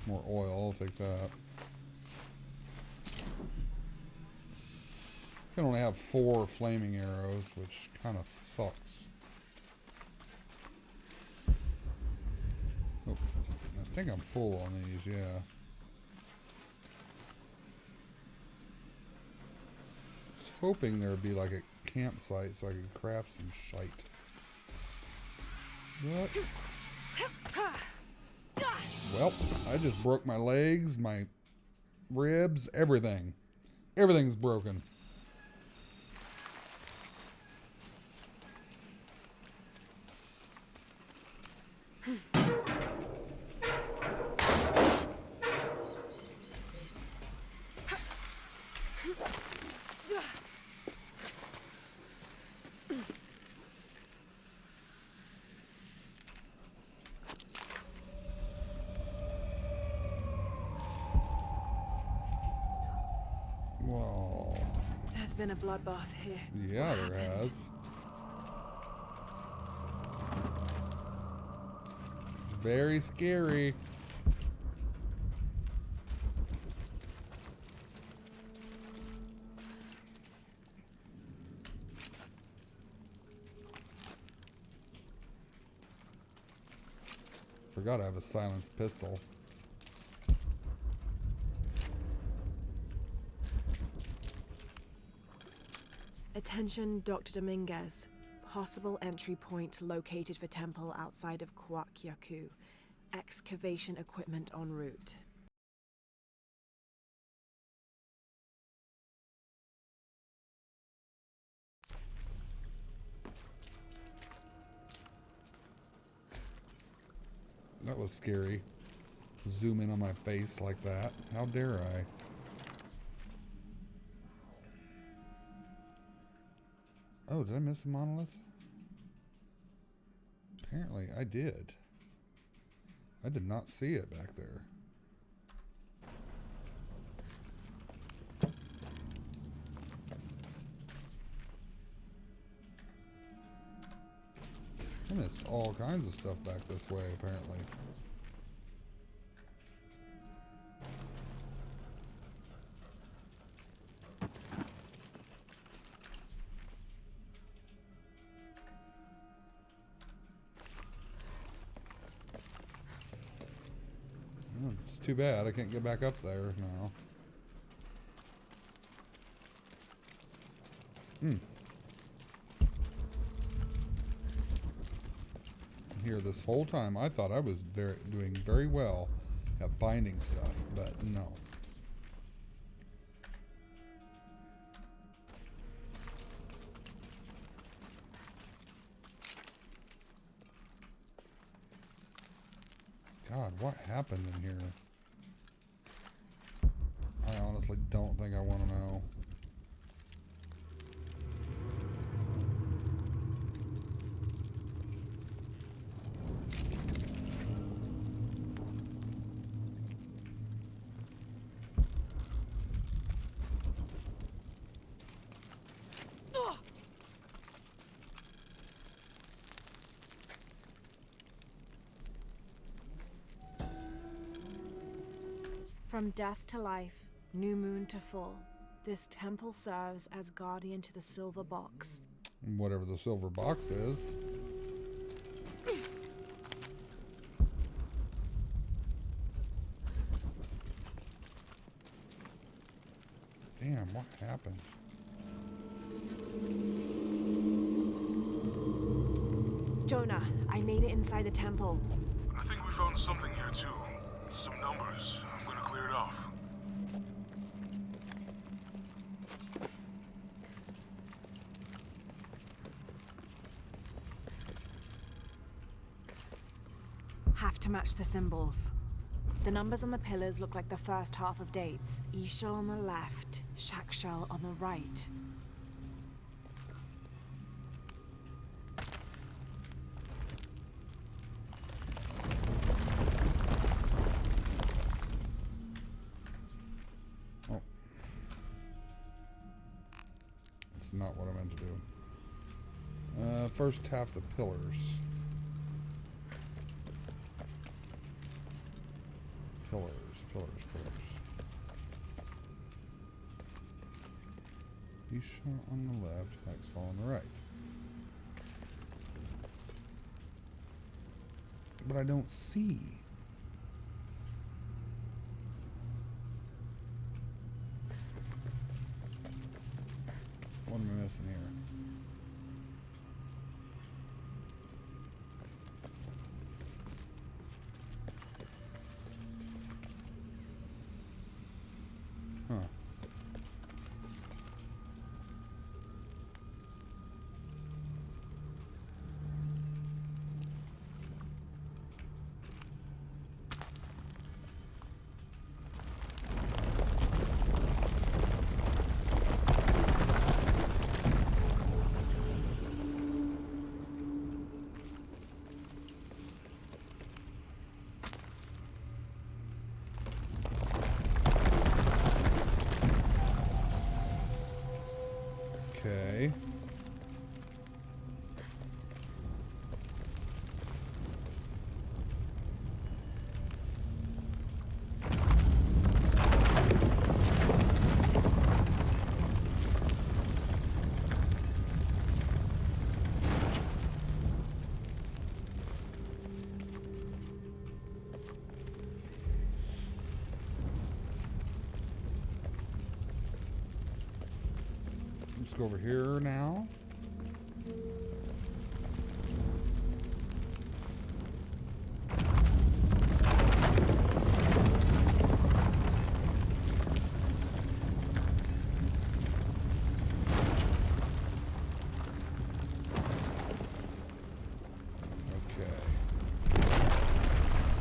Speaker 2: More oil, I'll take that. I can only have 4 flaming arrows, which kind of sucks. Oh, I think I'm full on these, yeah. I was hoping there would be like a campsite so I could craft some shite. But, well, I just broke my legs, my ribs, everything. Everything's broken. Whoa.
Speaker 4: There's been a bloodbath here.
Speaker 2: Yeah, there has. Very scary. Forgot I have a silenced pistol.
Speaker 4: Attention, Dr. Dominguez. Possible entry point located for temple outside of Coaquiacu. Excavation equipment en route.
Speaker 2: That was scary. Zoom in on my face like that. How dare I? Oh, did I miss a monolith? Apparently I did. I did not see it back there. I missed all kinds of stuff back this way, apparently. too bad. I can't get back up there now. Here this whole time, I thought I was doing very well at finding stuff, but no. God, what happened in here? I honestly don't think I want to know.
Speaker 4: From death to life, new moon to full, this temple serves as guardian to the silver box.
Speaker 2: Whatever the silver box is. Damn, what happened?
Speaker 4: Jonah, I made it inside the temple.
Speaker 3: I think we found something here too. Some numbers. I'm gonna clear it off.
Speaker 4: Have to match the symbols. The numbers on the pillars look like the first half of dates. Ishal on the left, Shakshal on the right.
Speaker 2: Oh. That's not what I meant to do. First half the pillars. Pillars. Isha on the left, Hexal on the right. But I don't see. What am I missing here? Huh. Okay. Let's go over here now.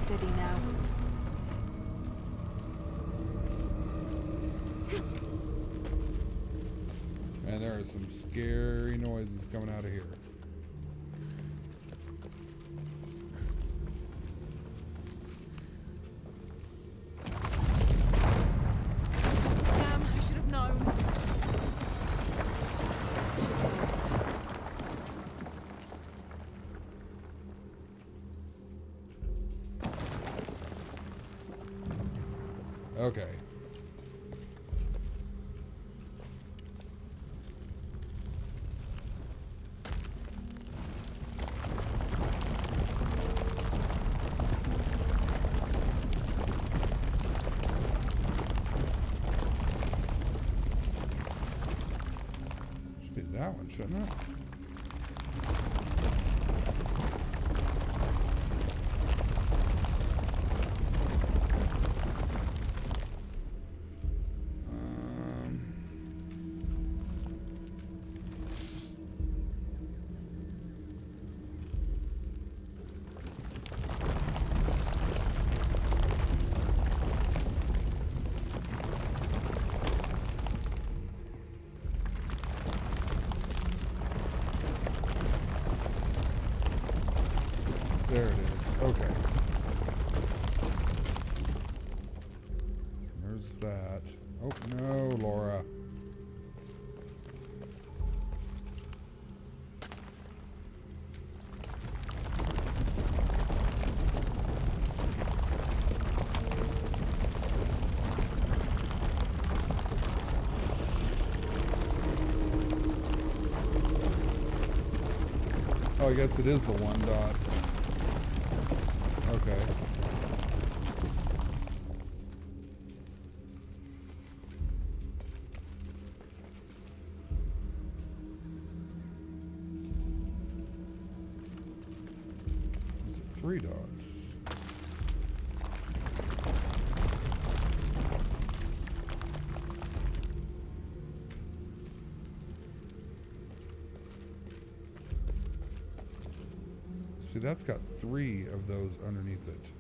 Speaker 4: Steady now.
Speaker 2: And there are some scary noises coming out of here.
Speaker 4: Damn, I should have known. Too close.
Speaker 2: Okay. that one, shouldn't it? There it is. Okay. There's that. Oh, no, Laura. Oh, I guess it is the one dot. Okay. Three dots. See, that's got 3 of those underneath it.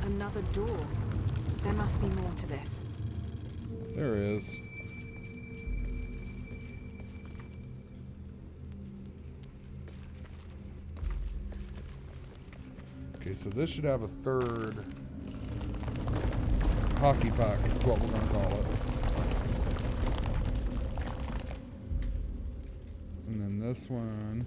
Speaker 4: Another door. There must be more to this.
Speaker 2: There is. Okay, so this should have a third hockey puck, is what we're going to call it. And then this one.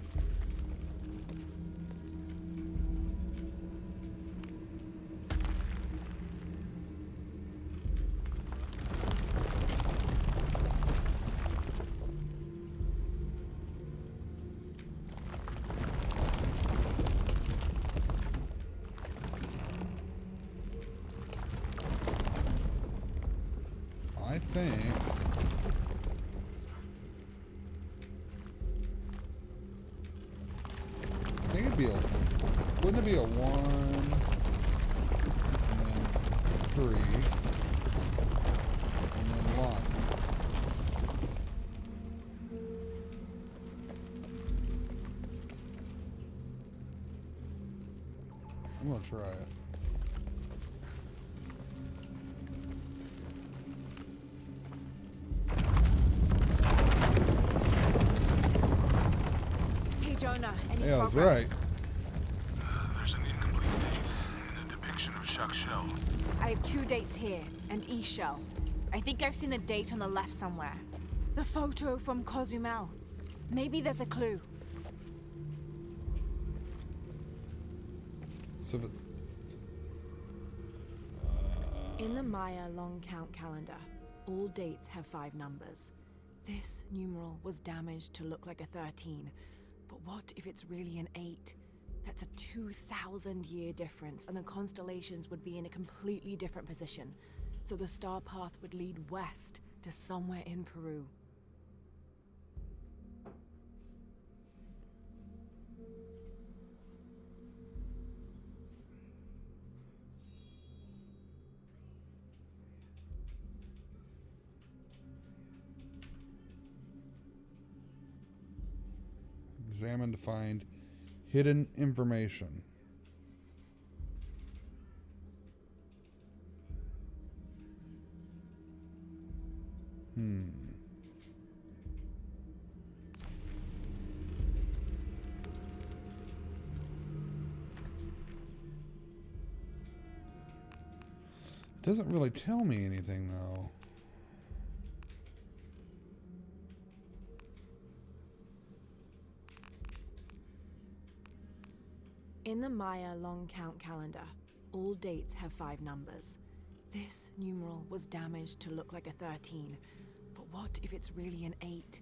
Speaker 2: I think it'd be a, wouldn't it be a 1 and then 3 and then 1? I'm gonna try it.
Speaker 4: Jonah, any
Speaker 2: Yeah, that's
Speaker 4: progress?
Speaker 2: right.
Speaker 3: There's an incomplete date and a depiction of Jacques Shell.
Speaker 4: I have 2 dates here, and E-Shell. I think I've seen the date on the left somewhere. The photo from Cozumel. Maybe there's a clue.
Speaker 2: So
Speaker 4: In the Maya long count calendar, all dates have 5 numbers. This numeral was damaged to look like a 13. But what if it's really an 8? That's a 2,000-year difference, and the constellations would be in a completely different position. So the star path would lead west to somewhere in Peru.
Speaker 2: examine to find hidden information. Doesn't really tell me anything, though.
Speaker 4: In the Maya long count calendar, all dates have 5 numbers. This numeral was damaged to look like a 13. But what if it's really an 8?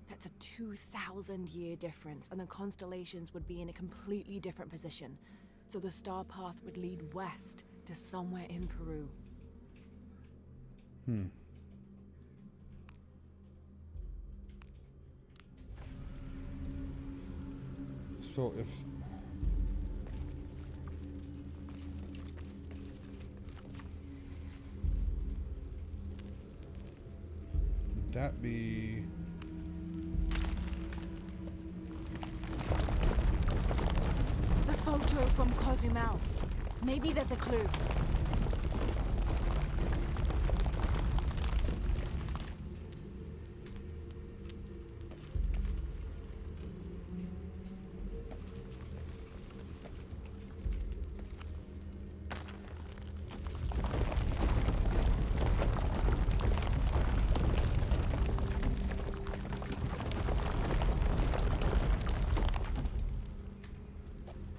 Speaker 4: That's a 2,000-year difference, and the constellations would be in a completely different position. So the star path would lead west to somewhere in Peru.
Speaker 2: So if would that be
Speaker 4: The photo from Cozumel. Maybe that's a clue.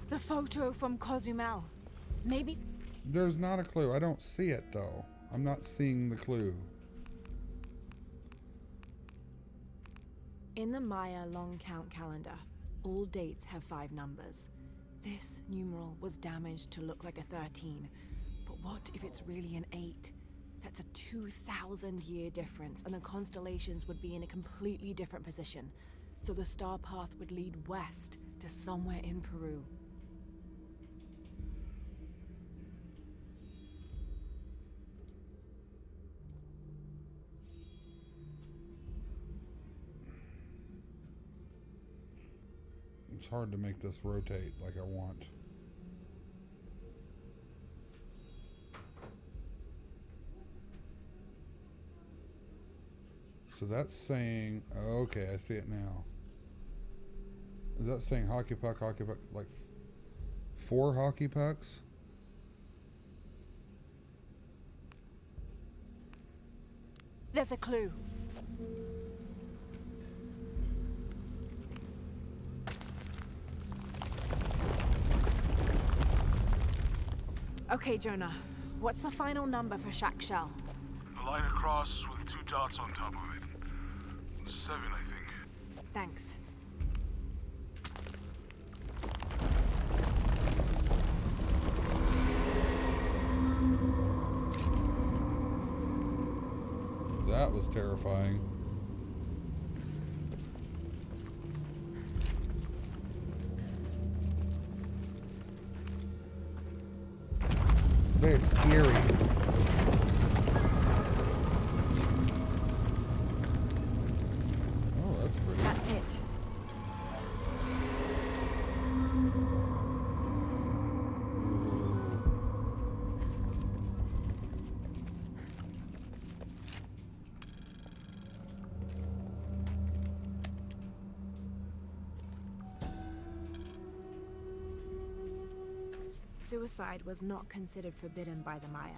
Speaker 4: The photo from Cozumel. Maybe.
Speaker 2: there's not a clue. I don't see it though. I'm not seeing the clue.
Speaker 4: In the Maya long count calendar, all dates have 5 numbers. This numeral was damaged to look like a 13. But what if it's really an 8? That's a 2,000-year difference, and the constellations would be in a completely different position. So the star path would lead west to somewhere in Peru.
Speaker 2: It's hard to make this rotate like I want. So that's saying, oh, okay, I see it now. Is that saying hockey puck, like 4 hockey pucks?
Speaker 4: There's a clue. Okay, Jonah. What's the final number for Shack Shell?
Speaker 3: A line across with 2 dots on top of it. 7, I think.
Speaker 4: Thanks.
Speaker 2: That was terrifying. It's very scary. Oh, that's pretty.
Speaker 4: That's it. Suicide was not considered forbidden by the Maya.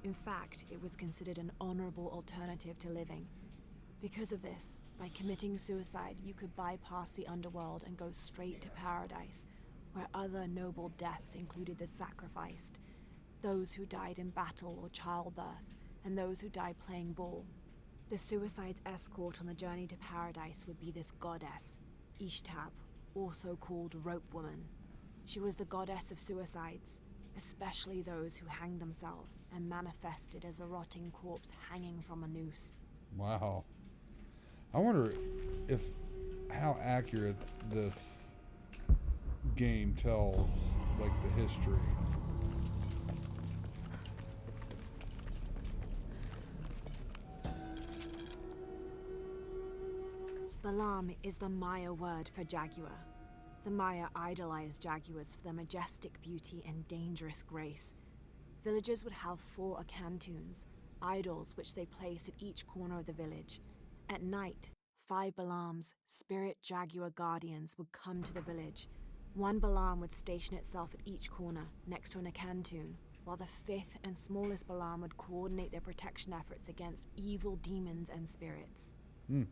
Speaker 4: In fact, it was considered an honorable alternative to living. Because of this, by committing suicide, you could bypass the underworld and go straight to paradise, where other noble deaths included the sacrificed, those who died in battle or childbirth, and those who died playing ball. The suicide's escort on the journey to paradise would be this goddess, Ishtab, also called Rope Woman. She was the goddess of suicides, especially those who hanged themselves and manifested as a rotting corpse hanging from a noose.
Speaker 2: Wow. I wonder if how accurate this game tells like the history.
Speaker 4: Balam is the Maya word for jaguar. The Maya idolized jaguars for their majestic beauty and dangerous grace. Villagers would have 4 akantuns, idols which they placed at each corner of the village. At night, 5 Balams, spirit jaguar guardians, would come to the village. 1 Balam would station itself at each corner, next to an akantun, while the 5th and smallest Balam would coordinate their protection efforts against evil demons and spirits.
Speaker 2: I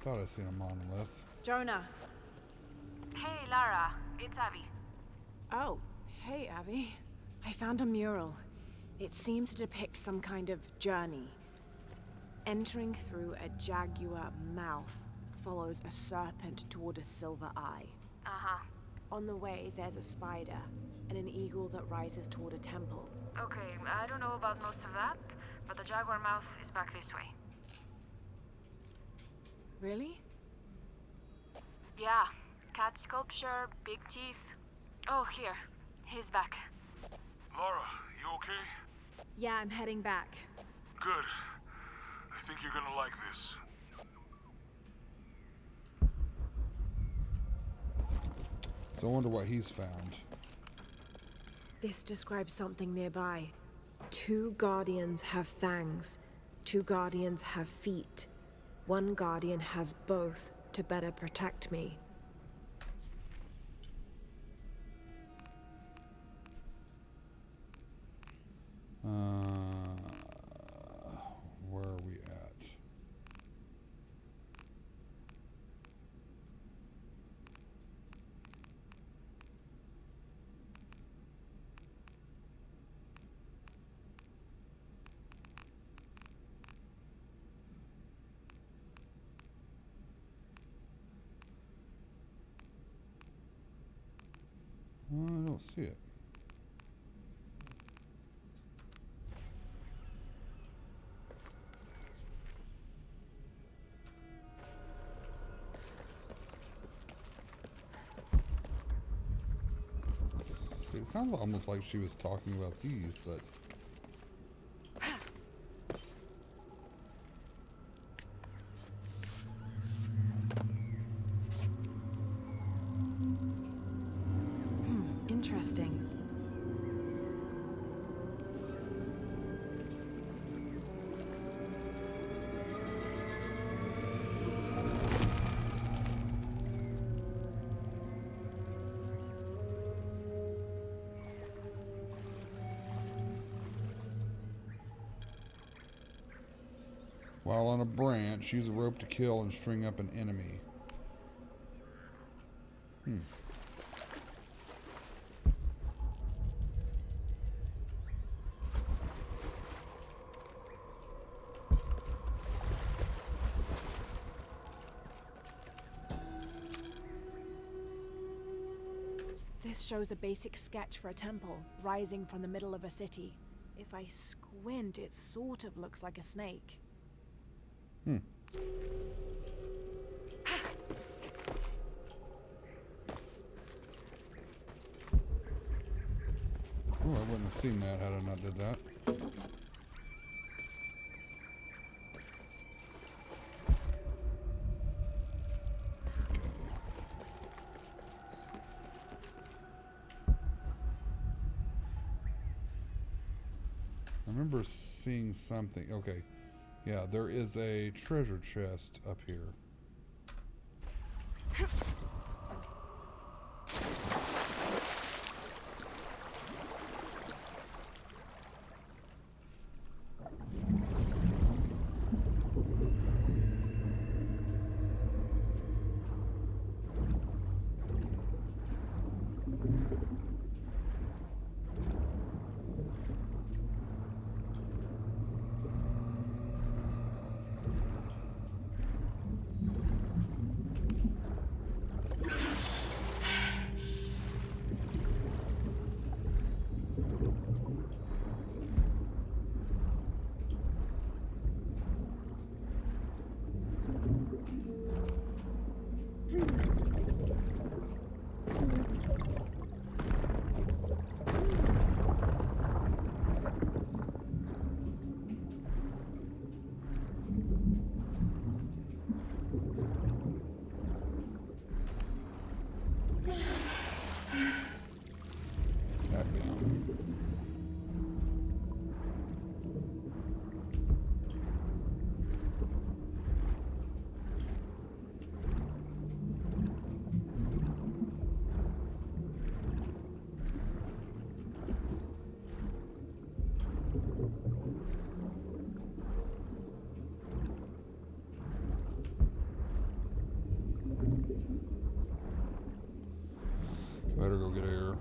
Speaker 2: thought I seen a monolith.
Speaker 4: Jonah.
Speaker 9: Hey, Lara. It's Abby.
Speaker 4: Oh, hey, Abby. I found a mural. It seems to depict some kind of journey. Entering through a jaguar mouth follows a serpent toward a silver eye.
Speaker 10: Uh-huh.
Speaker 4: On the way, there's a spider and an eagle that rises toward a temple.
Speaker 10: Okay, I don't know about most of that, but the jaguar mouth is back this way.
Speaker 4: Really?
Speaker 10: Yeah. Cat sculpture, big teeth. Oh, here. He's back.
Speaker 3: Lara, you okay?
Speaker 4: Yeah, I'm heading back.
Speaker 3: Good. I think you're gonna like this.
Speaker 2: So I wonder what he's found.
Speaker 4: This describes something nearby. 2 guardians have fangs. 2 guardians have feet. 1 guardian has both to better protect me.
Speaker 2: Where are we at? I don't see it. See, it sounds almost like she was talking about these, but
Speaker 4: Interesting.
Speaker 2: while on a branch, use a rope to kill and string up an enemy.
Speaker 4: This shows a basic sketch for a temple rising from the middle of a city. If I squint, it sort of looks like a snake.
Speaker 2: Oh, I wouldn't have seen that had I not did that. I remember seeing something. Okay. Yeah, there is a treasure chest up here. Better go get air.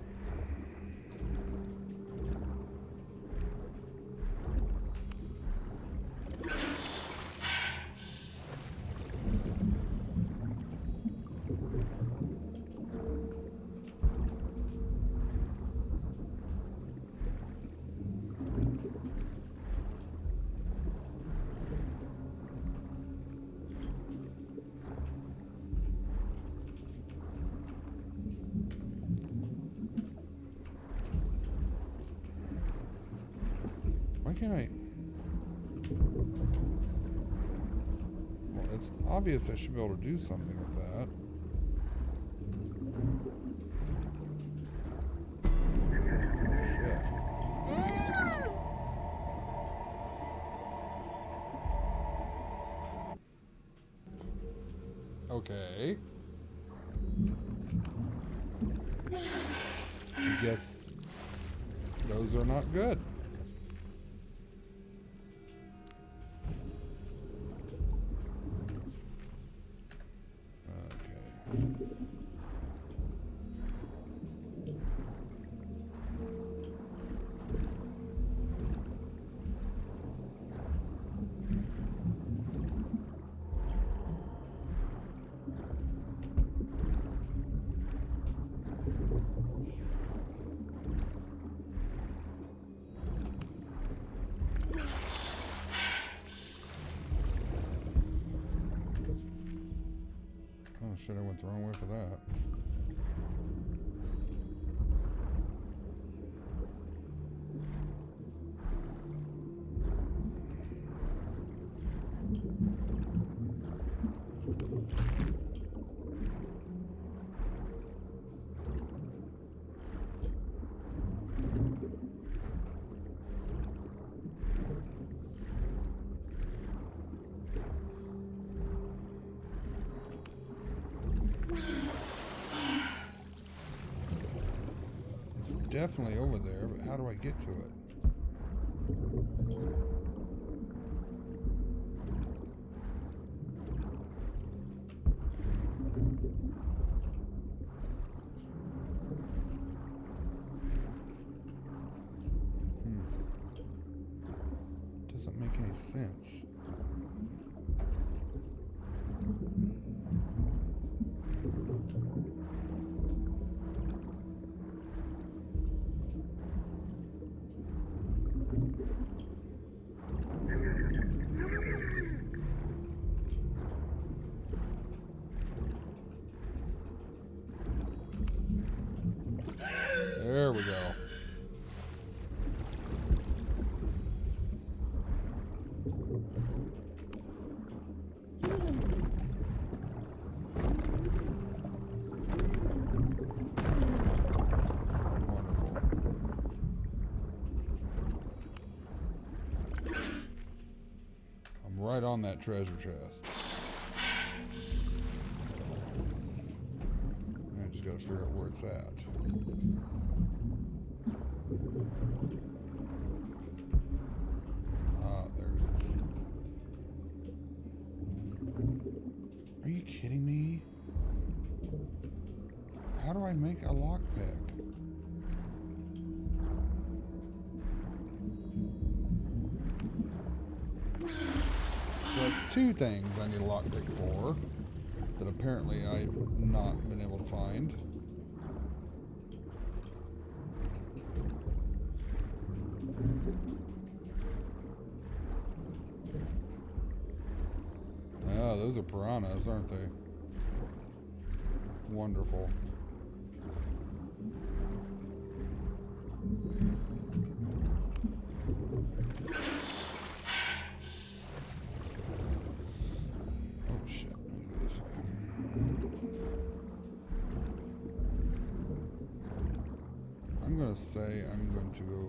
Speaker 2: can't I? Well, it's obvious I should be able to do something with that. Shit. Okay. I guess those are not good. Oh shit, I went the wrong way for that. Definitely over there, but how do I get to it? Doesn't make any sense. There we go. Wonderful. I'm right on that treasure chest. I just gotta figure out where it's at. Ah, there it is. Are you kidding me? How do I make a lockpick? So that's two things I need a lockpick for that apparently I've not been able to find. Ah, those are piranhas, aren't they? Wonderful. Oh shit, let me go this way. I'm gonna say I'm going to go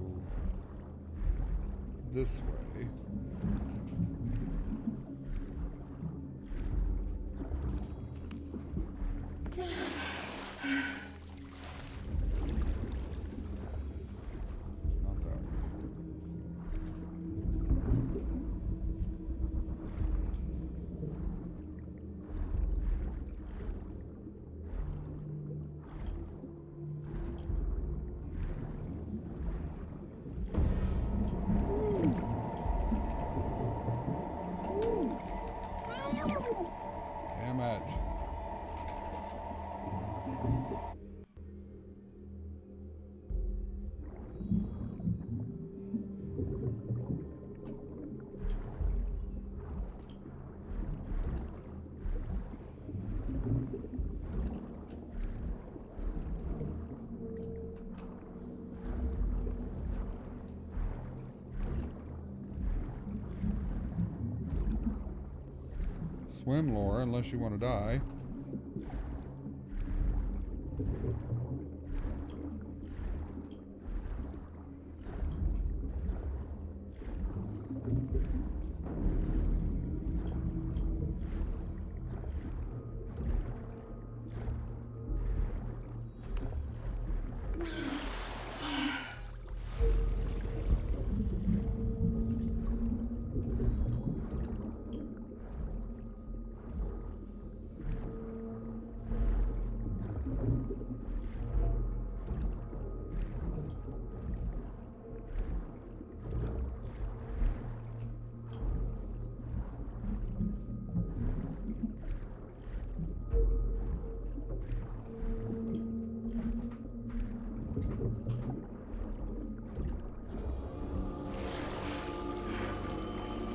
Speaker 2: this way. Not that way. Damn it. Swim, Laura, unless you want to die.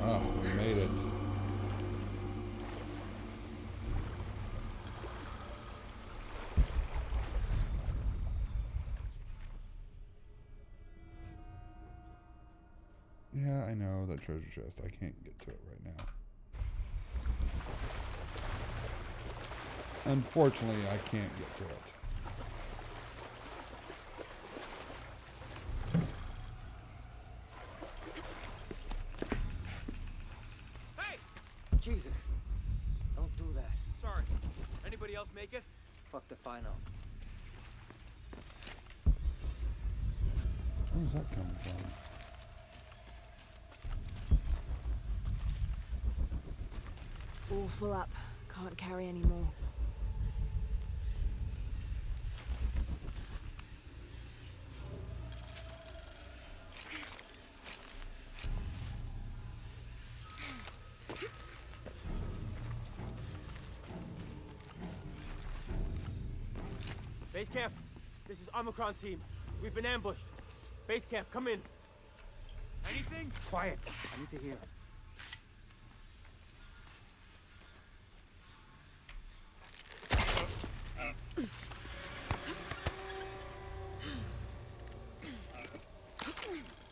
Speaker 2: Oh, we made it. Yeah, I know that treasure chest. I can't get to it right now. Unfortunately, I can't get to it.
Speaker 7: Jesus. Don't do that.
Speaker 8: Sorry. Anybody else make it?
Speaker 7: Fuck the final.
Speaker 2: Where's that coming from?
Speaker 4: All full up. Can't carry any more.
Speaker 7: Base camp, this is Omicron team. We've been ambushed. Base camp, come in.
Speaker 8: Anything?
Speaker 7: Quiet. I need to hear.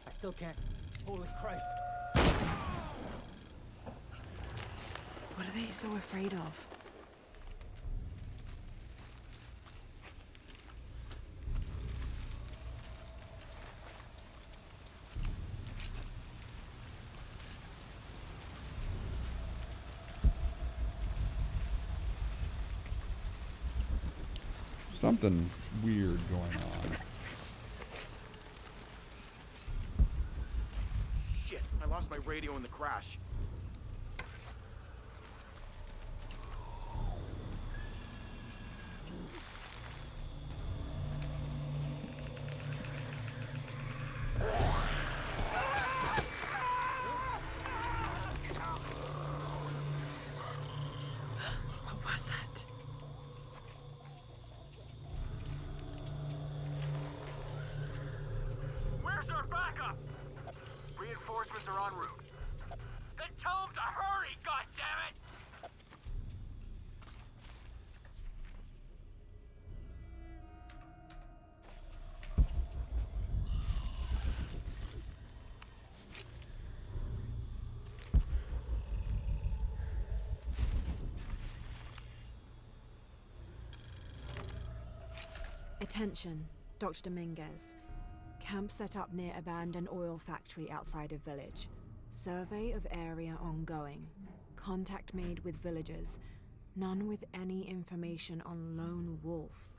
Speaker 7: I still can't. Holy Christ.
Speaker 4: What are they so afraid of?
Speaker 2: Something weird going on.
Speaker 16: Shit, I lost my radio in the crash.
Speaker 4: What was that?
Speaker 17: Where's our backup? Reinforcements are en route. Then tell them to hurry, goddammit!
Speaker 4: Attention, Dr. Dominguez. Camp set up near abandoned oil factory outside of village. Survey of area ongoing. Contact made with villagers. None with any information on lone wolf.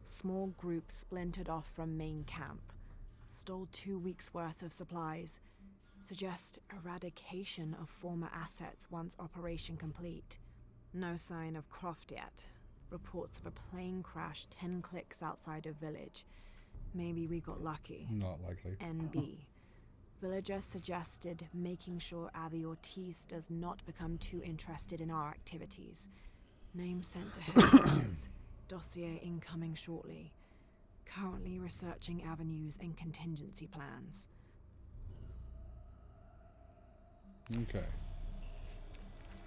Speaker 4: Small group splintered off from main camp. Stole 2 weeks' worth of supplies. Suggest eradication of former assets once operation complete. No sign of Croft yet. Reports of a plane crash 10 clicks outside of village. Maybe we got lucky.
Speaker 2: Not likely.
Speaker 4: NB. Villager suggested making sure Abby Ortiz does not become too interested in our activities. Name sent to headquarters. Dossier incoming shortly. Currently researching avenues and contingency plans.
Speaker 2: Okay.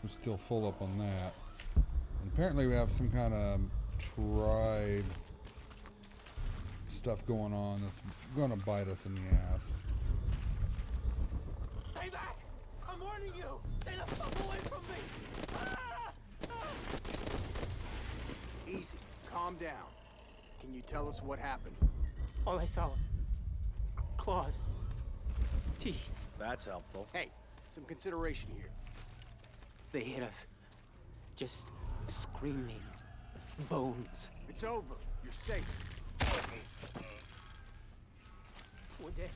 Speaker 2: We're still full up on that. And apparently we have some kind of tribe stuff going on that's going to bite us in the ass.
Speaker 8: Stay back! I'm warning you! Stay the fuck away from me! Ah!
Speaker 7: calm down. Can you tell us what happened?
Speaker 8: All I saw, claws, teeth.
Speaker 5: That's helpful.
Speaker 7: Hey, some consideration here.
Speaker 8: They hit us. Just screaming. Bones.
Speaker 7: It's over. You're safe.
Speaker 8: We're dead.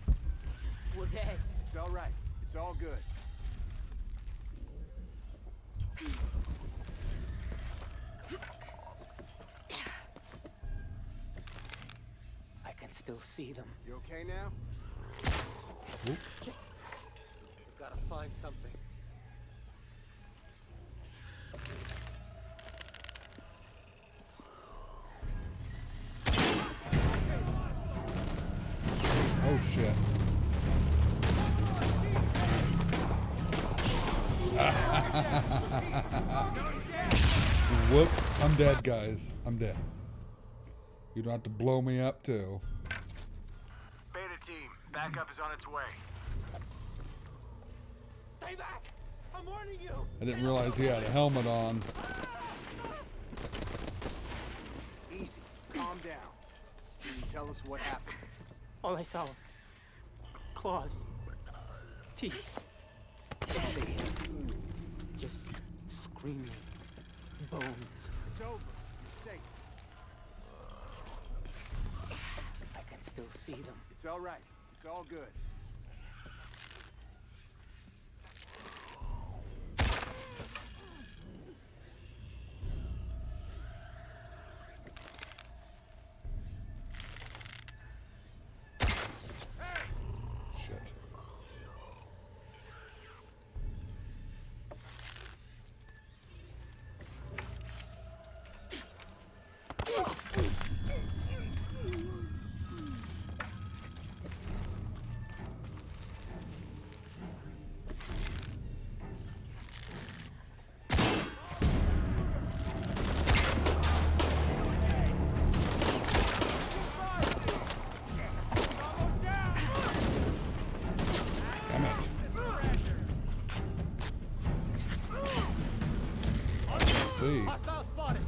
Speaker 8: We're dead.
Speaker 7: It's all right. It's all good.
Speaker 8: I can still see them.
Speaker 7: You okay now?
Speaker 8: Shit. We've got to find something.
Speaker 2: Oh shit. Whoops, I'm dead, guys. I'm dead. You don't have to blow me up too.
Speaker 17: Beta team, backup is on its way.
Speaker 8: Stay back! I'm warning you!
Speaker 2: I didn't realize he had a helmet on.
Speaker 7: Easy. Calm down. Can you tell us what happened?
Speaker 8: All I saw, claws, teeth. They hit us. Just screaming. Bones.
Speaker 7: It's over. You're safe.
Speaker 8: I can still see them.
Speaker 7: It's all right. It's all good.
Speaker 2: Shit. Damn it. Let's see.
Speaker 8: Hostile spotted!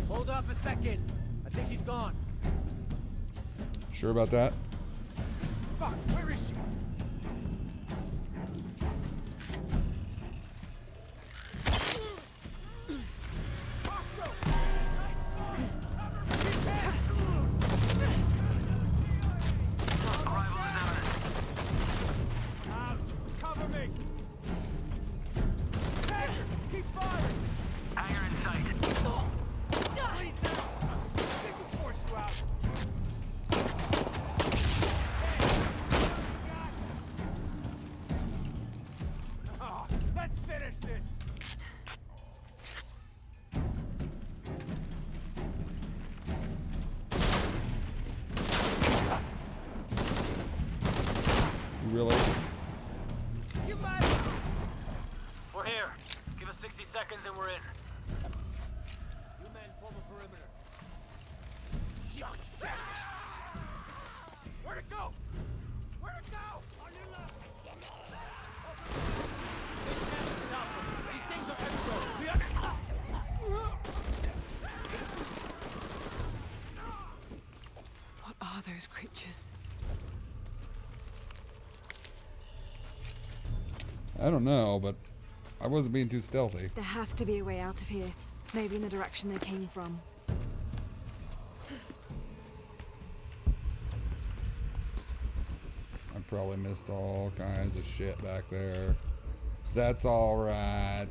Speaker 8: Hold up a second. I think she's gone.
Speaker 2: Sure about that?
Speaker 7: Fuck, where is she?
Speaker 17: Out! Cover me!
Speaker 7: Tanner, keep firing!
Speaker 17: Hangar in sight.
Speaker 7: This will force you out. Oh, let's finish this.
Speaker 2: Really?
Speaker 8: We're here. Give us 60 seconds and we're in. You men form a perimeter.
Speaker 7: Where'd it go? Where'd it go?
Speaker 8: On your left. These things are everywhere. We are...
Speaker 4: What are those creatures?
Speaker 2: I don't know, but I wasn't being too stealthy.
Speaker 4: There has to be a way out of here. Maybe in the direction they came from.
Speaker 2: I probably missed all kinds of shit back there. That's alright.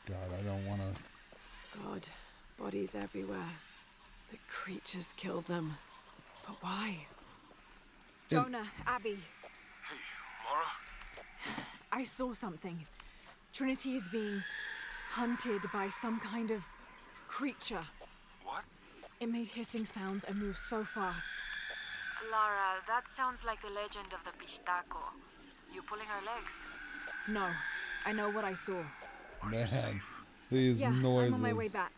Speaker 2: God, I don't want to...
Speaker 4: God, bodies everywhere. The creatures kill them. But why? Jonah, Abby.
Speaker 3: Hey, Lara?
Speaker 4: I saw something. Trinity is being hunted by some kind of creature.
Speaker 3: What?
Speaker 4: It made hissing sounds and moved so fast.
Speaker 10: Lara, that sounds like the legend of the Pistaco. You pulling her legs?
Speaker 4: No, I know what I saw.
Speaker 2: Man, these
Speaker 4: Yeah,
Speaker 2: noises.
Speaker 4: I'm on my way back.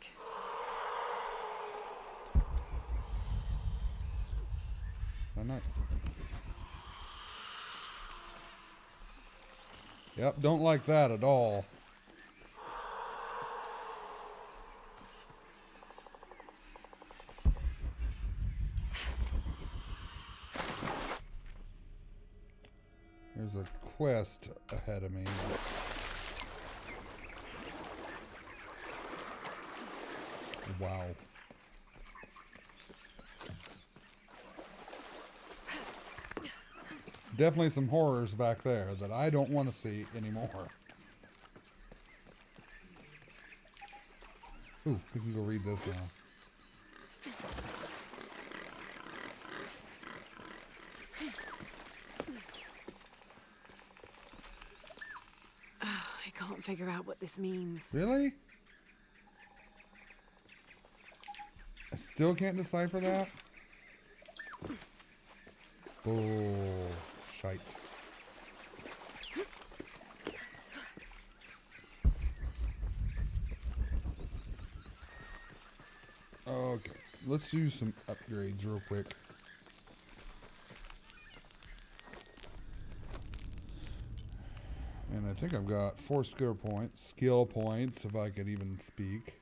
Speaker 2: Oh, no. Yep, don't like that at all. There's a quest ahead of me. Wow. Definitely some horrors back there that I don't want to see anymore. Ooh, we can go read this now.
Speaker 4: I can't figure out what this means.
Speaker 2: Really? I still can't decipher that? Oh, shite. Okay, let's do some upgrades real quick. And I think I've got 4 skill points, if I could even speak.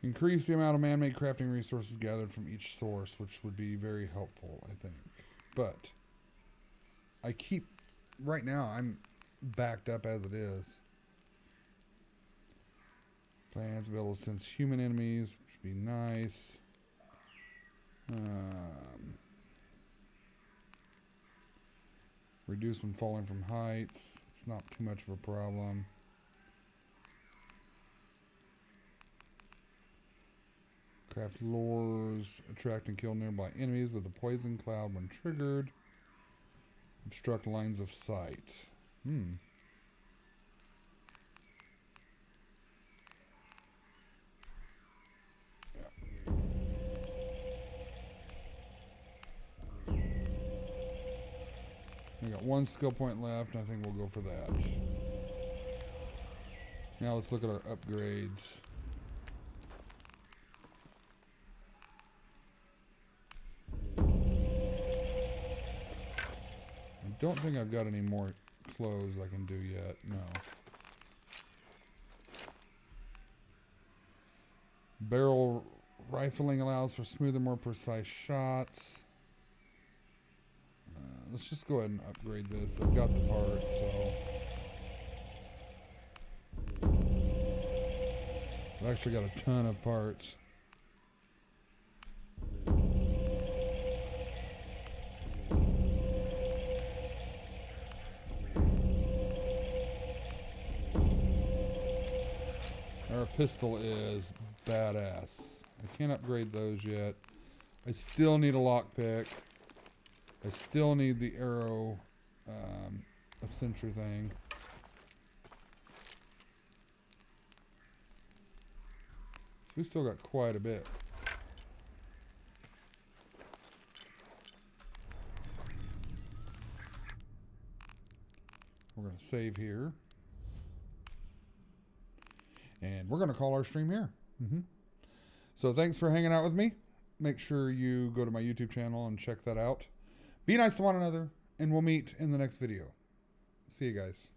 Speaker 2: Increase the amount of man-made crafting resources gathered from each source, which would be very helpful, I think. But I keep, right now, I'm backed up as it is. Plans to be able to sense human enemies, which would be nice. Reduce when falling from heights. It's not too much of a problem. Craft lures. Attract and kill nearby enemies with a poison cloud when triggered. Obstruct lines of sight. We got 1 skill point left, and I think we'll go for that. Now let's look at our upgrades. I don't think I've got any more clothes I can do yet. No. Barrel rifling allows for smoother, more precise shots. Let's just go ahead and upgrade this. I've got the parts, so. I've actually got a ton of parts. Our pistol is badass. I can't upgrade those yet. I still need a lockpick. I still need the arrow, a sentry thing. So we still got quite a bit. We're going to save here. And we're going to call our stream here. So thanks for hanging out with me. Make sure you go to my YouTube channel and check that out. Be nice to one another, and we'll meet in the next video. See you guys.